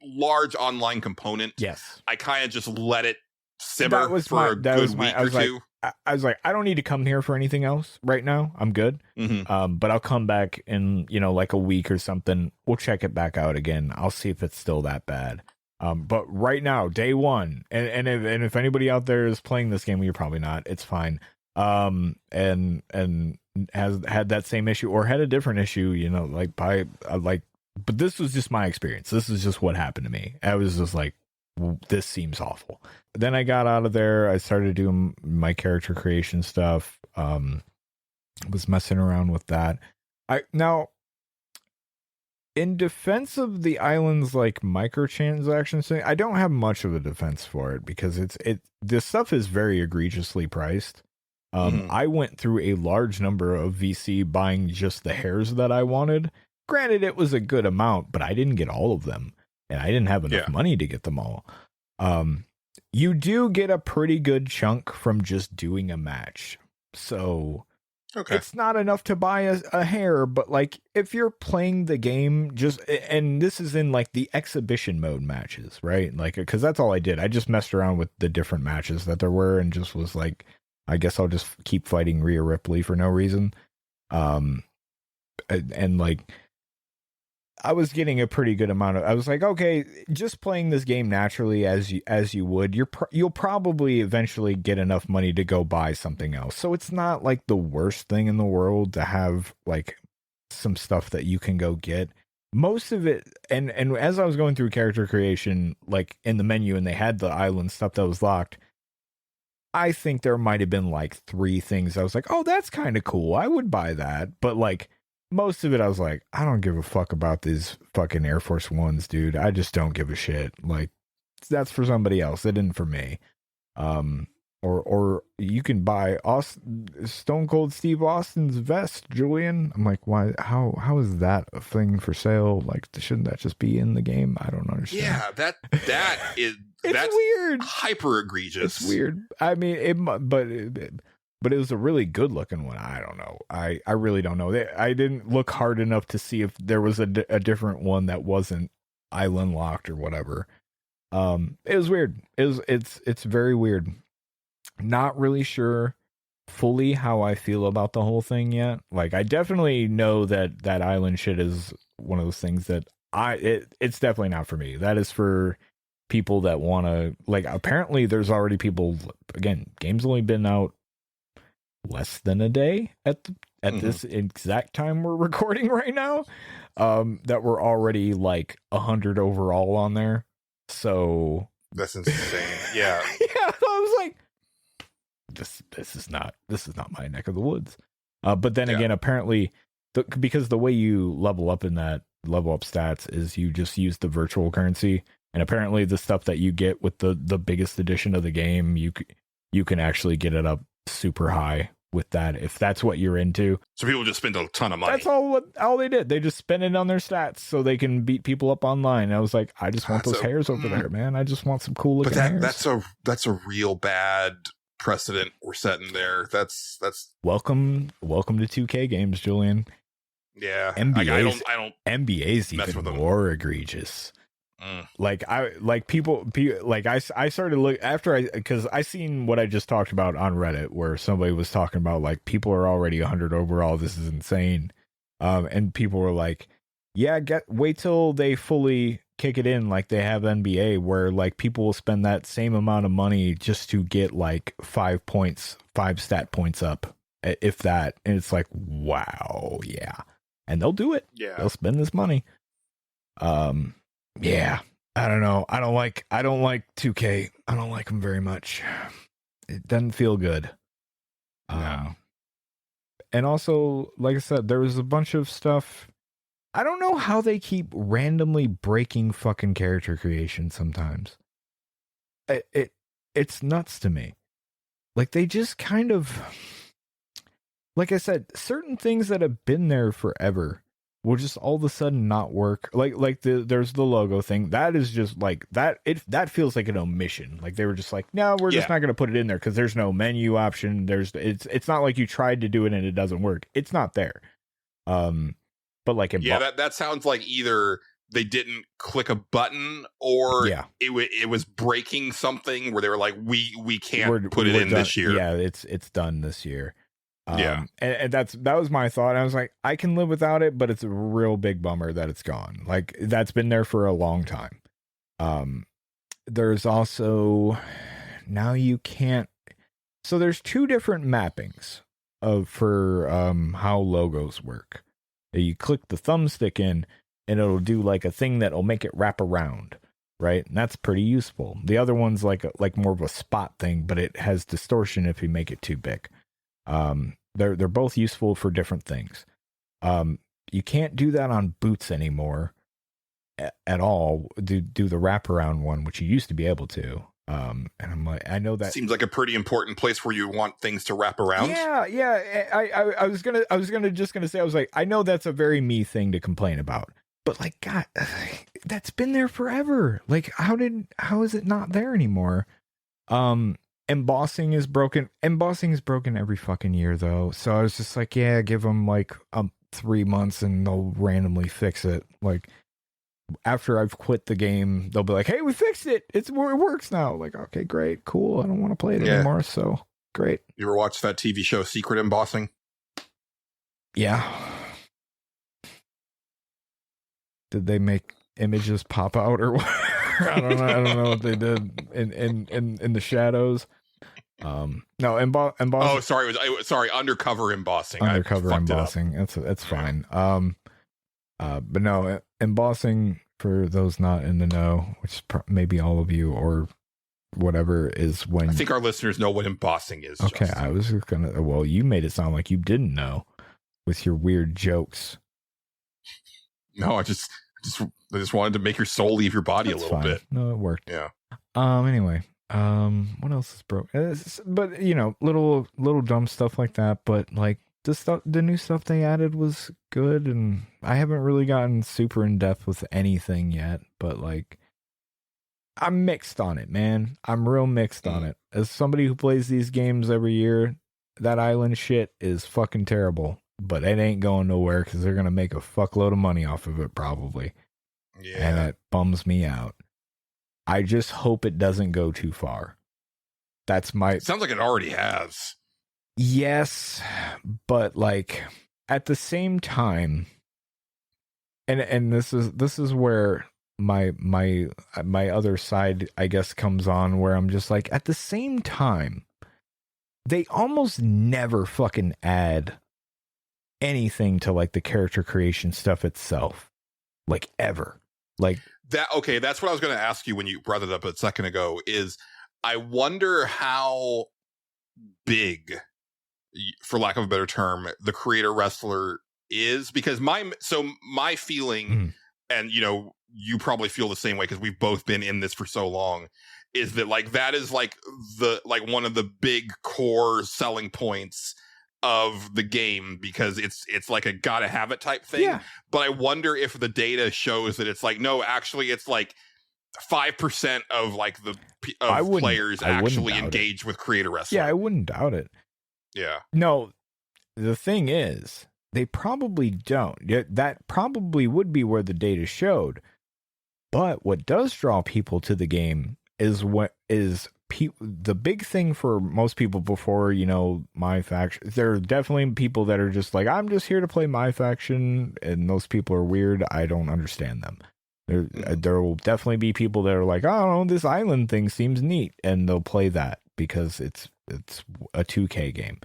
large online component, yes, I kind of just let it simmer for a good week or two. I was like, I don't need to come here for anything else right now. I'm good. Mm-hmm. But I'll come back in, like a week or something. We'll check it back out again. I'll see if it's still that bad. But right now, day one, and if anybody out there is playing this game, well, you're probably not. It's fine. And has had that same issue or had a different issue, but this was just my experience. This is just what happened to me. I was just like, this seems awful. Then I got out of there. I started doing my character creation stuff. Was messing around with that. Now, in defense of the island's like microtransactions thing, I don't have much of a defense for it because this stuff is very egregiously priced. I went through a large number of VC buying just the hairs that I wanted. Granted, it was a good amount, but I didn't get all of them, and I didn't have enough money to get them all. You do get a pretty good chunk from just doing a match. So it's not enough to buy a hair, but like if you're playing the game, and this is in like the exhibition mode matches, right? Like, cause that's all I did. I just messed around with the different matches that there were and just was like, I guess I'll just keep fighting Rhea Ripley for no reason. And like, I was getting a pretty good amount of. I was like, okay, just playing this game naturally as you would, you'll probably eventually get enough money to go buy something else. So it's not like the worst thing in the world to have like some stuff that you can go get. Most of it, and as I was going through character creation, like in the menu, and they had the island stuff that was locked. I think there might have been like 3 things I was like, oh, that's kind of cool. I would buy that, but like. Most of it, I was like, I don't give a fuck about these fucking Air Force Ones, dude. I just don't give a shit. Like, that's for somebody else. It isn't for me. Or you can buy Stone Cold Steve Austin's vest, Julian. I'm like, why? How is that a thing for sale? Like, shouldn't that just be in the game? I don't understand. Yeah, that is that's weird. Hyper egregious. It's weird. I mean, but it was a really good looking one. I don't know. I really don't know. I didn't look hard enough to see if there was a different one that wasn't island locked or whatever. It was weird. It's very weird. Not really sure fully how I feel about the whole thing yet. Like I definitely know that island shit is one of those things that It's definitely not for me. That is for people that want to, like, apparently there's already people, again, game's only been out less than a day at this exact time we're recording right now, that we're already like 100 overall on there. So that's insane. Yeah. Yeah, I was like, this is not my neck of the woods. But then again, apparently because the way you level up stats is you just use the virtual currency, and apparently the stuff that you get with the biggest edition of the game, you can actually get it up super high with that if that's what you're into. So people just spend a ton of money. That's all they did. They just spend it on their stats so they can beat people up online. And I was like, I just want those hairs over there, man. I just want some cool looking hairs. That's a real bad precedent we're setting there. That's welcome to 2K games, Julian. Yeah, NBA's even more egregious. Like I started look after because I seen what I just talked about on Reddit where somebody was talking about like people are already 100 overall. This is insane. And people were like, yeah, wait till they fully kick it in like they have NBA, where like people will spend that same amount of money just to get like 5 stat points up, if that. And it's like, wow, yeah. And they'll do it. Yeah. They'll spend this money. Yeah. I don't know. I don't like 2K. I don't like them very much. It doesn't feel good. No. And also, like I said, there was a bunch of stuff. I don't know how they keep randomly breaking fucking character creation sometimes. It's nuts to me. Like they just kind of, like I said, certain things that have been there forever will just all of a sudden not work. Like there's the logo thing. That is just like that. That feels like an omission. Like they were just like, no, we're just not going to put it in there because there's no menu option. It's not like you tried to do it and it doesn't work. It's not there. But like that sounds like either they didn't click a button or it was breaking something where they were like, we can't put it in this year. Yeah, it's done this year. And that was my thought. I was like, I can live without it, but it's a real big bummer that it's gone. Like that's been there for a long time. There's also now you can't. So there's two different mappings for how logos work. You click the thumbstick in, and it'll do like a thing that'll make it wrap around, right? And that's pretty useful. The other one's like more of a spot thing, but it has distortion if you make it too big. They're both useful for different things. You can't do that on boots anymore at all. Do the wraparound one, which you used to be able to. And I'm like, I know that seems like a pretty important place where you want things to wrap around. Yeah. I was gonna say, I was like, I know that's a very me thing to complain about, but like, God, that's been there forever. Like, how is it not there anymore? Embossing is broken. Embossing is broken every fucking year though. So I was just like, yeah, give them like 3 months and they'll randomly fix it. Like after I've quit the game, they'll be like, hey, we fixed it. It works now. Like, okay, great. Cool. I don't want to play it anymore. So great. You ever watch that TV show Secret Embossing? Yeah. Did they make images pop out or what? I don't know what they did in the shadows. No, embossing. Oh, sorry. Sorry. Undercover embossing. Undercover embossing. That's fine. But no, embossing, for those not in the know, which maybe all of you or whatever, is when I think our listeners know what embossing is. Okay, Justin. I was gonna. Well, you made it sound like you didn't know with your weird jokes. No, I just wanted to make your soul leave your body That's a little bit. No, it worked. Yeah. Anyway, what else is broken? But you know, little dumb stuff like that. But like the new stuff they added was good, and I haven't really gotten super in depth with anything yet. But like, I'm mixed on it, man. I'm real mixed on it. As somebody who plays these games every year, that island shit is fucking terrible. But it ain't going nowhere because they're gonna make a fuckload of money off of it probably. Yeah. And it bums me out. I just hope it doesn't go too far. That's my... It sounds like it already has. Yes, but like at the same time, and this is where my other side, I guess, comes on, where I'm just like, at the same time, they almost never fucking add anything to like the character creation stuff itself, like ever. Like that. Okay, that's what I was going to ask you when you brought it up a second ago. Is I wonder how big, for lack of a better term, the creator wrestler is, because my feeling, and you probably feel the same way because we've both been in this for so long, is that like that is like one of the big core selling points of the game, because it's like a gotta have it type thing. Yeah. But I wonder if the data shows that it's like, no, actually it's like 5% of like players actually engage with creator wrestling. Yeah, I wouldn't doubt it. Yeah. No, the thing is, they probably don't. That probably would be where the data showed. But what does draw people to the game is the big thing for most people before, my faction. There are definitely people that are just like, I'm just here to play my faction, and those people are weird. I don't understand them. There will definitely be people that are like, I don't know, this island thing seems neat, and they'll play that because it's a 2K game.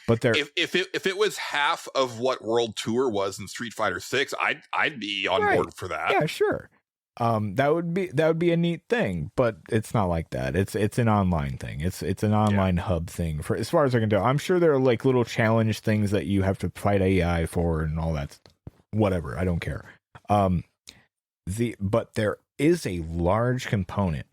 But if it was half of what World Tour was in Street Fighter 6, I'd be on board for that. Yeah, sure. That would be a neat thing, but it's not like that. It's an online thing. It's an online hub thing, for as far as I can tell. I'm sure there are like little challenge things that you have to fight AI for and all that. Whatever, I don't care. But there is a large component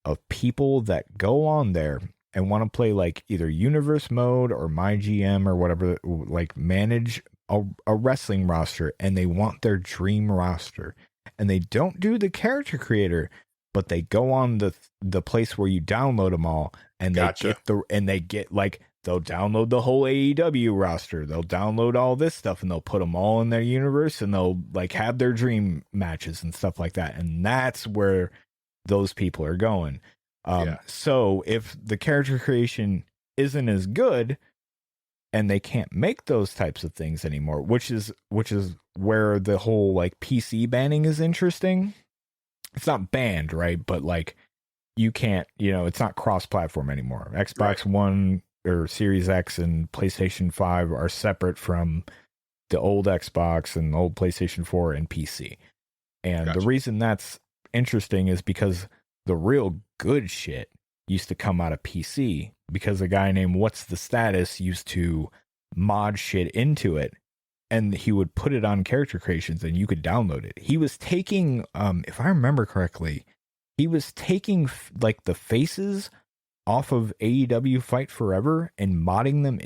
of people that go on there and want to play like either universe mode or my GM or whatever, like manage a wrestling roster, and they want their dream roster. And they don't do the character creator, but they go on the place where you download them all, and they get like, they'll download the whole AEW roster, they'll download all this stuff, and they'll put them all in their universe, and they'll like have their dream matches and stuff like that. And that's where those people are going. So if the character creation isn't as good, and they can't make those types of things anymore, which is where the whole like PC banning is interesting. It's not banned, right? But like, you can't, it's not cross-platform anymore. Xbox One or Series X and PlayStation 5 are separate from the old Xbox and the old PlayStation 4 and PC. And the reason that's interesting is because the real good shit used to come out of PC, because a guy named What's the Status used to mod shit into it, and he would put it on character creations and you could download it. He was taking, if I remember correctly, he was taking like the faces off of AEW Fight Forever and modding them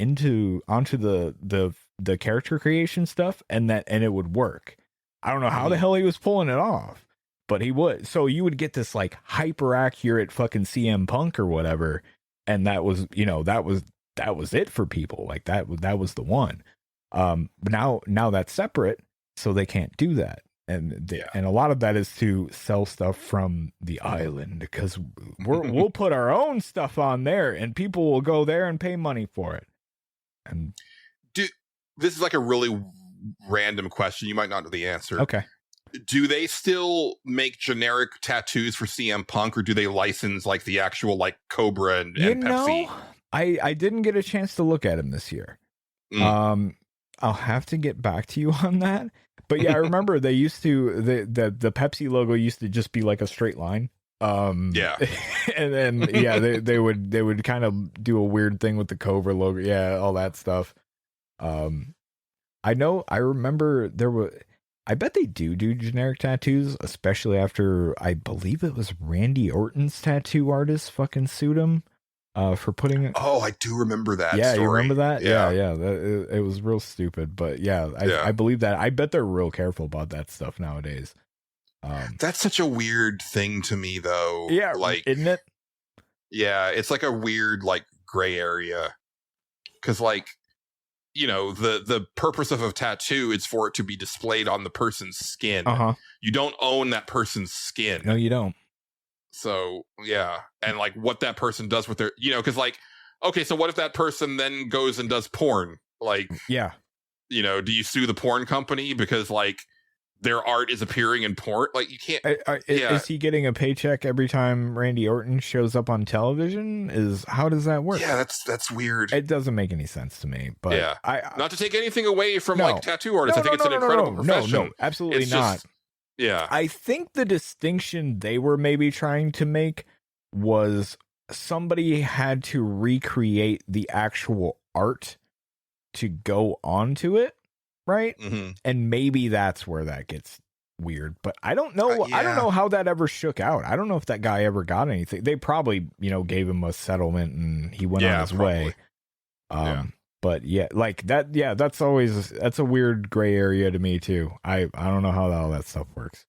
onto the character creation stuff, and it would work. I don't know how the hell he was pulling it off, but he would. So you would get this like hyper accurate fucking CM Punk or whatever, and that was that was it for people. Like that was the one. Now that's separate, so they can't do that. And and a lot of that is to sell stuff from the island, because we'll put our own stuff on there, and people will go there and pay money for it. And this is like a really random question. You might not know the answer. Okay. Do they still make generic tattoos for CM Punk, or do they license like the actual like Cobra and Pepsi? I didn't get a chance to look at him this year. I'll have to get back to you on that. But yeah, I remember they used to the Pepsi logo used to just be like a straight line. And then they would kind of do a weird thing with the Cobra logo, all that stuff. I remember I bet they do generic tattoos, especially after, I believe it was Randy Orton's tattoo artist fucking sued him for putting it. Oh, I do remember that. Yeah, story. You remember that? Yeah. It was real stupid, but I believe that. I bet they're real careful about that stuff nowadays. That's such a weird thing to me, though. Yeah, like, isn't it? Yeah, it's like a weird like gray area, because like, the purpose of a tattoo is for it to be displayed on the person's skin. You don't own that person's skin. No, you don't. So yeah, and like what that person does with their, because like, okay, so what if that person then goes and does porn? Like, yeah, do you sue the porn company because like their art is appearing in porn. Like, you can't. Yeah. Is he getting a paycheck every time Randy Orton shows up on television? How does that work? Yeah, that's weird. It doesn't make any sense to me. But yeah, not to take anything away from No. like tattoo artists. I think it's an incredible profession. No, absolutely It's not. just- yeah, I think the distinction they were maybe trying to make was somebody had to recreate the actual art to go onto it, right? Mm-hmm. And maybe that's where that gets weird. But I don't know. Yeah. I don't know how that ever shook out. I don't know if that guy ever got anything. They probably, gave him a settlement and he went on his way. But yeah, like that. Yeah, that's a weird gray area to me too. I don't know how all that stuff works.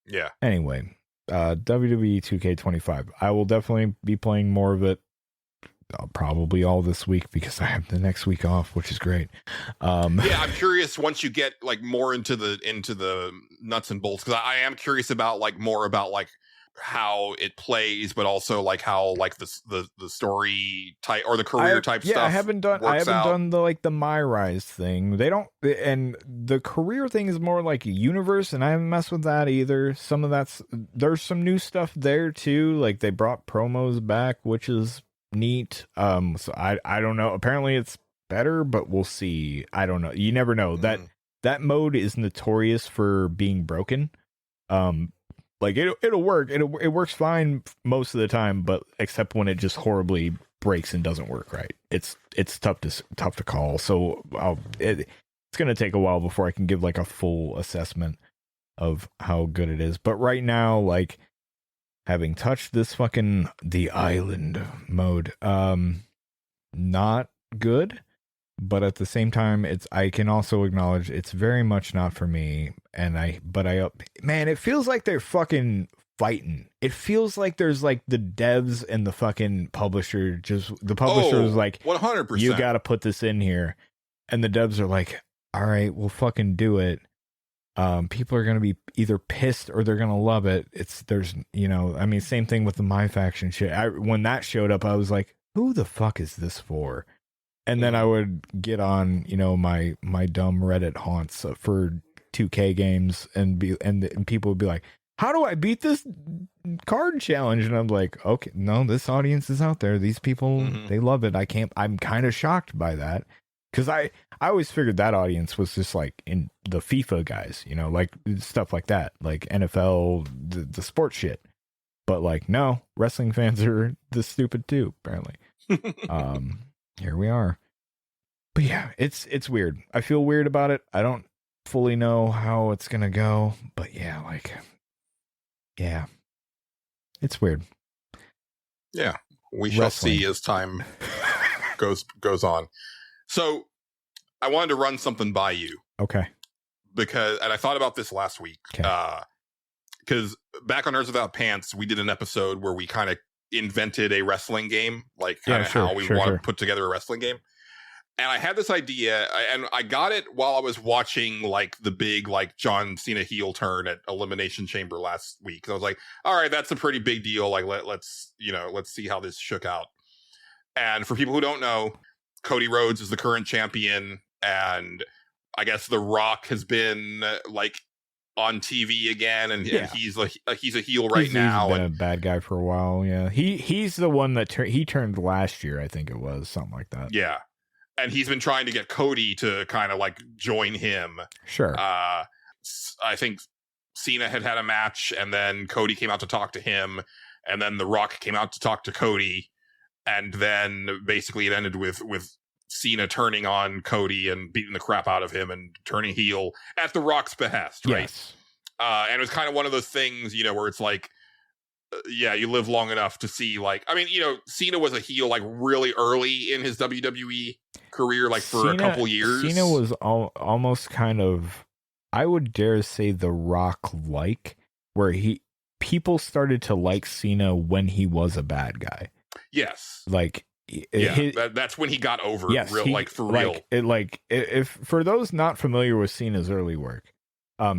Yeah. Anyway, WWE 2K25. I will definitely be playing more of it. Probably all this week because I have the next week off, which is great. Yeah, I'm curious once you get like more into the nuts and bolts, because I am curious about like more about like how it plays, but also like how like the story type or the career type stuff. I haven't done the My Rise thing. They don't, and the career thing is more like a universe, and I haven't messed with that either. Some of there's some new stuff there too. Like they brought promos back, which is neat. So I don't know. Apparently it's better, but we'll see. I don't know. You never know. That mode is notorious for being broken. Like it'll work. It works fine most of the time, but except when it just horribly breaks and doesn't work right. It's tough to call. So it's gonna take a while before I can give like a full assessment of how good it is. But right now, like having touched this fucking the island mode, not good. But at the same time, I can also acknowledge it's very much not for me. And man, it feels like they're fucking fighting. It feels like there's like the devs and the fucking publisher, the publisher is like, 100%. You got to put this in here. And the devs are like, all right, we'll fucking do it. People are going to be either pissed or they're going to love it. Same thing with the My Faction shit. When that showed up, I was like, who the fuck is this for? And then I would get on, my dumb Reddit haunts for 2K games and people would be like, how do I beat this card challenge? And I'm like, okay, no, this audience is out there. These people, they love it. I'm kind of shocked by that. Cause I always figured that audience was just like in the FIFA guys, like stuff like that, like NFL, the sports shit. But like, no, wrestling fans are this stupid too, apparently. Here we are. But yeah, it's weird. I feel weird about it. I don't fully know how it's gonna go, but yeah, it's weird. Yeah, we shall see as time goes on. So I wanted to run something by you. Okay. And I thought about this last week. Okay. Because back on Nerds Without Pants, we did an episode where we kind of invented a wrestling game, like how we want to put together a wrestling game. And I had this idea, and I got it while I was watching like the big like John Cena heel turn at Elimination Chamber last week. I was like, all right, that's a pretty big deal. Like let's see how this shook out. And for people who don't know, Cody Rhodes is the current champion, and I guess The Rock has been like on TV again, and he's a heel right now. He's been a bad guy for a while. Yeah, he's the one that he turned last year. I think it was something like that. Yeah, and he's been trying to get Cody to kind of like join him. Sure. I think Cena had a match, and then Cody came out to talk to him, and then The Rock came out to talk to Cody, and then basically it ended with Cena turning on Cody and beating the crap out of him and turning heel at The Rock's behest, right? Yes. And it was kind of one of those things, where it's like, you live long enough to see, like, I mean, Cena was a heel like really early in his WWE career, like for a couple years. Cena was almost kind of, I would dare say, The Rock-like, where people started to like Cena when he was a bad guy. Yes. Like, that's when he got over. Yes, real. If for those not familiar with Cena's early work,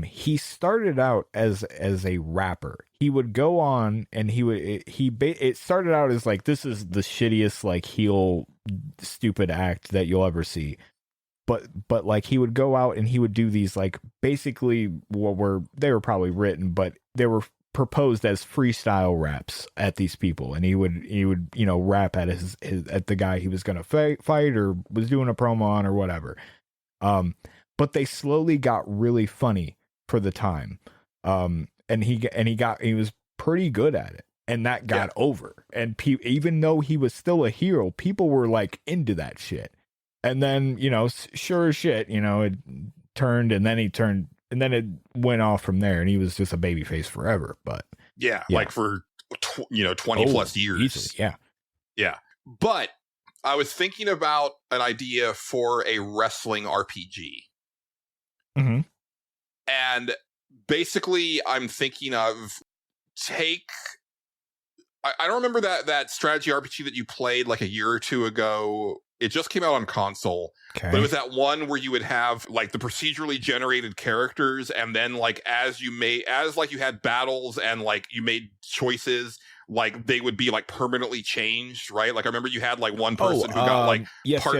he started out as a rapper. He would go on and it started out as like, this is the shittiest like heel stupid act that you'll ever see. but like he would go out and he would do these like basically they were probably written, but they were proposed as freestyle raps at these people, and he would rap at at the guy he was gonna fight or was doing a promo on or whatever. But they slowly got really funny for the time, and he was pretty good at it, and that got over. And even though he was still a hero, people were like into that shit. And then sure as shit, it turned, and then it went off from there, and he was just a babyface forever. But like for 20 plus years. Easily, yeah. But I was thinking about an idea for a wrestling RPG. Mm-hmm. And basically, I'm thinking of I don't remember that strategy RPG that you played like a year or two ago. It just came out on console, but it was that one where you would have like the procedurally generated characters, and then like as you had battles and like you made choices, like they would be like permanently changed, right? Like I remember you had like one person who got like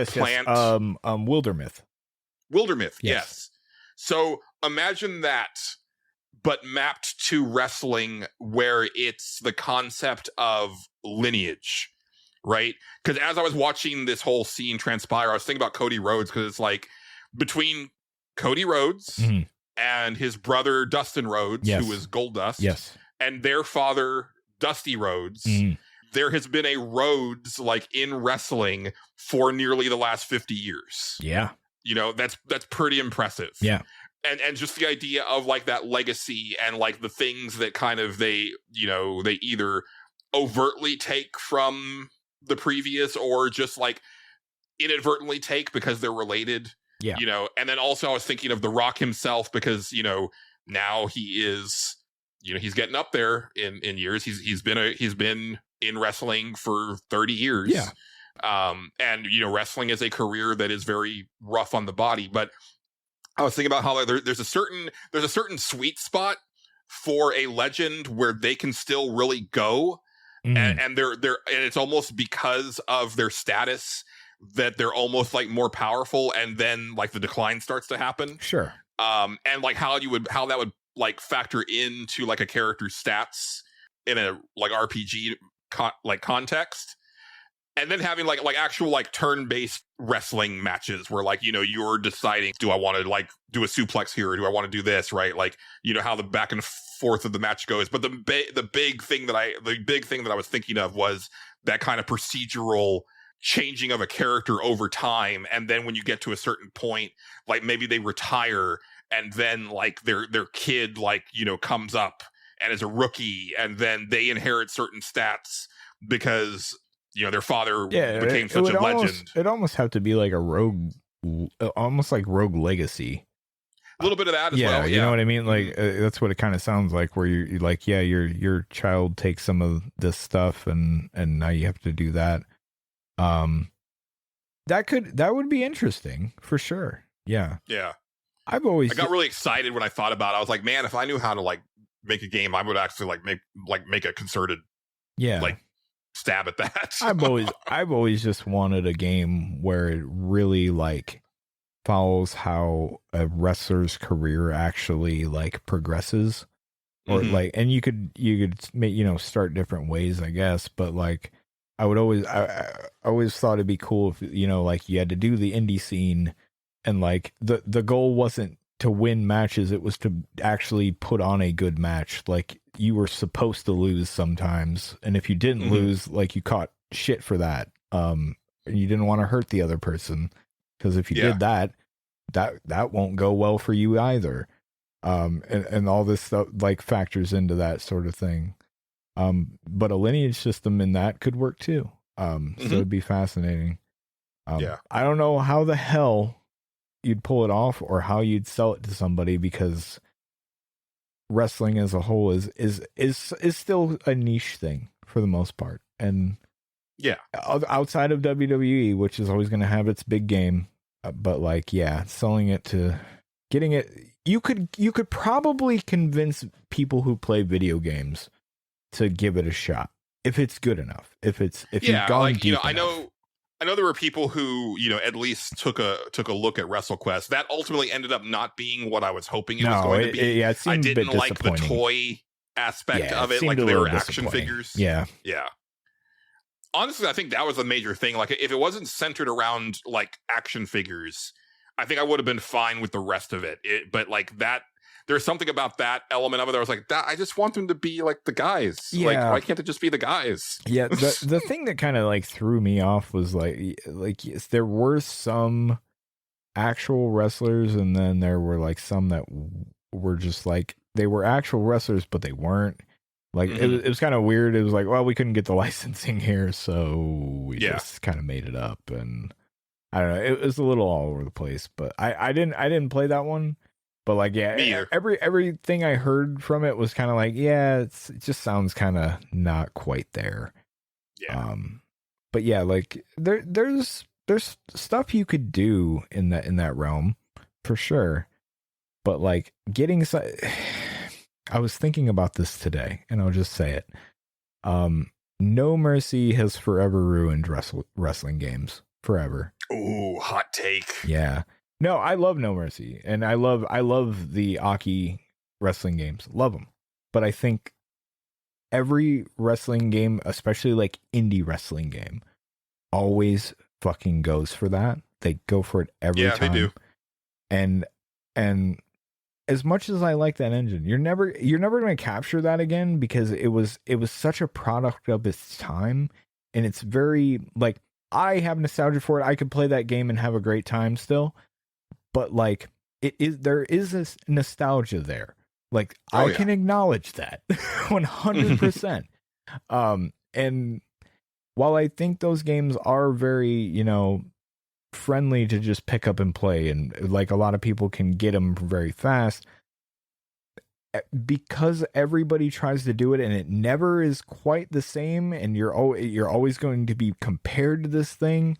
plant. Wildermyth. Yes. So imagine that, but mapped to wrestling, where it's the concept of lineage. Right? Because as I was watching this whole scene transpire, I was thinking about Cody Rhodes, because it's like between Cody Rhodes and his brother Dustin Rhodes, who was Goldust, and their father Dusty Rhodes, there has been a Rhodes like in wrestling for nearly the last 50 years. Yeah. That's pretty impressive. Yeah. And just the idea of like that legacy and like the things that kind of they either overtly take from the previous or just like inadvertently take because they're related. And then also I was thinking of The Rock himself, because now he is he's getting up there in years. He's been in wrestling for 30 years. And wrestling is a career that is very rough on the body, but I was thinking about how there's a certain sweet spot for a legend where they can still really go. And they're and it's almost because of their status that they're almost like more powerful, and then like the decline starts to happen. Sure. And like how that would like factor into like a character's stats in a like RPG context. And then having like actual like turn-based wrestling matches where like, you're deciding, do I want to like do a suplex here, or do I want to do this, right? Like, how the back and forth of the match goes. But the big thing that I was thinking of was that kind of procedural changing of a character over time. And then when you get to a certain point, like maybe they retire, and then like their kid like, comes up and is a rookie, and then they inherit certain stats because their father became such a legend. It almost have to be like a rogue, almost like Rogue Legacy. A little bit of that as well. You know what I mean? Like that's what it kind of sounds like, where you're like, your child takes some of this stuff and now you have to do that. That would be interesting for sure. Yeah. I got really excited when I thought about it. I was like, man, if I knew how to like make a game, I would actually like make a concerted like stab at that. I've always just wanted a game where it really like follows how a wrestler's career actually like progresses, or like, and you could start different ways, I guess, but like I always thought it'd be cool if like you had to do the indie scene, and like the goal wasn't to win matches, it was to actually put on a good match. Like you were supposed to lose sometimes, and if you didn't lose, like you caught shit for that, and you didn't want to hurt the other person, because if you did that won't go well for you either. And all this stuff like factors into that sort of thing. But a lineage system in that could work too. So it'd be fascinating. I don't know how the hell you'd pull it off or how you'd sell it to somebody, because wrestling as a whole is still a niche thing for the most part. And outside of WWE, which is always going to have its big game, but like, selling it to getting it, you could probably convince people who play video games to give it a shot if it's good enough. If you've gone deep enough. I know there were people who, at least took a look at WrestleQuest. That ultimately ended up not being what I was hoping it was going to be. It seemed I didn't a bit like the disappointing. toy aspect of it. Seemed Like a they were little action disappointing. figures. Yeah. Yeah. Honestly, I think that was a major thing. Like, if it wasn't centered around like action figures, I think I would have been fine with the rest of it. But like that, there's something about that element of it that I was like, I just want them to be like the guys. Yeah. Like, why can't they just be the guys? Yeah, the thing that kind of like threw me off was like yes, there were some actual wrestlers, and then there were like some that were just like they were actual wrestlers, but they weren't. Like it was kind of weird. It was like, well, we couldn't get the licensing here, so we just kind of made it up, and I don't know. It was a little all over the place, but I didn't play that one. But like, yeah, everything I heard from it was kind of like, yeah, it just sounds kind of not quite there. Yeah. But yeah, like there's stuff you could do in that realm for sure. But like I was thinking about this today, and I'll just say it. No Mercy has forever ruined wrestling games. Forever. Ooh, hot take. Yeah. No, I love No Mercy, and I love the Aki wrestling games. Love them. But I think every wrestling game, especially like indie wrestling game, always fucking goes for that. They go for it every time. Yeah, they do. And as much as I like that engine, you're never going to capture that again, because it was such a product of its time, and it's very like, I have nostalgia for it. I could play that game and have a great time still. But like there is this nostalgia there. Like I can acknowledge that 100%. And while I think those games are very, friendly to just pick up and play, and like a lot of people can get them very fast, because everybody tries to do it and it never is quite the same, and you're always going to be compared to this thing.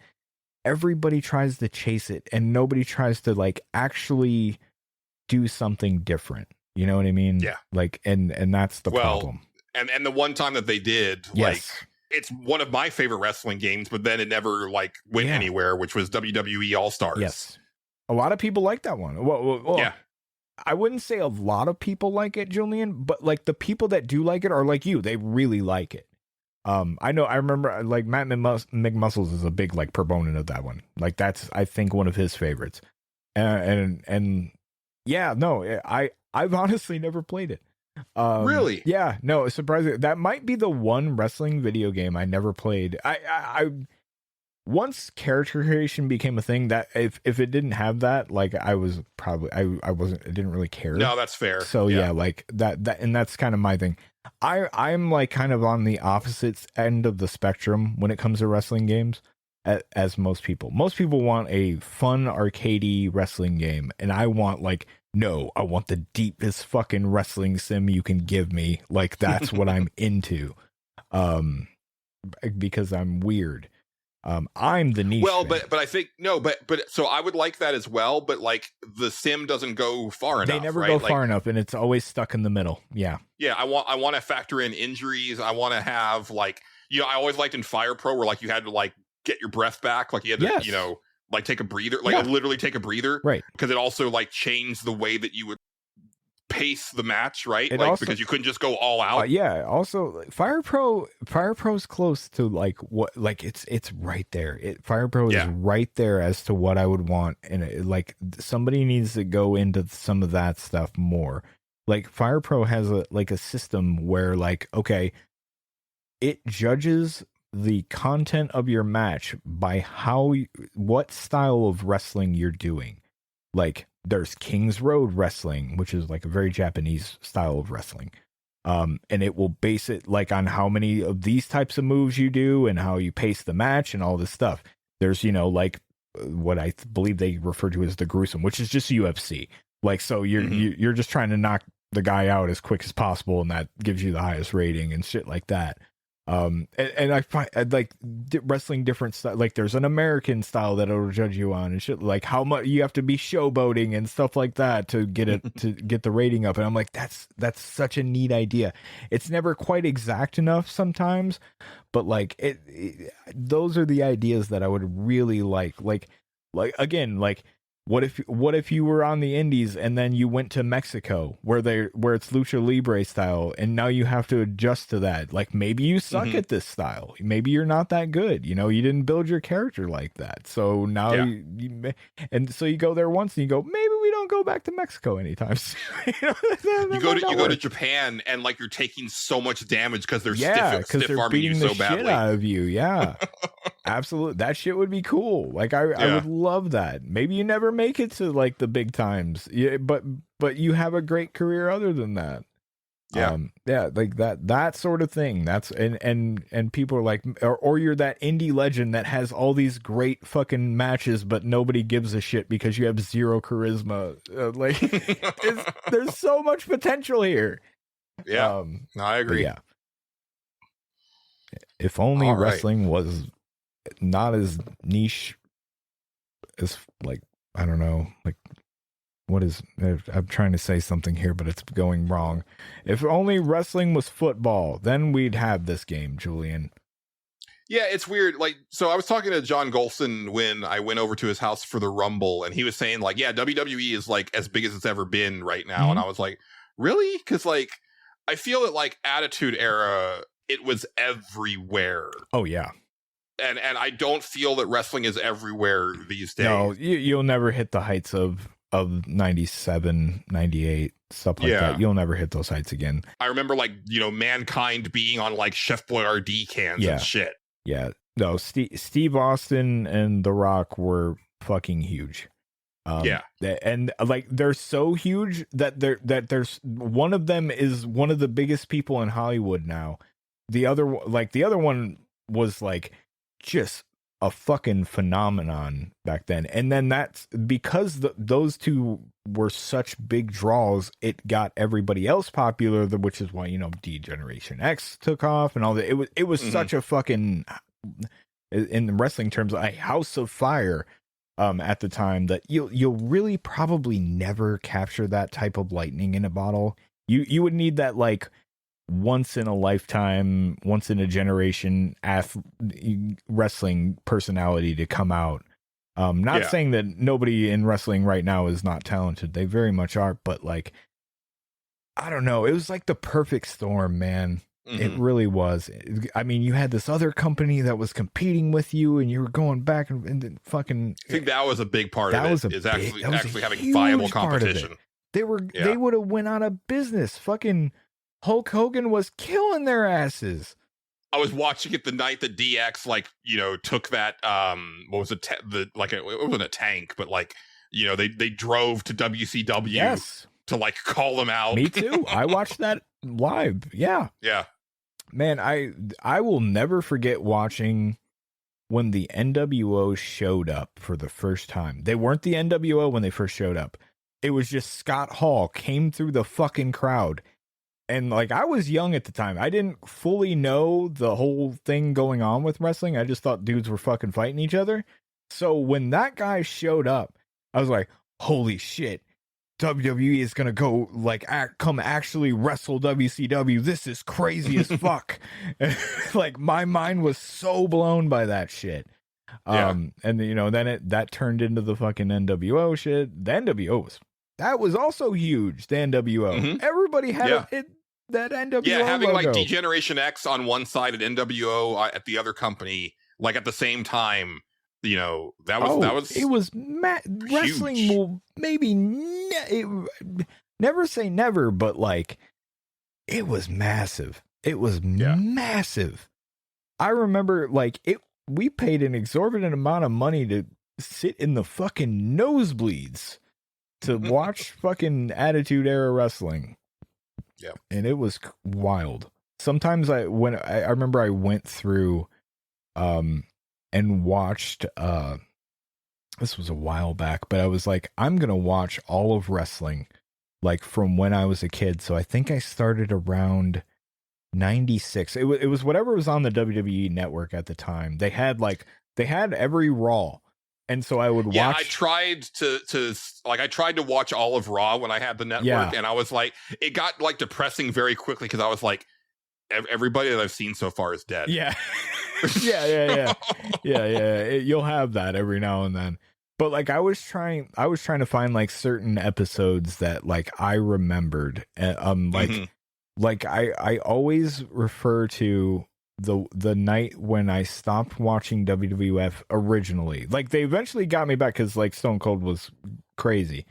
Everybody tries to chase it, and nobody tries to like actually do something different. You know what I mean? Yeah. Like, and that's the problem. And the one time that they did, like, it's one of my favorite wrestling games, but then it never like went anywhere, which was WWE All Stars. Yes. A lot of people like that one. Well, yeah. I wouldn't say a lot of people like it, Julian, but like the people that do like it are like you. They really like it. I remember like Matt McMuscles is a big like proponent of that one. Like that's, I think, one of his favorites. And yeah, no, I've honestly never played it. Really? Yeah, no, it's surprising. That might be the one wrestling video game I never played. I once character creation became a thing, that if it didn't have that, like I didn't really care. No, that's fair. So yeah, like that, and that's kind of my thing. I'm like kind of on the opposite end of the spectrum when it comes to wrestling games, as most people. Most people want a fun arcadey wrestling game, and I want I want the deepest fucking wrestling sim you can give me. Like that's what I'm into. Because I'm weird. I'm the niche. Well, fan. but I think but so I would like that as well. But like the sim doesn't go far enough. They never go far enough, and it's always stuck in the middle. Yeah. Yeah, I want to factor in injuries. I want to have like, I always liked in Fire Pro where like you had to like get your breath back, like you had to like take a breather, like literally take a breather, right? Because it also like changed the way that you would pace the match, right? It like also, because you couldn't just go all out. Yeah. Also, Fire Pro's close to like what, like it's right there. Fire Pro is right there as to what I would want, and like somebody needs to go into some of that stuff more. Like Fire Pro has a system where like, okay, it judges the content of your match by what style of wrestling you're doing. Like there's King's Road wrestling, which is like a very Japanese style of wrestling. And it will base it like on how many of these types of moves you do and how you pace the match and all this stuff. There's, like what I believe they refer to as the gruesome, which is just UFC. Like, so you're just trying to knock the guy out as quick as possible, and that gives you the highest rating and shit like that. And I find like wrestling different style. Like there's an American style that it'll judge you on and shit. Like how much you have to be showboating and stuff like that to get it to get the rating up. And I'm like, that's such a neat idea. It's never quite exact enough sometimes, but like those are the ideas that I would really like again, like what if you were on the indies and then you went to Mexico where it's lucha libre style and now you have to adjust to that. Like maybe you suck at this style. Maybe you're not that good. You know, you didn't build your character like that. So now and so you go there once and you go, maybe we don't go back to Mexico anytime soon. You go to Japan and like you're taking so much damage because they're stiff arming you so badly. Shit out of you. Yeah. Absolutely. That shit would be cool. Like I would love that. Maybe you never make it to like the big times. Yeah, but you have a great career other than that. Yeah. Like that sort of thing. That's and people are like, or you're that indie legend that has all these great fucking matches, but nobody gives a shit because you have zero charisma. There's so much potential here. Yeah, no, I agree. Yeah. If only wrestling was not as niche as like, I don't know, like what is, I'm trying to say something here, but it's going wrong. If only wrestling was football, then we'd have this game, Julian. Yeah, it's weird. Like, so I was talking to John Gholson when I went over to his house for the Rumble, and he was saying like, yeah, WWE is like as big as it's ever been right now. And I was like, really? Because like, I feel that like Attitude Era, it was everywhere. Oh yeah. And I don't feel that wrestling is everywhere these days. No, you'll never hit the heights of 97, 98, stuff like that. You'll never hit those heights again. I remember like, you know, Mankind being on like Chef Boyardee cans and shit. Yeah. No, Steve Austin and The Rock were fucking huge. And like they're so huge that there's one of them is one of the biggest people in Hollywood now. The other one was like just a fucking phenomenon back then. And then that's because those two were such big draws, it got everybody else popular, which is why, you know, D-Generation X took off and all that. It was such a fucking, in the wrestling terms, a house of fire at the time that you'll really probably never capture that type of lightning in a bottle. You would need that like once in a lifetime, once in a generation wrestling personality to come out. Not saying that nobody in wrestling right now is not talented. They very much are, but like, I don't know. It was like the perfect storm, man. It really was. I mean, you had this other company that was competing with you and you were going back and fucking. I think that was a big part of it. Actually having viable competition. They would have went out of business. Fucking Hulk Hogan was killing their asses. I was watching it the night that DX, like, you know, took that, what was it? It wasn't a tank, but like, you know, they drove to WCW to like call them out. Me too. I watched that live. Yeah. Yeah. Man, I will never forget watching when the NWO showed up for the first time. They weren't the NWO when they first showed up. It was just Scott Hall came through the fucking crowd. And like, I was young at the time. I didn't fully know the whole thing going on with wrestling. I just thought dudes were fucking fighting each other. So when that guy showed up, I was like, holy shit, WWE is going to go like come actually wrestle WCW. This is crazy as fuck. Like my mind was so blown by that shit. And you know, then that turned into the fucking NWO shit. The NWO that was also huge. The NWO. Everybody had that NWO having logo. Like D-Generation X on one side and NWO at the other company, like at the same time, you know, that was it was wrestling will maybe never say never, but like it was massive. It was massive. I remember like we paid an exorbitant amount of money to sit in the fucking nosebleeds to watch fucking Attitude Era wrestling. Yeah. And it was wild. Sometimes I remember I went through and watched this was a while back, but I was like, I'm going to watch all of wrestling like from when I was a kid. So I think I started around 96. It was whatever was on the WWE network at the time. They had every Raw. And so I would watch. Yeah, I tried to watch all of Raw when I had the network, and I was like, it got like depressing very quickly because I was like, everybody that I've seen so far is dead. Yeah. yeah. You'll have that every now and then. But like I was trying to find like certain episodes that like I remembered. Like I always refer to the night when I stopped watching WWF originally. Like they eventually got me back because like Stone Cold was crazy.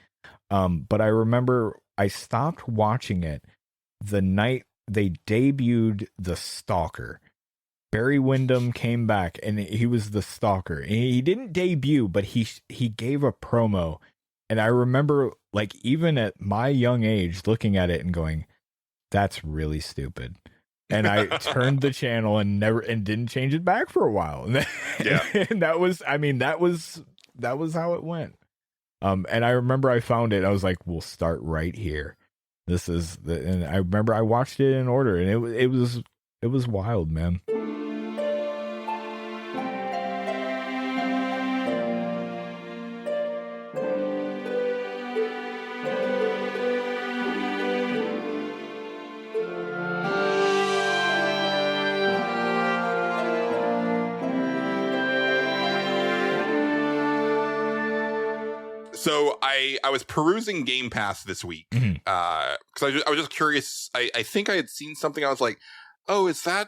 But I remember I stopped watching it the night they debuted the Stalker. Barry Windham came back and he was the Stalker. And he didn't debut, but he gave a promo. And I remember like even at my young age looking at it and going, that's really stupid. And I turned the channel and didn't change it back for a while. And that was how it went. And I remember I found it. I was like, we'll start right here. And I remember I watched it in order, and it was wild, man. So I was perusing Game Pass this week because I was just curious. I think I had seen something. I was like, oh, is that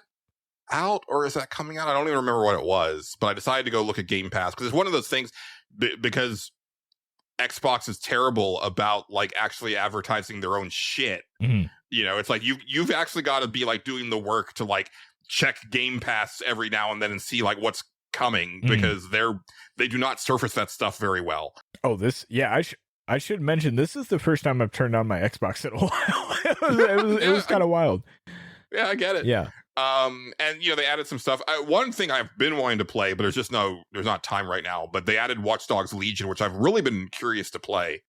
out or is that coming out? I don't even remember what it was, but I decided to go look at Game Pass because it's one of those things because Xbox is terrible about like actually advertising their own shit. Mm-hmm. You know, it's like you've actually got to be like doing the work to like check Game Pass every now and then and see like what's coming because they do not surface that stuff very well. Oh, I should mention this is the first time I've turned on my Xbox in a while. It was kind of wild. Yeah, I get it. Yeah. And you know they added some stuff. One thing I've been wanting to play, but there's not time right now. But they added Watch Dogs Legion, which I've really been curious to play.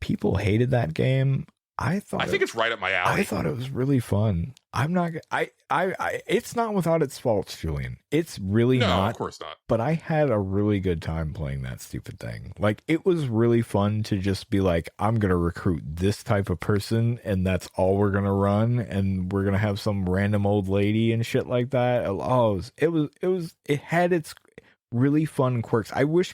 People hated that game. I think it's right up my alley. I thought it was really fun. It's not without its faults, Julian. It's really not. No, of course not. But I had a really good time playing that stupid thing. Like, it was really fun to just be like, I'm going to recruit this type of person, and that's all we're going to run, and we're going to have some random old lady and shit like that. Oh, it had its really fun quirks. I wish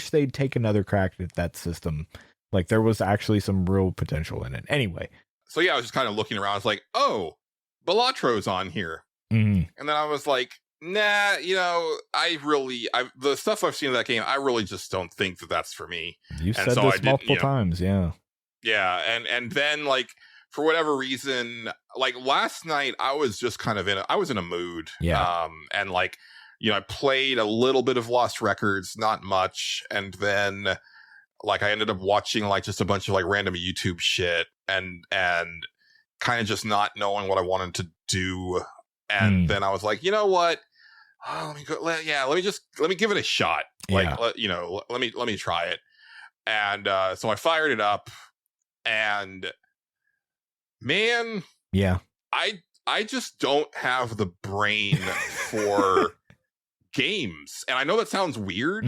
they'd take another crack at that system. Like, there was actually some real potential in it. Anyway. So, yeah, I was just kind of looking around. I was like, oh, Balatro's on here. Mm-hmm. And then I was like, nah, you know, the stuff I've seen in that game, I really just don't think that's for me. You've said this multiple times, yeah. Yeah, and then, like, for whatever reason, like, last night, I was just kind of I was in a mood. Yeah. And, like, you know, I played a little bit of Lost Records, not much, and then... like I ended up watching like just a bunch of like random YouTube shit and kind of just not knowing what I wanted to do. And then I was like, you know what? Let me give it a shot. Like, let me try it. And so I fired it up and man, yeah, I just don't have the brain for games. And I know that sounds weird,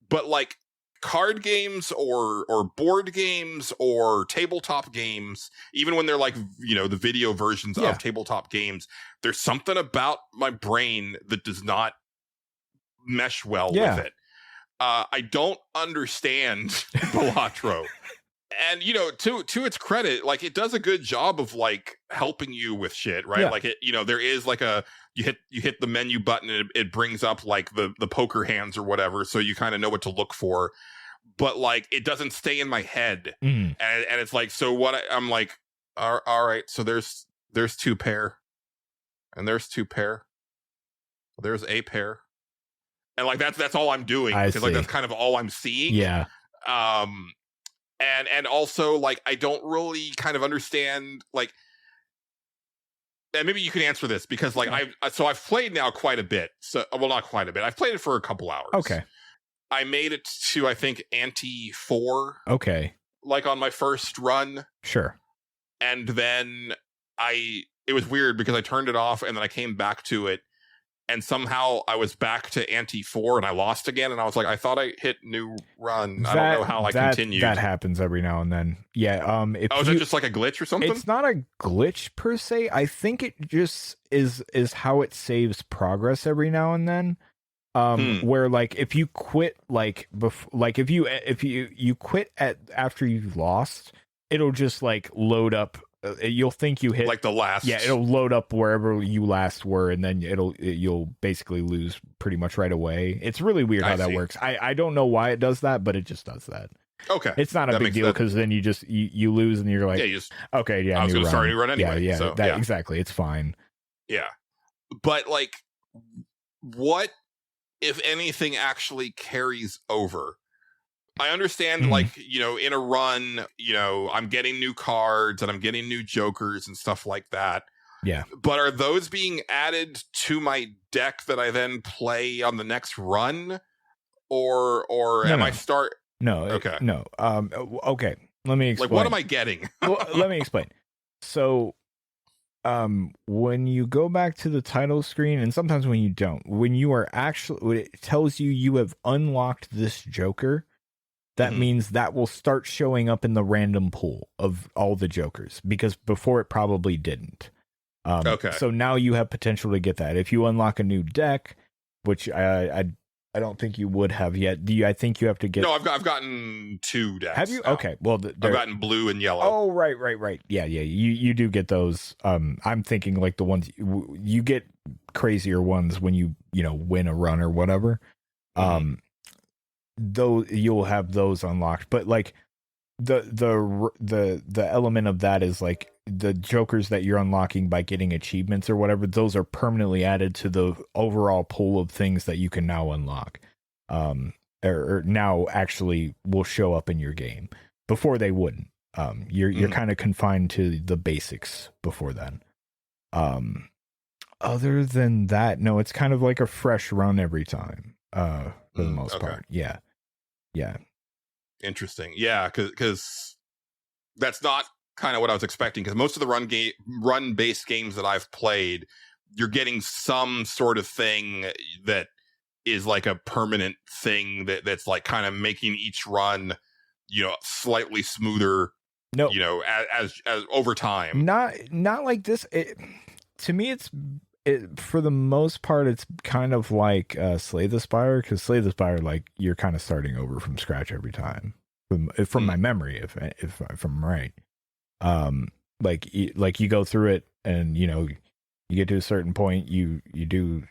but like, card games or board games or tabletop games, even when they're like, you know, the video versions of tabletop games, there's something about my brain that does not mesh well with it. I don't understand Balatro. And, you know, to its credit, like it does a good job of like helping you with shit, right? Yeah. Like it, you know, there is like you hit the menu button and it brings up like the poker hands or whatever, so you kind of know what to look for. But like it doesn't stay in my head, and it's like, so what? I'm like, all right, so there's 2 pair, and there's 2 pair, there's a pair, and like that's all I'm doing because like that's kind of all I'm seeing. Yeah. And also like I don't really kind of understand like. And maybe you can answer this because like I've played now quite a bit. So, well, not quite a bit. I've played it for a couple hours. Okay. I made it to, I think, Ante 4. Okay. Like on my first run. Sure. And then it was weird because I turned it off and then I came back to it, and somehow I was back to ante 4 and I lost again, and I was like, I thought I hit new run. I don't know how I continued. That happens every now and then. Yeah. Is it just like a glitch or something? It's not a glitch per se. I think it just is how it saves progress every now and then. Where like if you quit if you quit after you've lost, it'll just like load up. You'll think you hit like the last. Yeah, it'll load up wherever you last were, and then you'll basically lose pretty much right away. It's really weird how that works. I don't know why it does that, but it just does that. Okay, it's not a big deal because then you just you lose and you're like, okay, yeah, I was going to start a new run anyway. Yeah, so, exactly. It's fine. Yeah, but like, what if anything actually carries over? I understand, like, in a run, I'm getting new cards and I'm getting new jokers and stuff like that. Yeah. But are those being added to my deck that I then play on the next run? Or am I start? No. Okay. No. Okay. Let me explain. Like, what am I getting? Well, let me explain. So, when you go back to the title screen, and sometimes when you don't, when it tells you have unlocked this joker, that means that will start showing up in the random pool of all the jokers, because before it probably didn't. Okay. So now you have potential to get that. If you unlock a new deck, which I don't think you would have yet. I think you have to get... No, I've gotten 2 decks. Have you? Now. Okay. Well, I've gotten blue and yellow. Oh, right. Yeah. You do get those. I'm thinking like the ones you get crazier ones when you win a run or whatever. Though you'll have those unlocked, but like the element of that is like the jokers that you're unlocking by getting achievements or whatever, those are permanently added to the overall pool of things that you can now unlock, or now actually will show up in your game. Before they wouldn't. You're kind of confined to the basics before then. Other than that, no, it's kind of like a fresh run every time, for the most part. Yeah. Interesting. Yeah, because that's not kind of what I was expecting, because most of the run-based games that I've played, you're getting some sort of thing that is like a permanent thing that's like kind of making each run, slightly smoother. No, as over time. Not like this. To me, for the most part, it's kind of like Slay the Spire, because Slay the Spire, like, you're kind of starting over from scratch every time, from my memory, if I'm right. Like you go through it, and you get to a certain point, you do,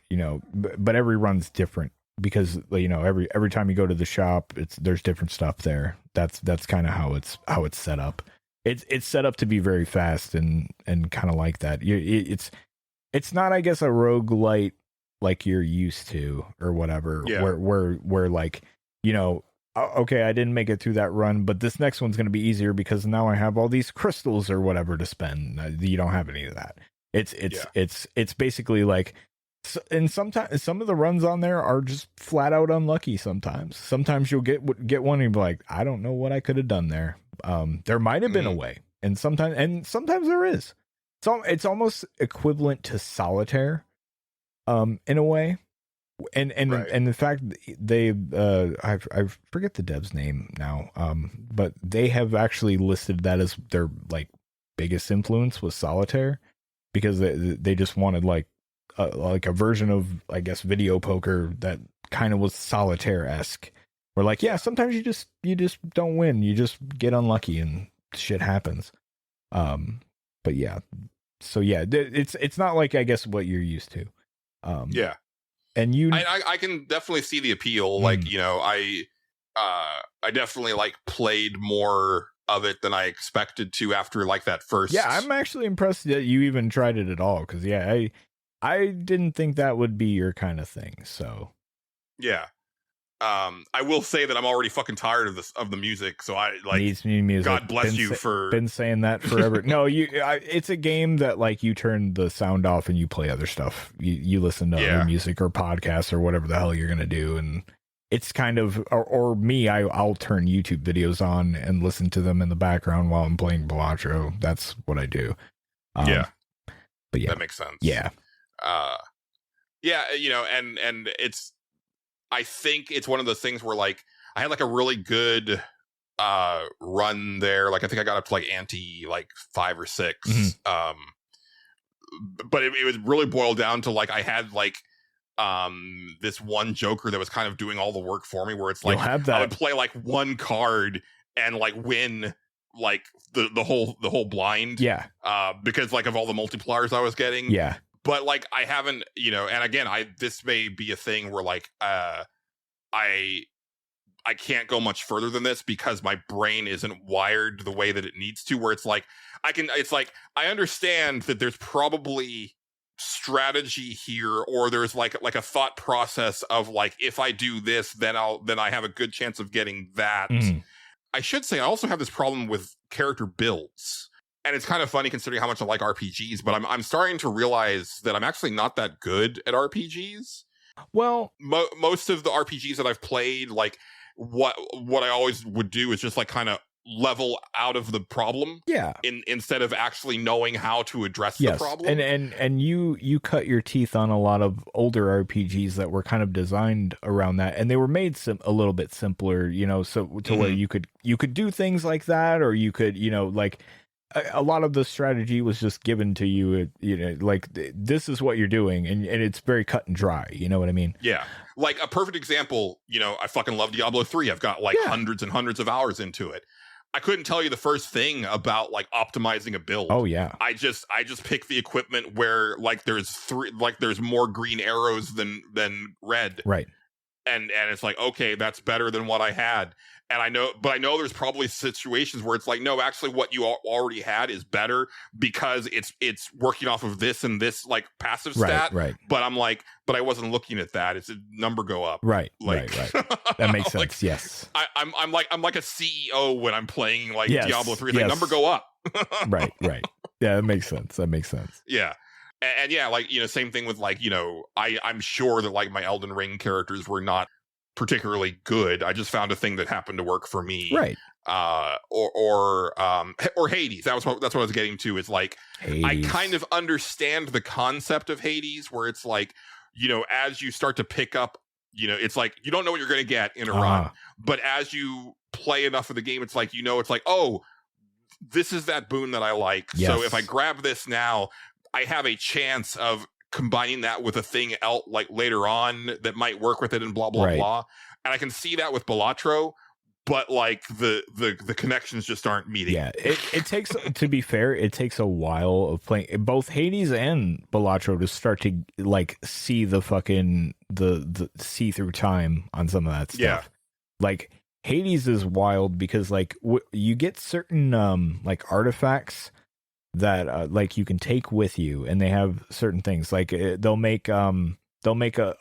but every run's different, because every time you go to the shop, there's different stuff there. That's kind of how it's set up. It's set up to be very fast and kind of like that. It's not, I guess, a roguelite like you're used to or whatever, where like, okay, I didn't make it through that run, but this next one's going to be easier because now I have all these crystals or whatever to spend. You don't have any of that. It's basically like, and sometimes some of the runs on there are just flat out unlucky. Sometimes you'll get one and you'll be like, I don't know what I could have done there. There might have been a way, and sometimes there is. So it's almost equivalent to solitaire, in a way, and the fact they I forget the dev's name now, but they have actually listed that as their like biggest influence was solitaire, because they just wanted like a version of, I guess, video poker that kind of was solitaire-esque. Where like, yeah, sometimes you just don't win, you just get unlucky and shit happens. But yeah, so yeah, it's not like, I guess, what you're used to. Yeah, and I can definitely see the appeal. Like, I definitely like played more of it than I expected to after like that first. Yeah, I'm actually impressed that you even tried it at all, because I didn't think that would be your kind of thing. So yeah. I will say that I'm already fucking tired of the music, so I like needs new music. God bless you for been saying that forever. No, it's a game that like you turn the sound off and you play other stuff. You listen to other music or podcasts or whatever the hell you're gonna do, and it's kind of or me. I'll turn YouTube videos on and listen to them in the background while I'm playing Balatro. That's what I do. But yeah, that makes sense. Yeah. Yeah, you know, and it's, I think it's one of those things where like I had like a really good run there. Like I think I got up to like ante like 5 or 6. But it was really boiled down to like I had like this one Joker that was kind of doing all the work for me, where it's like I would play like one card and like win like the whole blind. Yeah. Because like of all the multipliers I was getting. Yeah. But like I haven't, you know, and again, this may be a thing where like I can't go much further than this because my brain isn't wired the way that it needs to, where it's like I understand that there's probably strategy here, or there's like a thought process of like, if I do this, then I have a good chance of getting that. I should say I also have this problem with character builds. And it's kind of funny considering how much I like RPGs, but I'm starting to realize that I'm actually not that good at RPGs. Well, most of the RPGs that I've played, like what I always would do is just like kind of level out of the problem. Yeah. Instead of actually knowing how to address the problem. And you cut your teeth on a lot of older RPGs that were kind of designed around that, and they were made a little bit simpler, you know, so to where you could do things like that, or you could, you know, like a lot of the strategy was just given to you, you know, like this is what you're doing, and it's very cut and dry. You know what I mean? Yeah. Like a perfect example, you know, I fucking love Diablo 3. I've got like hundreds and hundreds of hours into it. I couldn't tell you the first thing about like optimizing a build. Oh yeah. I just pick the equipment where like there's more green arrows than red. Right. And it's like, okay, that's better than what I had. And I know there's probably situations where it's like, no, actually what you already had is better because it's working off of this and this like passive stat. Right. But I'm like, but I wasn't looking at that. It's a number go up. Right. Like, right. That makes sense. Like, yes. I'm like a CEO when I'm playing like Diablo 3. It's like number go up. Right. Yeah, that makes sense. Yeah. And yeah, like, you know, same thing with like, you know, I'm sure that like my Elden Ring characters were not particularly good. I just found a thing that happened to work for me. Right. Or Hades. That's what I was getting to. It's like Hades. I kind of understand the concept of Hades, where it's like, you know, as you start to pick up, you know, it's like you don't know what you're going to get in a run, but as you play enough of the game, it's like, you know, it's like, oh, this is that boon that I like. Yes. So if I grab this now, I have a chance of combining that with a thing else like later on that might work with it and blah blah blah. And I can see that with Balatro, but like the connections just aren't meeting. Yeah, it takes, to be fair, it takes a while of playing both Hades and Balatro to start to like see the fucking the see through time on some of that stuff. Yeah. Like Hades is wild because like you get certain like artifacts that like you can take with you, and they have certain things like they'll make a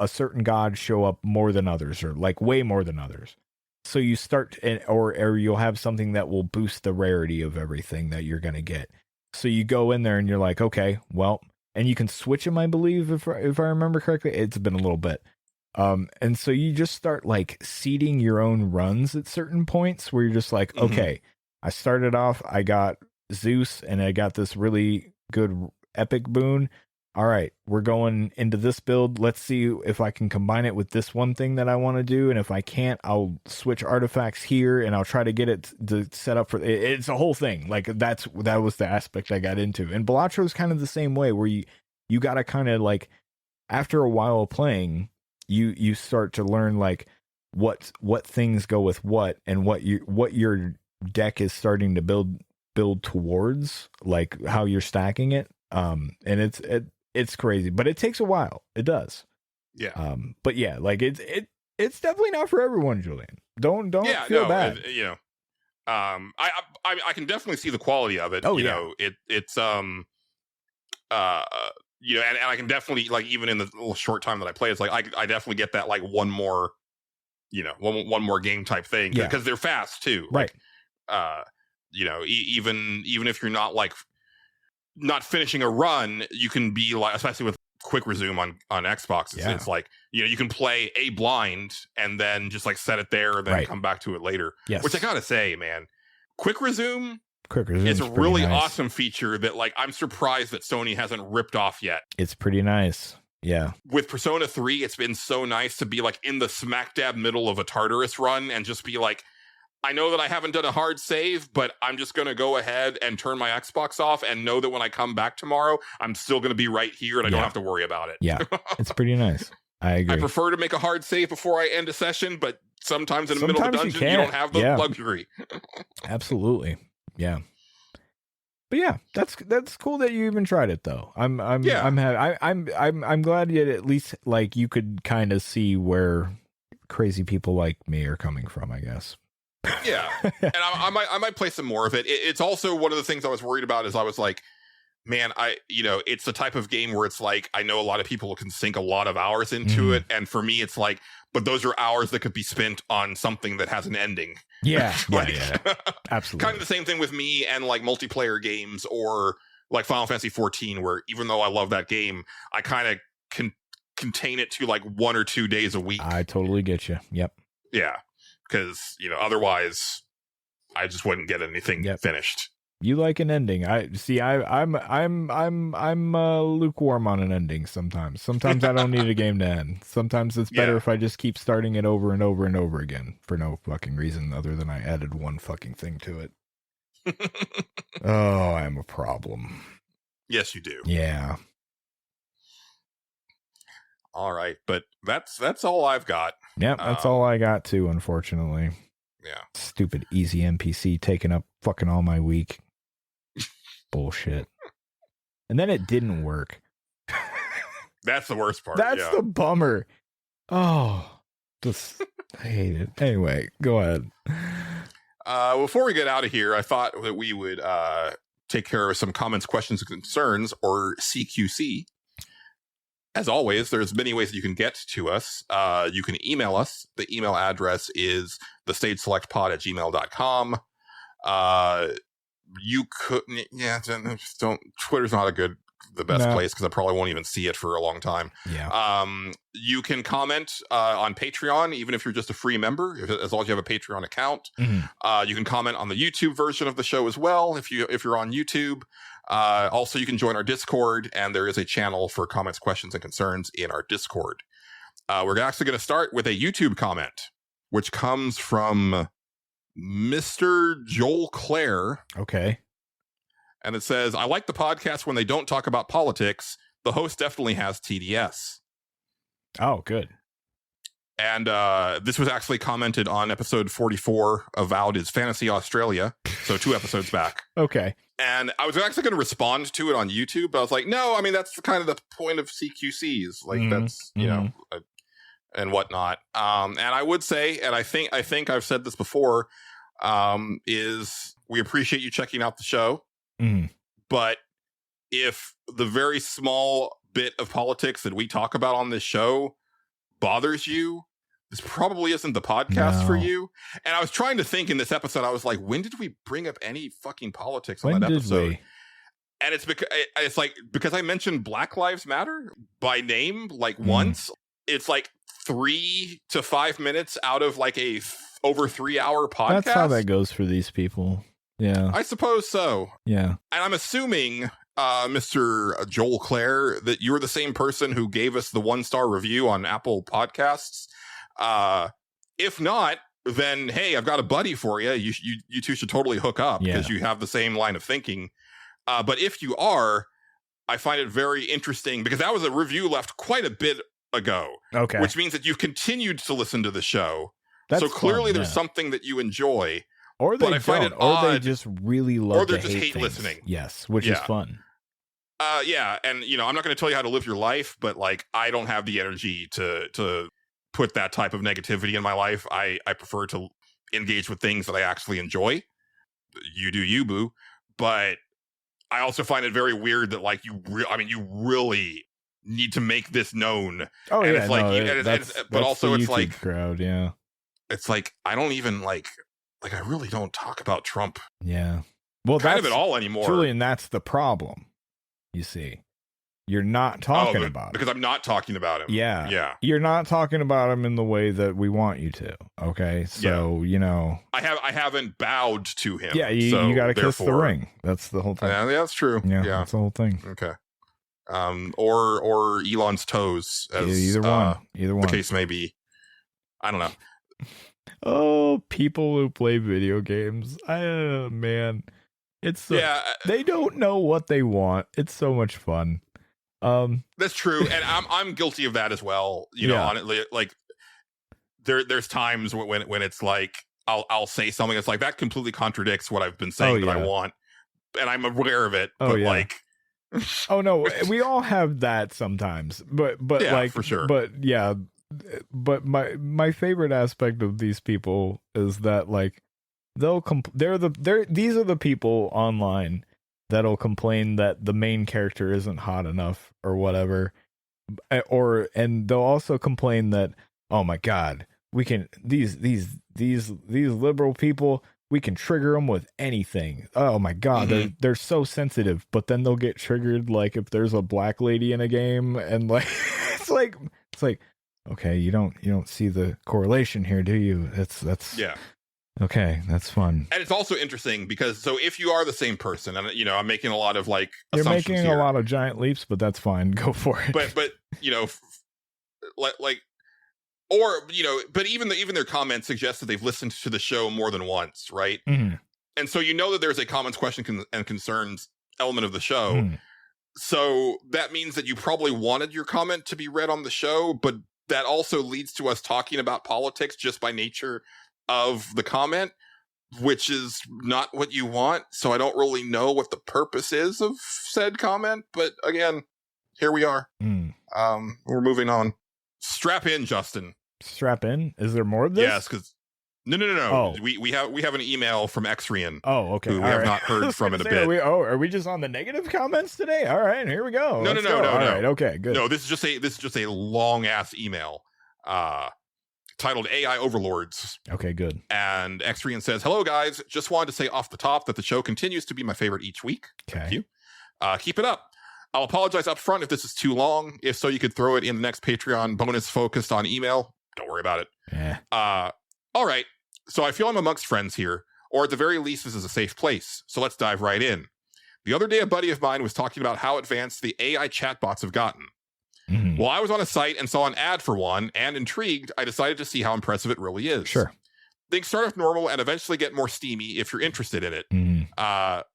certain god show up more than others, or like way more than others. So you start, or you'll have something that will boost the rarity of everything that you're gonna get. So you go in there and you're like, okay, well, and you can switch them, I believe, if I remember correctly. It's been a little bit. And so you just start like seeding your own runs at certain points where you're just like, okay, I started off, I got Zeus and I got this really good epic boon. All right, we're going into this build. Let's see if I can combine it with this one thing that I want to do. And if I can't, I'll switch artifacts here and I'll try to get it to set up for it. It's a whole thing. Like that was the aspect I got into. And Balatro is kind of the same way, where you got to kind of like, after a while of playing, you start to learn like what things go with what, and what your deck is starting to build towards, like how you're stacking it. And it's crazy, but it takes a while. It does. Yeah. But yeah, like it's definitely not for everyone, Julian. Don't feel bad. You know, I can definitely see the quality of it. Oh, you yeah. know, it's you know, and I can definitely, like, even in the little short time that I play, it's like I definitely get that like one more game type thing, because they're fast too. Right. Like, you know, even if you're not finishing a run, you can be like, especially with quick resume on Xbox, it's like, you know, you can play a blind and then just like set it there and then come back to it later. Yes. Which I gotta say, man, quick resume Quick Resume's It's a pretty really nice. awesome feature that, like, I'm surprised that Sony hasn't ripped off yet. It's pretty nice. Yeah. With Persona 3, it's been so nice to be, like, in the smack dab middle of a Tartarus run and just be like, I know that I haven't done a hard save, but I'm just going to go ahead and turn my Xbox off and know that when I come back tomorrow, I'm still going to be right here and I don't have to worry about it. Yeah. It's pretty nice. I agree. I prefer to make a hard save before I end a session, but sometimes in the middle of a dungeon, you don't have the luxury. Absolutely. Yeah. But yeah, that's cool that you even tried it though. I'm glad that at least like you could kind of see where crazy people like me are coming from, I guess. Yeah. And I might play some more of it. It's also one of the things I was worried about is I was like, man, it's the type of game where it's like, I know a lot of people can sink a lot of hours into it. And for me, it's like, but those are hours that could be spent on something that has an ending. Yeah. Like, yeah. Absolutely. Kind of the same thing with me and like multiplayer games or like Final Fantasy 14, where even though I love that game, I kind of can contain it to like 1 or 2 days a week. I totally get you. Yep. Yeah. Because, otherwise I just wouldn't get anything finished. You like an ending. I'm lukewarm on an ending sometimes. Sometimes I don't need a game to end. Sometimes it's better if I just keep starting it over and over and over again for no fucking reason other than I added one fucking thing to it. Oh, I'm a problem. Yes, you do. Yeah. All right, but that's all I've got. Yep, that's all I got too, unfortunately. Yeah. Stupid easy NPC taking up fucking all my week. Bullshit. And then it didn't work. That's the worst part. That's the bummer. Oh, I hate it. Anyway, go ahead. Before we get out of here, I thought that we would take care of some comments, questions, and concerns, or CQC. As always, there's many ways that you can get to us. You can email us. The email address is thestageselectpod@gmail.com. You could, Twitter's not the best place because I probably won't even see it for a long time. Yeah. You can comment on Patreon, even if you're just a free member, as long as you have a Patreon account. You can comment on the YouTube version of the show as well if you're on YouTube. Also, you can join our Discord, and there is a channel for comments, questions, and concerns in our Discord. We're actually going to start with a YouTube comment, which comes from Mr. Joel Clare. Okay. And it says, I like the podcast when they don't talk about politics. The host definitely has TDS. Oh, good. And this was actually commented on episode 44 of Avowed is Fantasy Australia. So 2 episodes back. Okay. And I was actually going to respond to it on YouTube, but I was like, no, I mean, that's kind of the point of CQCs. Like, that's, and whatnot. And I would say, and I think I've said this before, is we appreciate you checking out the show. But if the very small bit of politics that we talk about on this show bothers you, this probably isn't the podcast for you. And I was trying to think in this episode, I was like, when did we bring up any fucking politics on that episode? And it's because I mentioned Black Lives Matter by name like once. It's like 3 to 5 minutes out of like a over 3 hour podcast. That's how that goes for these people. Yeah, I suppose so. Yeah. And I'm assuming, Mr. Joel Clare, that you're the same person who gave us the 1-star review on Apple Podcasts. If not, then hey, I've got a buddy for you. You two should totally hook up because you have the same line of thinking. But if you are, I find it very interesting because that was a review left quite a bit ago. Okay. Which means that you've continued to listen to the show. So clearly there's something that you enjoy. Or they they just really love, or they just hate listening. Yes, which is fun. Yeah, and I'm not going to tell you how to live your life, but like I don't have the energy to put that type of negativity in my life. I prefer to engage with things that I actually enjoy. You do you, boo. But I also find it very weird that like you really need to make this known. Oh and yeah, it's like, but also it's YouTube like crowd. Yeah, it's like I don't even like I really don't talk about Trump. Yeah. Well, kind of at all anymore. Truly, and that's the problem. You see, You're not talking about because him. I'm not talking about him. Yeah. You're not talking about him in the way that we want you to. Okay. So, I haven't bowed to him. Yeah, you got to kiss the ring. That's the whole thing. Yeah, that's true. Yeah, that's the whole thing. Okay. Or Elon's toes, as either one. The case may be. I don't know. Oh, people who play video games. Man. It's they don't know what they want. It's so much fun. That's true, and I'm guilty of that as well. Honestly, like there's times when it's like I'll say something that's like that completely contradicts what I've been saying that I want, and I'm aware of it. But like, oh no, we all have that sometimes. But yeah, like for sure. But yeah, but my favorite aspect of these people is that like these are the people online that'll complain that the main character isn't hot enough or whatever, and they'll also complain that, oh my god, we can these liberal people, we can trigger them with anything. Oh my god, they're so sensitive. But then they'll get triggered like if there's a black lady in a game, and like it's like okay, you don't see the correlation here, do you? That's yeah. Okay, that's fun. And it's also interesting because if you are the same person, and I'm making a lot of like you're assumptions making here, a lot of giant leaps, but that's fine. Go for it. But but even their comments suggest that they've listened to the show more than once, right? Mm-hmm. And so that there's a comments, question, and concerns element of the show. Mm. So that means that you probably wanted your comment to be read on the show, but that also leads to us talking about politics just by nature of the comment, which is not what you want. So I don't really know what the purpose is of said comment, but again, here we are. We're moving on. Strap in, Justin. Strap in? Is there more of this? Yes, because no. Oh. We have an email from Xrian. Oh, okay. Who we have not heard from in a bit. Are we just on the negative comments today? All right, here we go. No. All right, okay, good. No, this is just a long ass email. Titled AI Overlords. Okay, good. And Xrian says, hello guys, just wanted to say off the top that the show continues to be my favorite each week. Okay. Thank you. Keep it up. I'll apologize up front if this is too long. If so, you could throw it in the next Patreon bonus focused on email. Don't worry about it. Yeah. All right. So I feel I'm amongst friends here, or at the very least, this is a safe place. So let's dive right in. The other day, a buddy of mine was talking about how advanced the AI chatbots have gotten. Mm-hmm. Well, I was on a site and saw an ad for one, and intrigued, I decided to see how impressive it really is. Sure. Things start off normal and eventually get more steamy if you're interested in it,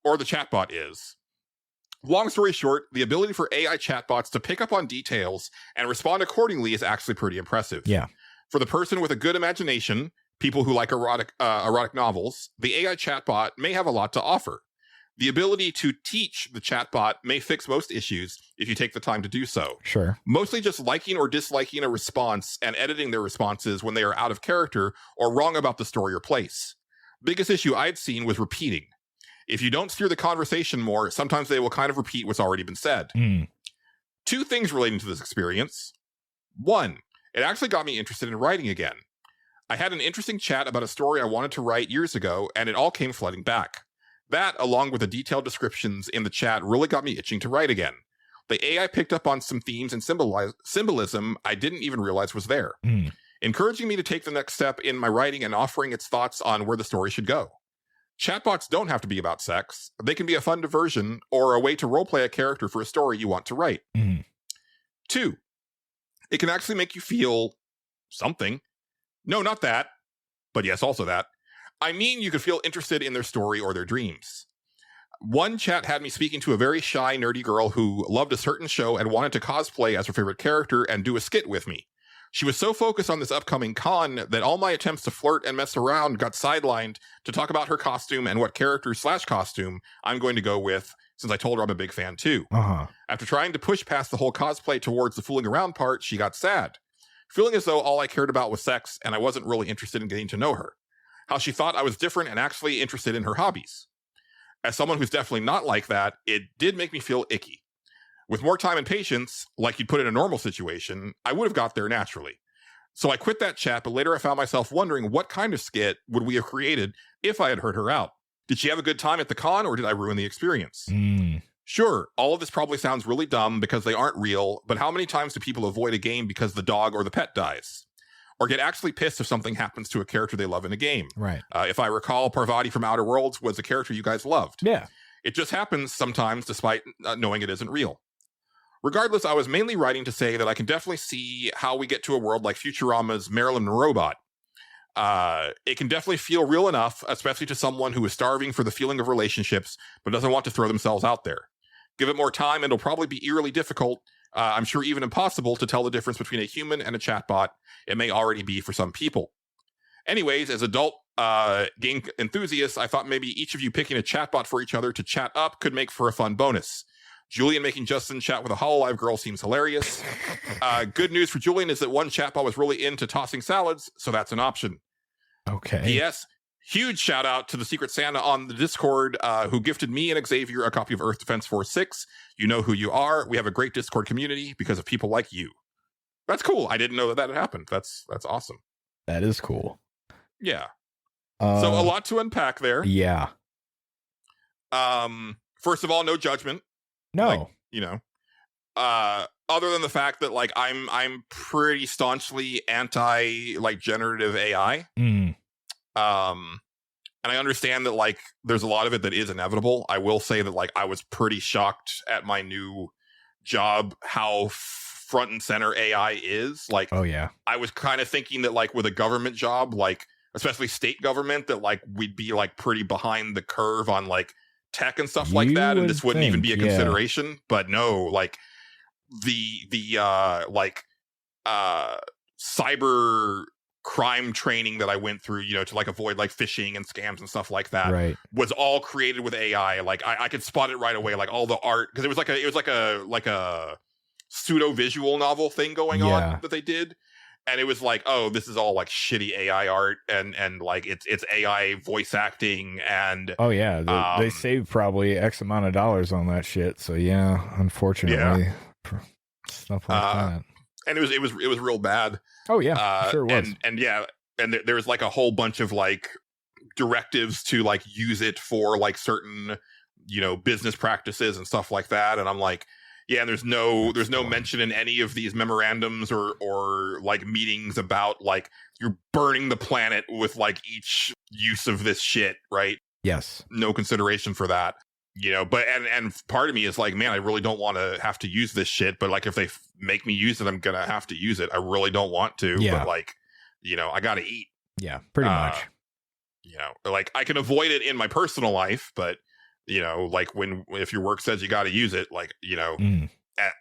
or the chatbot is. Long story short, the ability for AI chatbots to pick up on details and respond accordingly is actually pretty impressive. Yeah. For the person with a good imagination, people who like erotic novels, the AI chatbot may have a lot to offer. The ability to teach the chatbot may fix most issues if you take the time to do so. Sure. Mostly just liking or disliking a response and editing their responses when they are out of character or wrong about the story or place. Biggest issue I'd seen was repeating. If you don't steer the conversation more, sometimes they will kind of repeat what's already been said. Two things relating to this experience. One, it actually got me interested in writing again. I had an interesting chat about a story I wanted to write years ago, and it all came flooding back. That, along with the detailed descriptions in the chat, really got me itching to write again. The AI picked up on some themes and symbolism I didn't even realize was there, encouraging me to take the next step in my writing and offering its thoughts on where the story should go. Chatbots don't have to be about sex. They can be a fun diversion or a way to roleplay a character for a story you want to write. Two, it can actually make you feel something. No, not that, but yes, also that. I mean, you could feel interested in their story or their dreams. One chat had me speaking to a very shy, nerdy girl who loved a certain show and wanted to cosplay as her favorite character and do a skit with me. She was so focused on this upcoming con that all my attempts to flirt and mess around got sidelined to talk about her costume and what character/costume I'm going to go with, since I told her I'm a big fan too. After trying to push past the whole cosplay towards the fooling around part, she got sad, feeling as though all I cared about was sex and I wasn't really interested in getting to know her. How she thought I was different and actually interested in her hobbies. As someone who's definitely not like that, it did make me feel icky. With more time and patience, like you'd put in a normal situation, I would have got there naturally. So I quit that chat, but later I found myself wondering what kind of skit would we have created if I had heard her out. Did she have a good time at the con, or did I ruin the experience? Sure, all of this probably sounds really dumb because they aren't real, but how many times do people avoid a game because the dog or the pet dies? Or get actually pissed if something happens to a character they love in a game? Right. If I recall, Parvati from Outer Worlds was a character you guys loved. Yeah. It just happens sometimes despite knowing it isn't real. Regardless, I was mainly writing to say that I can definitely see how we get to a world like Futurama's Marilyn Robot. It can definitely feel real enough, especially to someone who is starving for the feeling of relationships, but doesn't want to throw themselves out there. Give it more time, and it'll probably be eerily difficult, I'm sure even impossible, to tell the difference between a human and a chatbot. It may already be for some people. Anyways, as adult game enthusiasts, I thought maybe each of you picking a chatbot for each other to chat up could make for a fun bonus. Julian making Justin chat with a Hololive girl seems hilarious. Good news for Julian is that one chatbot was really into tossing salads, so that's an option. Okay. P.S. Huge shout out to the Secret Santa on the Discord who gifted me and Xavier a copy of Earth Defense Force 6. You know who you are. We have a great Discord community because of people like you. That's cool. I didn't know that had happened. That's awesome. That is cool. Yeah. So a lot to unpack there. Yeah. First of all, no judgment. No. Like, you know. Other than the fact that like I'm pretty staunchly anti like generative AI. Mm. And I understand that like there's a lot of it that is inevitable. I will say that like I was pretty shocked at my new job how front and center AI is. Like, Oh yeah. I was kind of thinking that like with a government job, like especially state government, that like we'd be like pretty behind the curve on like tech and stuff like You that, and would this wouldn't even be a think, yeah. consideration. But no, like the cyber crime training that I went through, you know, to like avoid like phishing and scams and stuff like that, Right. was all created with AI. Like I could spot it right away, like all the art, because it was like a pseudo visual novel thing going Yeah. on that they did. And it was like, oh, this is all like shitty AI art, and like it's AI voice acting, and Oh yeah. They saved probably X amount of dollars on that shit. So yeah, unfortunately, stuff like that. and it was real bad. Oh yeah, sure it was. And yeah, and there was like a whole bunch of like directives to like use it for like certain, you know, business practices and stuff like that. And I'm like, yeah, and there's no mention in any of these memorandums or like meetings about like you're burning the planet with like each use of this shit, right? Yes. No consideration for that, you know. But and part of me is like, man, I really don't want to have to use this shit, but like if they make me use it, I'm gonna have to use it. I really don't want to, Yeah. but like, you know, I gotta eat. Yeah, pretty much. You know, like I can avoid it in my personal life, but you know, like if your work says you got to use it, like, you know,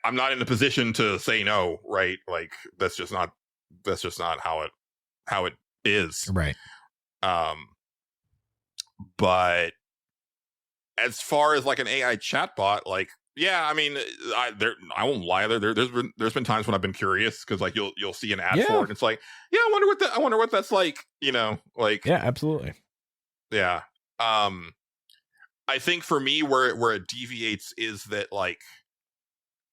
I'm not in a position to say no, right? Like that's just not how it is. Right. But as far as like an AI chatbot, like, yeah, I mean, I won't lie, there's been times when I've been curious because like you'll see an ad for it, and it's like, yeah, I wonder what that's like, you know, like, Yeah, absolutely. yeah. I think for me where it deviates is that like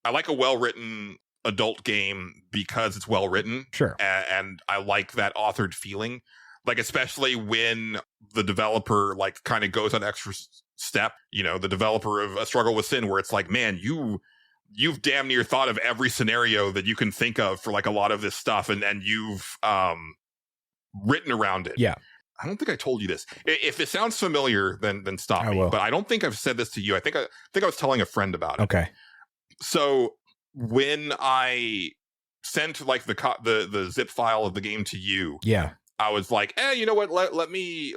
I like a well-written adult game because it's well written. Sure. And I like that authored feeling. Like especially when the developer like kind of goes on extra step, you know, the developer of A Struggle with Sin, where it's like, man, you've damn near thought of every scenario that you can think of for like a lot of this stuff, and you've written around it. Yeah. I don't think I told you this. If it sounds familiar, then stop I me. will. But I don't think I've said this to you. I think I was telling a friend about it. Okay. So when I sent like the zip file of the game to you, Yeah. I was like, you know what? Let me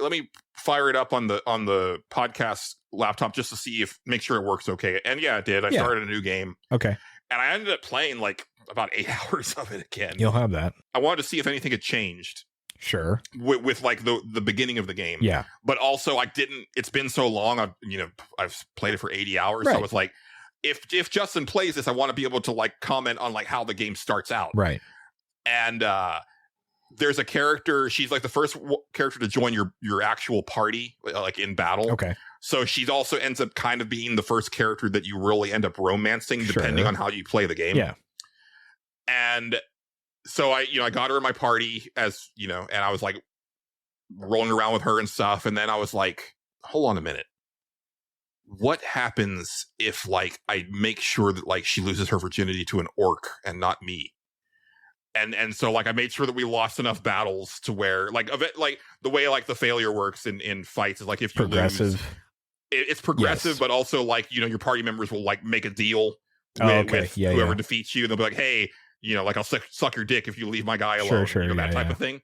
fire it up on the podcast laptop just to make sure it works okay. And yeah, it did. I started a new game. Okay. And I ended up playing like about 8 hours of it again. You'll have that. I wanted to see if anything had changed. Sure. With like the beginning of the game. Yeah. But also it's been so long. I've played it for 80 hours. Right. So I was like, if Justin plays this, I want to be able to like comment on like how the game starts out. Right. And there's a character, she's like the first character to join your actual party, like in battle. Okay. So she also ends up kind of being the first character that you really end up romancing, depending on how you play the game. Yeah. And so I got her in my party, as you know, and I was like rolling around with her and stuff. And then I was like, hold on a minute. what happens if like I make sure that like she loses her virginity to an orc and not me? And so like I made sure that we lost enough battles to where like the way like the failure works in fights is like if you lose, it's progressive, yes. But also like, you know, your party members will like make a deal with whoever defeats you, and they'll be like, hey, you know, like I'll suck your dick if you leave my guy alone, you know, that type of thing.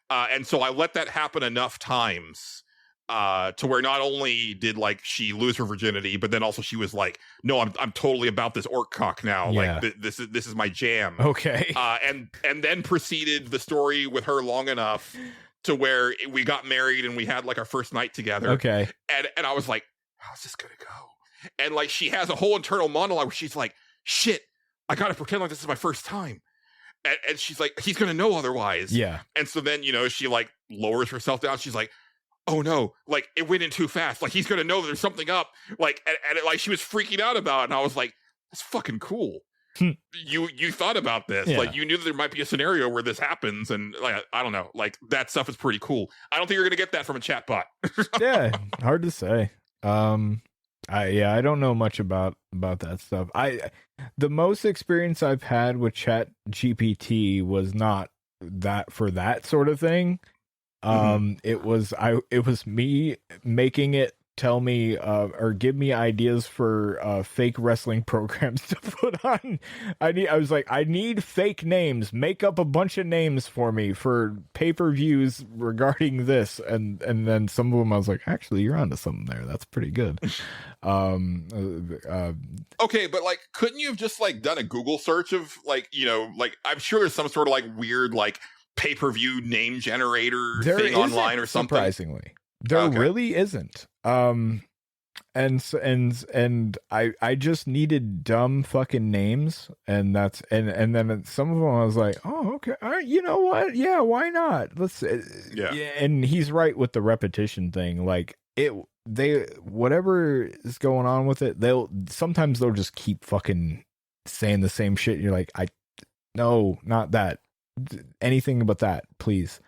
And so I let that happen enough times to where not only did like she lose her virginity, but then also she was like, no, I'm totally about this orc cock now. Like this is my jam. Okay. And then proceeded the story with her long enough to where we got married and we had like our first night together. Okay. And I was like, how's this gonna go? And like she has a whole internal monologue where she's like, shit, I gotta pretend like this is my first time. And she's like, he's gonna know otherwise. Yeah. And so then, you know, she like lowers herself down. She's like, oh no, like it went in too fast. Like he's gonna know there's something up. Like and it, like she was freaking out about it. And I was like, that's fucking cool. You thought about this. Yeah. Like you knew that there might be a scenario where this happens, and like I don't know, like that stuff is pretty cool. I don't think you're gonna get that from a chatbot. Yeah, hard to say. I don't know much about that stuff. The most experience I've had with Chat GPT was not that for that sort of thing. It was me making it tell me or give me ideas for fake wrestling programs to put on. I was like, I need fake names. Make up a bunch of names for me for pay-per-views regarding this, and then some of them I was like, actually, you're onto something there. That's pretty good. Okay, but like, couldn't you have just like done a Google search of like, you know, like I'm sure there's some sort of like weird like pay-per-view name generator thing online or something? Surprisingly, there really isn't. And I just needed dumb fucking names, and that's and then some of them I was like, oh okay, all right, you know what, yeah, why not, let's and he's right with the repetition thing. Like whatever is going on with it, they'll just keep fucking saying the same shit. You're like, no, not that, anything but that, please.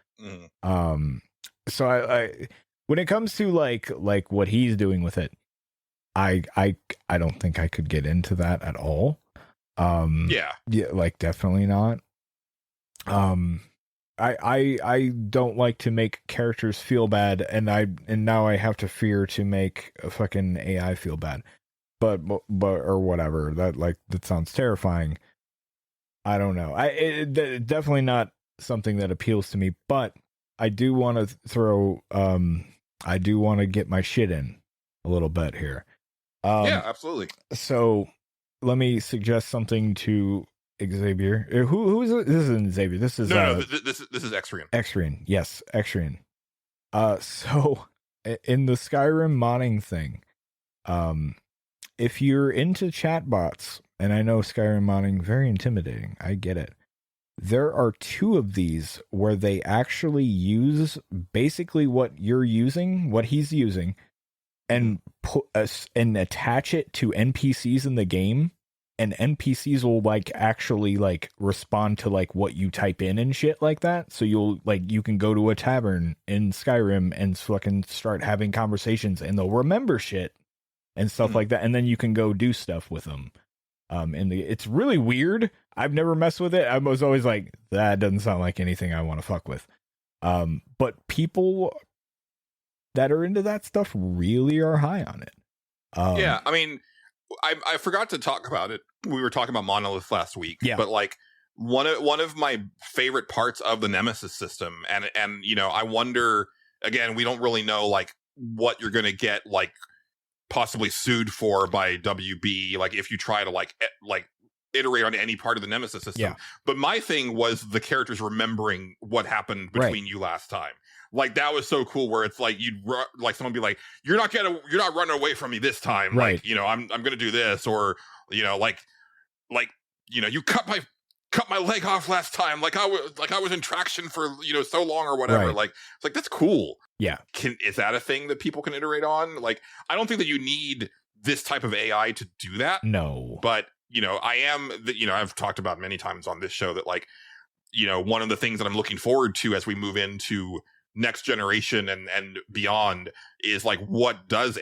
So I when it comes to like what he's doing with it, I don't think I could get into that at all. Yeah, like definitely not. I don't like to make characters feel bad, and now I have to fear to make a fucking AI feel bad. But or whatever. That sounds terrifying. I don't know. Definitely not something that appeals to me, but I do want to throw I do want to get my shit in a little bit here. Yeah, absolutely. So let me suggest something to Xavier. Who is it? This isn't Xavier. This is this is Extrian. Extrian, yes, Extrian. So in the Skyrim modding thing, if you're into chatbots, and I know Skyrim modding very intimidating, I get it. There are 2 of these where they actually use basically what you're using, what he's using, and put and attach it to NPCs in the game, and NPCs will like actually like respond to like what you type in and shit like that. So you can go to a tavern in Skyrim and fucking start having conversations, and they'll remember shit and stuff like that, and then you can go do stuff with them. It's really weird. I've never messed with it. I was always like, that doesn't sound like anything I want to fuck with. But people that are into that stuff really are high on it. Yeah, I mean, I forgot to talk about it. We were talking about Monolith last week, but like one of my favorite parts of the Nemesis system, and you know, I wonder, again, we don't really know like what you're gonna get like possibly sued for by WB, like if you try to like iterate on any part of the Nemesis system. Yeah. But my thing was the characters remembering what happened between you last time. Like that was so cool, where it's like you'd like someone be like, you're not running away from me this time. Right. Like, you know, I'm gonna do this, or you know, like you know, you cut my leg off last time. Like I was in traction for, you know, so long or whatever. Right. Like it's like, that's cool. Yeah. Is that a thing that people can iterate on? Like, I don't think that you need this type of AI to do that. No. But, you know, I've talked about many times on this show that, like, you know, one of the things that I'm looking forward to as we move into next generation and beyond is like, what does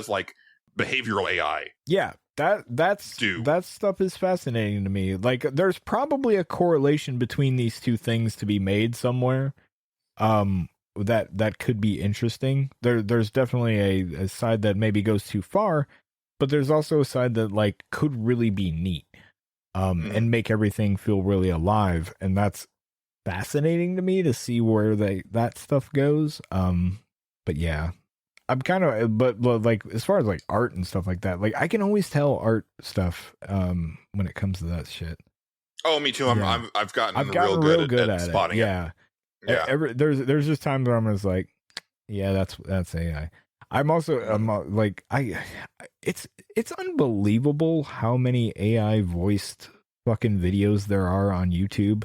like behavioral AI that stuff is fascinating to me. Like, there's probably a correlation between these two things to be made somewhere. That could be interesting. There's definitely a side that maybe goes too far, but there's also a side that like could really be neat, and make everything feel really alive, and that's fascinating to me to see where that stuff goes. But yeah, I'm kind of, but like as far as like art and stuff like that, like I can always tell art stuff when it comes to that shit. Oh, me too. Yeah. I've gotten real good at spotting it. it. Yeah. There's just times where I'm just like, yeah, that's AI. I'm also like it's unbelievable how many AI voiced fucking videos there are on YouTube.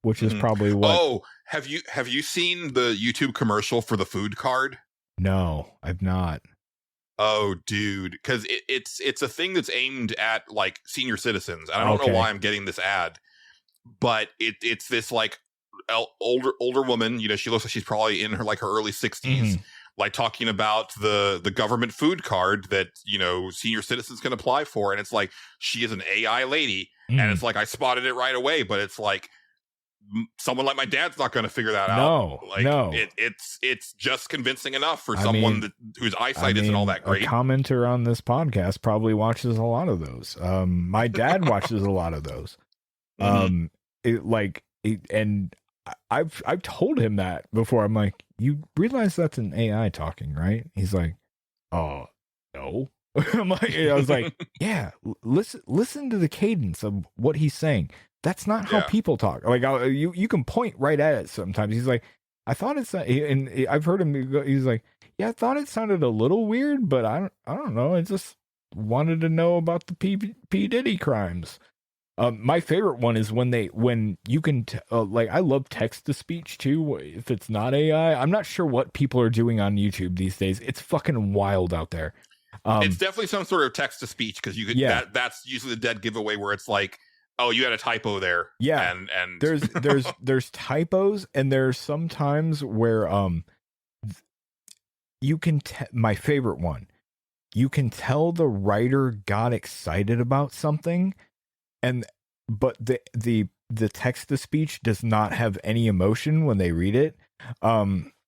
Which is probably what. Oh, have you seen the YouTube commercial for the food card? No, I've not. Oh, dude, because it's a thing that's aimed at like senior citizens. And I don't know why I'm getting this ad, but it's this like older woman. You know, she looks like she's probably in her early 60s, like talking about the government food card that, you know, senior citizens can apply for, and it's like she is an AI lady, and it's like I spotted it right away, but it's like someone like my dad's not going to figure that out. No. It's just convincing enough for someone whose eyesight isn't all that great. A commenter on this podcast probably watches a lot of those. My dad watches a lot of those. And I've told him that before. I'm like, you realize that's an AI talking, right? He's like, oh no. I was like, yeah, listen to the cadence of what he's saying. That's not how people talk. Like, you can point right at it sometimes. He's like, I thought it's, and I've heard him. He's like, yeah, I thought it sounded a little weird, but I don't know. I just wanted to know about the P Diddy crimes. My favorite one is when you can like, I love text to speech too. If it's not AI, I'm not sure what people are doing on YouTube these days. It's fucking wild out there. It's definitely some sort of text to speech, because you could. Yeah. That's usually the dead giveaway where it's like, oh, you had a typo there. Yeah, and there's typos, and there's sometimes where you can my favorite one, you can tell the writer got excited about something, but the text to speech does not have any emotion when they read it.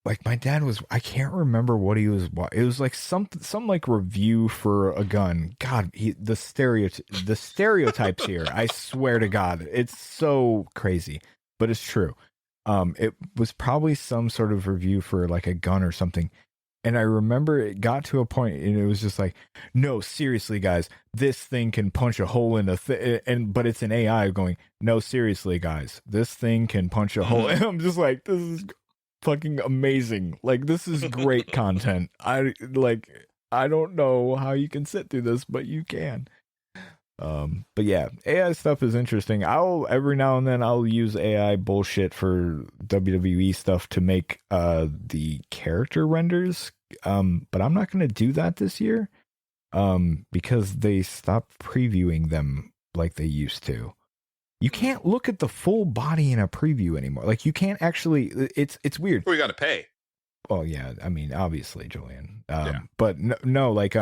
Like my dad was, I can't remember what he was. It was like some like review for a gun. God, the stereotypes here. I swear to God, it's so crazy, but it's true. It was probably some sort of review for like a gun or something. And I remember it got to a point and it was just like, no, seriously, guys, this thing can punch a hole in but it's an AI going, no, seriously, guys, this thing can punch a hole. And I'm just like, this is fucking amazing. Like, this is great content. I don't know how you can sit through this, but you can. But yeah, AI stuff is interesting. Every now and then I'll use AI bullshit for WWE stuff to make the character renders. But I'm not going to do that this year because they stopped previewing them like they used to. You can't look at the full body in a preview anymore. Like, you can't actually. It's weird. Well, you got to pay. Oh yeah, I mean, obviously, Julian. But no, like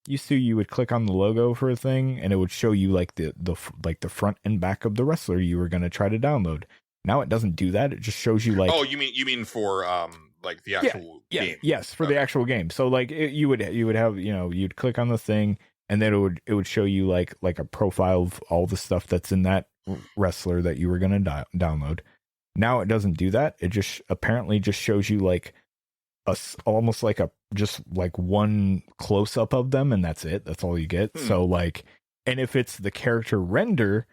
used to, you would click on the logo for a thing and it would show you like the front and back of the wrestler you were going to try to download. Now it doesn't do that. It just shows you like. Oh, you mean for like the actual game? Yes, for the actual game. So like you would have, you'd click on the thing and then it would show you like a profile of all the stuff that's in that wrestler that you were going to download. Now it doesn't do that. It just apparently just shows you like almost like just one close up of them, and that's it. That's all you get. So like, and if it's the character render,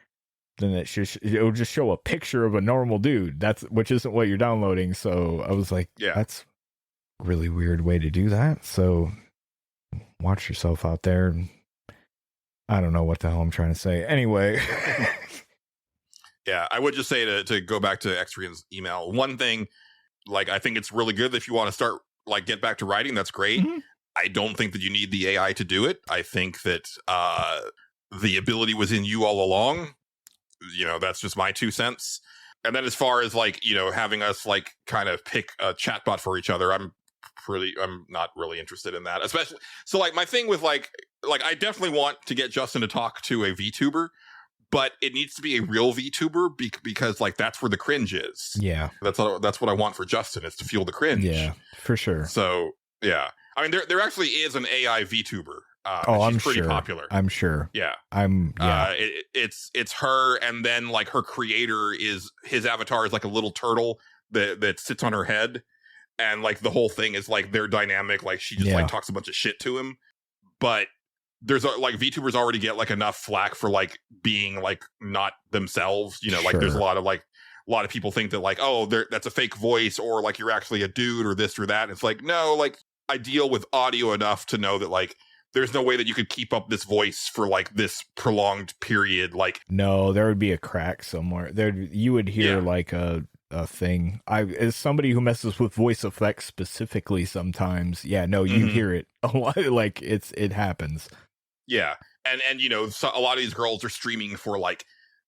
then it'll just show a picture of a normal dude. Which isn't what you're downloading. So I was like, that's a really weird way to do that. So watch yourself out there. I don't know what the hell I'm trying to say. Anyway. Yeah, I would just say to go back to Extrian's email, one thing, like, I think it's really good if you want to start, like, get back to writing. That's great. Mm-hmm. I don't think that you need the AI to do it. I think that the ability was in you all along. That's just my 2 cents. And then as far as like, having us like kind of pick a chatbot for each other, I'm not really interested in that. Especially, so like my thing with like I definitely want to get Justin to talk to a VTuber, but it needs to be a real VTuber because like that's where the cringe is. Yeah. That's what I want for Justin, is to feel the cringe. Yeah, for sure. So yeah. I mean, there actually is an AI VTuber. I'm pretty sure. popular. I'm sure. Yeah. It's her, and then like her creator his avatar is like a little turtle that sits on her head, and like the whole thing is like their dynamic. Like she just like talks a bunch of shit to him, but there's like VTubers already get like enough flack for like being like not themselves. Like there's a lot of people think that like, oh, that's a fake voice, or like you're actually a dude, or this or that. And it's like, no, like I deal with audio enough to know that like there's no way that you could keep up this voice for like this prolonged period. Like, no, there would be a crack somewhere. You would hear like a thing. As somebody who messes with voice effects specifically, sometimes, you hear it a lot. Like it happens. Yeah, and so a lot of these girls are streaming for like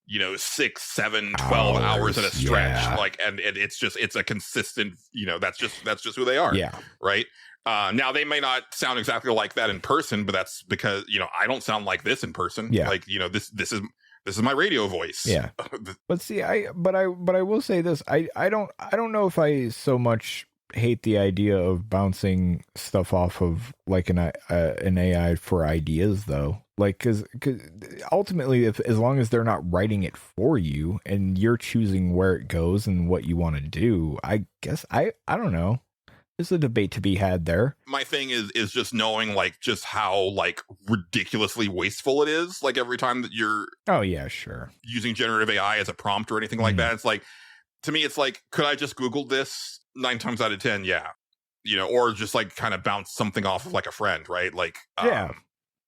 6, 7, 12 hours at a stretch. Like, and it's a consistent. That's just who they are. Yeah, right. Now they may not sound exactly like that in person, but that's because I don't sound like this in person. Yeah, like this is my radio voice. Yeah, but see, I will say this. I don't know if I so much hate the idea of bouncing stuff off of like an AI for ideas, though. Like, because ultimately, as long as they're not writing it for you and you're choosing where it goes and what you want to do, I guess I don't know. There's a debate to be had there. My thing is just knowing like just how like ridiculously wasteful it is. Like every time that you're using generative AI as a prompt or anything like that, it's like, to me, it's like, could I just Google this 9 times out of 10? Yeah. Or just like kind of bounce something off of like a friend, right? Like,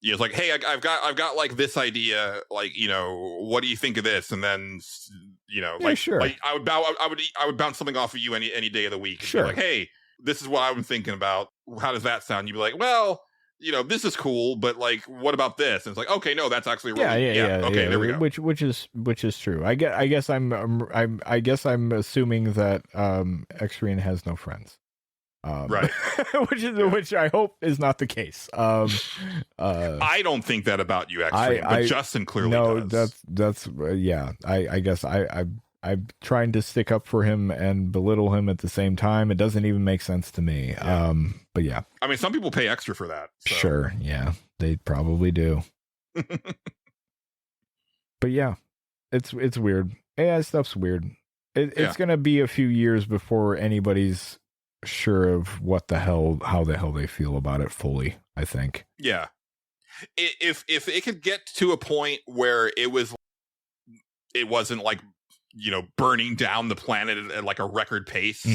it's like, hey, I've got like this idea, like, what do you think of this? And then, like I would bounce something off of you any day of the week. Sure. Like, hey, this is what I'm thinking about. How does that sound? You'd be like, well, this is cool, but like, what about this? And it's like, okay, no, that's actually really, okay, there we go. Which is true. I guess I'm assuming that Xrian has no friends. Right. which I hope is not the case. I don't think that about you, actually, but Justin clearly does. That's I guess I'm trying to stick up for him and belittle him at the same time. It doesn't even make sense to me. Yeah. But yeah. I mean, some people pay extra for that. So. Sure. Yeah, they probably do. But yeah, it's weird. AI stuff's weird. It's going to be a few years before anybody's sure of how the hell they feel about it fully, I think. Yeah. If it could get to a point where it wasn't like, burning down the planet at like a record pace.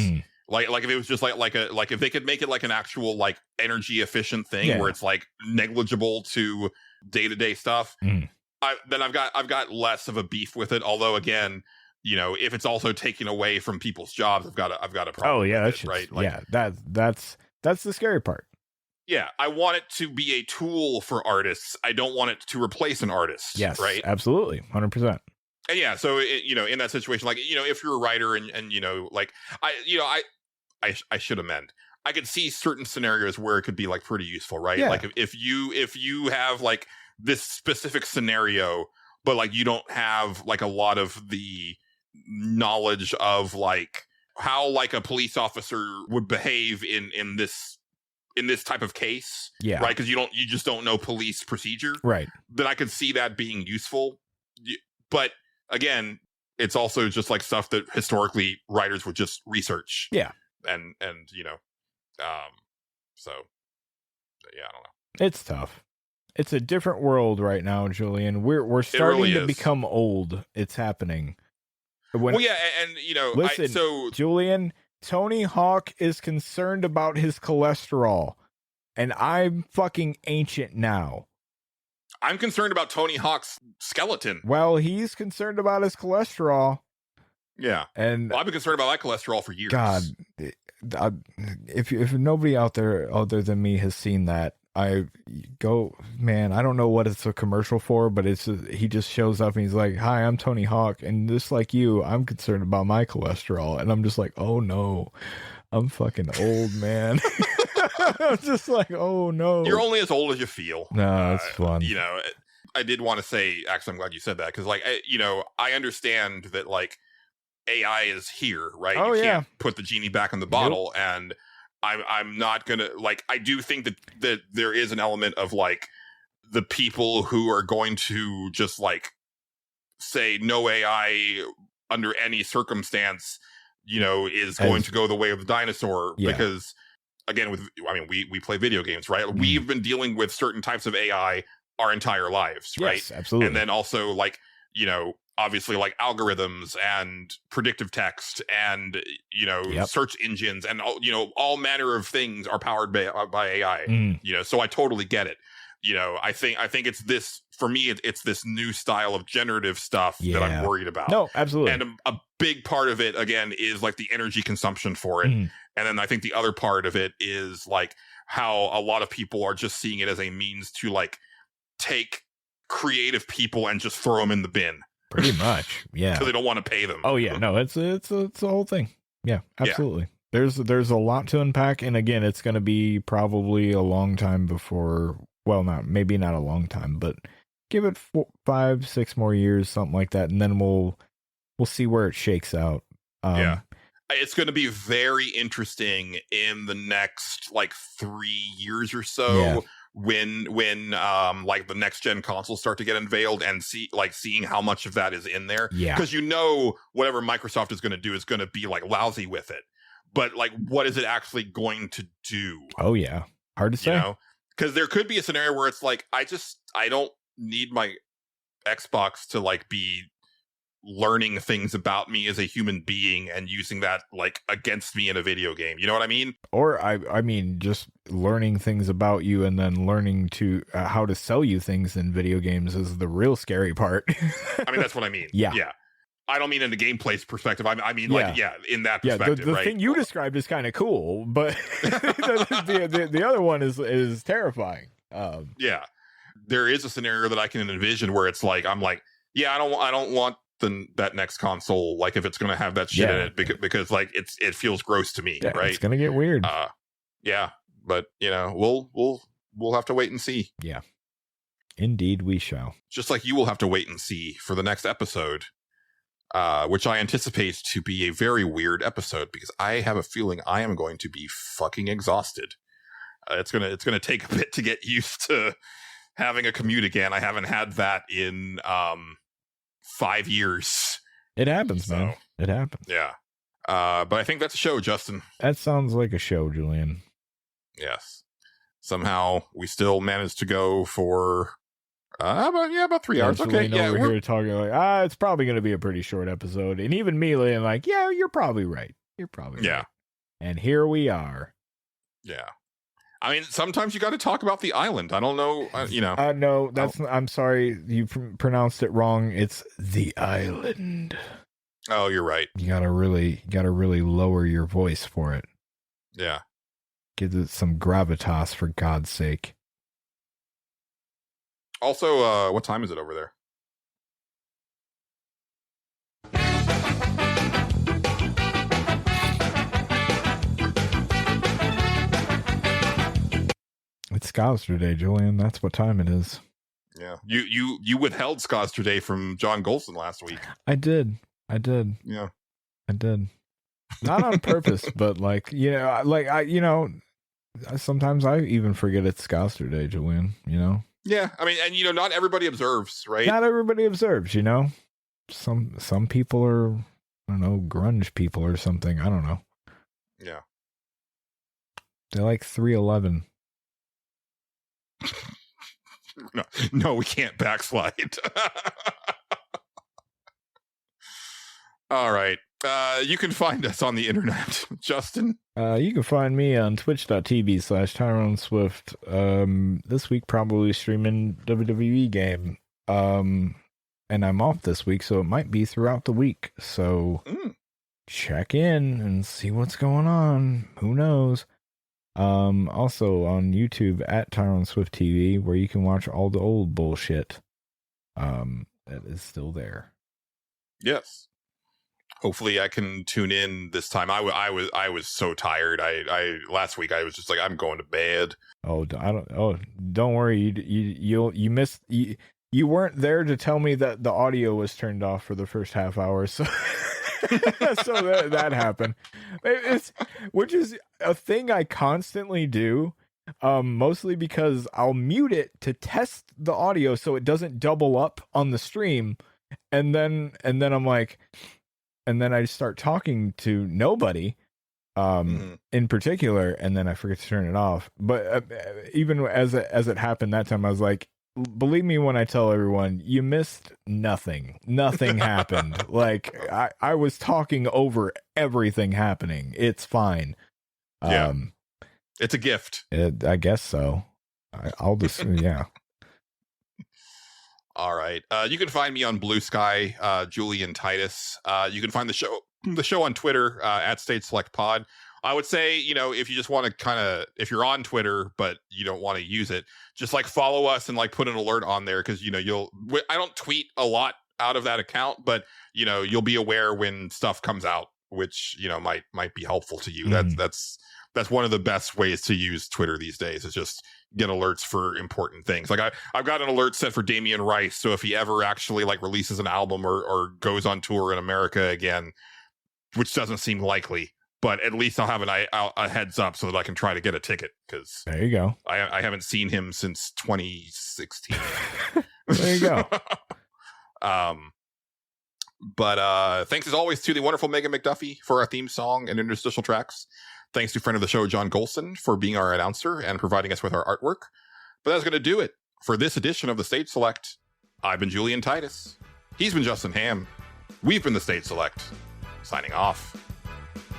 Like if it was just like if they could make it like an actual like energy efficient thing where it's like negligible to day-to-day stuff, then I've got less of a beef with it. Although again, if it's also taking away from people's jobs, I've got a problem. Oh yeah, with it, right? Like, that's the scary part. Yeah, I want it to be a tool for artists. I don't want it to replace an artist. Yes, right? Absolutely, 100%. And yeah, so in that situation, like if you're a writer and like I should amend. I could see certain scenarios where it could be like pretty useful, right? Yeah. Like if you have like this specific scenario, but like you don't have like a lot of the knowledge of like how like a police officer would behave in this type of case, right? Because you just don't know police procedure, right? Then I could see that being useful, but again, it's also just like stuff that historically writers would just research. Yeah. And so yeah, I don't know. It's tough. It's a different world right now, Julian. We're starting to become old. It's happening. Well, yeah, and listen, Julian, Tony Hawk is concerned about his cholesterol, and I'm fucking ancient now. I'm concerned about Tony Hawk's skeleton. Well, he's concerned about his cholesterol. Yeah. And I've been concerned about that cholesterol for years. God, if nobody out there other than me has seen that, I go, man, I don't know what it's a commercial for, but he just shows up and he's like, "Hi, I'm Tony Hawk, and just like you, I'm concerned about my cholesterol." And I'm just like, "Oh no, I'm fucking old, man." I'm just like, "Oh no." You're only as old as you feel. No, it's fun. You know, I did want to say, actually, I'm glad you said that, because, like, I understand that, like, AI is here, right? Oh, you yeah. can't put the genie back in the bottle, and I'm not gonna, like, I do think that there is an element of, like, the people who are going to just, like, say no AI under any circumstance, you know, is going to go the way of the dinosaur, because, again, we play video games, right? We've been dealing with certain types of AI our entire lives, right? Yes, absolutely. And then also, like, you know, obviously, like, algorithms and predictive text and, you know, search engines and, you know, all manner of things are powered by AI, you know, so I totally get it. You know, I think it's this, for me, it's this new style of generative stuff that I'm worried about. No, absolutely. And a big part of it, again, is, like, the energy consumption for it. And then I think the other part of it is, like, how a lot of people are just seeing it as a means to, like, take creative people and just throw them in the bin. Pretty much, yeah. So they don't want to pay them. Oh yeah, no, it's a whole thing. Yeah, absolutely. Yeah. There's a lot to unpack, and again, it's going to be probably a long time before. Well, maybe not a long time, but give it 5-6 more years, something like that, and then we'll see where it shakes out. It's going to be very interesting in the next, like, 3 years or so. Yeah. When like, the next gen consoles start to get unveiled, and seeing how much of that is in there. Yeah. Because, you know, whatever Microsoft is going to do is going to be, like, lousy with it. But, like, what is it actually going to do? Oh yeah. Hard to say. You know? Because there could be a scenario where it's like, I don't need my Xbox to, like, be learning things about me as a human being and using that, like, against me in a video game. You know what I mean? Or I mean, just learning things about you and then learning to how to sell you things in video games is the real scary part. I mean, that's what I mean. Yeah. I don't mean in the gameplay perspective. I mean, like, in that perspective, the right? thing you described is kind of cool, but the other one is terrifying. There is a scenario that I can envision where it's like, I'm like, I don't want that next console, like, if it's going to have that shit in it, because like, it feels gross to me, right? It's going to get weird. But, you know, we'll have to wait and see. Yeah, indeed we shall. Just like you will have to wait and see for the next episode, which I anticipate to be a very weird episode, because I have a feeling I am going to be fucking exhausted. It's gonna take a bit to get used to having a commute again. I haven't had that in 5 years. It happens, man. It happens. Yeah. But I think that's a show, Justin. That sounds like a show, Julian. Yes. Somehow we still managed to go for about 3 hours. Okay. Yeah, we're here talking like, it's probably going to be a pretty short episode. And even me laying like, yeah, you're probably right. Right. And here we are. Yeah. I mean, sometimes you got to talk about the island. I don't know, you know. No, I'm sorry. You pronounced it wrong. It's the island. Oh, you're right. You gotta really lower your voice for it. Yeah. Give it some gravitas, for God's sake. Also, what time is it over there? It's Scouser Day, Julian. That's what time it is. Yeah. You withheld Scouser Day from John Gholson last week. I did. Yeah. I did. Not on purpose, but sometimes I even forget it's Scouser Day, Julian, you know? Yeah. I mean, and not everybody observes, right? Not everybody observes, you know? Some people are, I don't know, grunge people or something. I don't know. Yeah. They like 311. No, we can't backslide. All right. You can find us on the internet, Justin. You can find me on twitch.tv/Tyrone Swift. This week probably streaming WWE game. And I'm off this week, so it might be throughout the week. So check in and see what's going on. Who knows? Also on YouTube at Tyrone Swift TV, where you can watch all the old bullshit. That is still there. Yes. Hopefully I can tune in this time. I was so tired. I last week I was just like, I'm going to bed. Don't worry. You missed. You weren't there to tell me that the audio was turned off for the first half hour. So, so that happened. Which is a thing I constantly do. Mostly because I'll mute it to test the audio so it doesn't double up on the stream, and then I'm like, and then I start talking to nobody, in particular, and then I forget to turn it off. But even as it happened that time, I was like, believe me when I tell everyone, you missed nothing. Nothing happened. Like I was talking over everything happening. It's fine. Yeah. It's a gift. I guess so. I'll just, yeah. All right. You can find me on Blue Sky, Julian Titus. You can find the show on Twitter, at State Select Pod. I would say, if you just want to if you're on Twitter, but you don't want to use it, just like follow us and like put an alert on there. Cause I don't tweet a lot out of that account, but you'll be aware when stuff comes out, which, might be helpful to you. That's one of the best ways to use Twitter these days, is just get alerts for important things. Like I've got an alert set for Damian Rice. So if he ever actually like releases an album or goes on tour in America again, which doesn't seem likely, but at least I'll have a heads up so that I can try to get a ticket. Cause there you go. I haven't seen him since 2016. There you go. But thanks as always to the wonderful Megan McDuffie for our theme song and interstitial tracks. Thanks to friend of the show, John Gholson, for being our announcer and providing us with our artwork. But that's going to do it for this edition of the State Select. I've been Julian Titus. He's been Justin Ham. We've been the State Select. Signing off.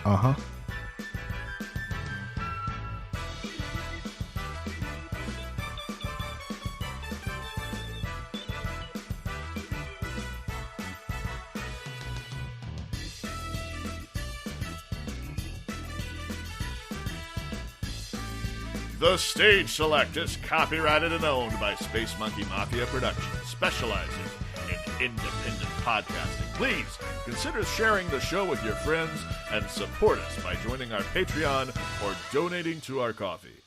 Uh-huh. The Stage Select is copyrighted and owned by Space Monkey Mafia Productions, specializing in independent podcasting. Please consider sharing the show with your friends and support us by joining our Patreon or donating to our coffee.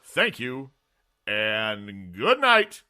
Thank you, and good night.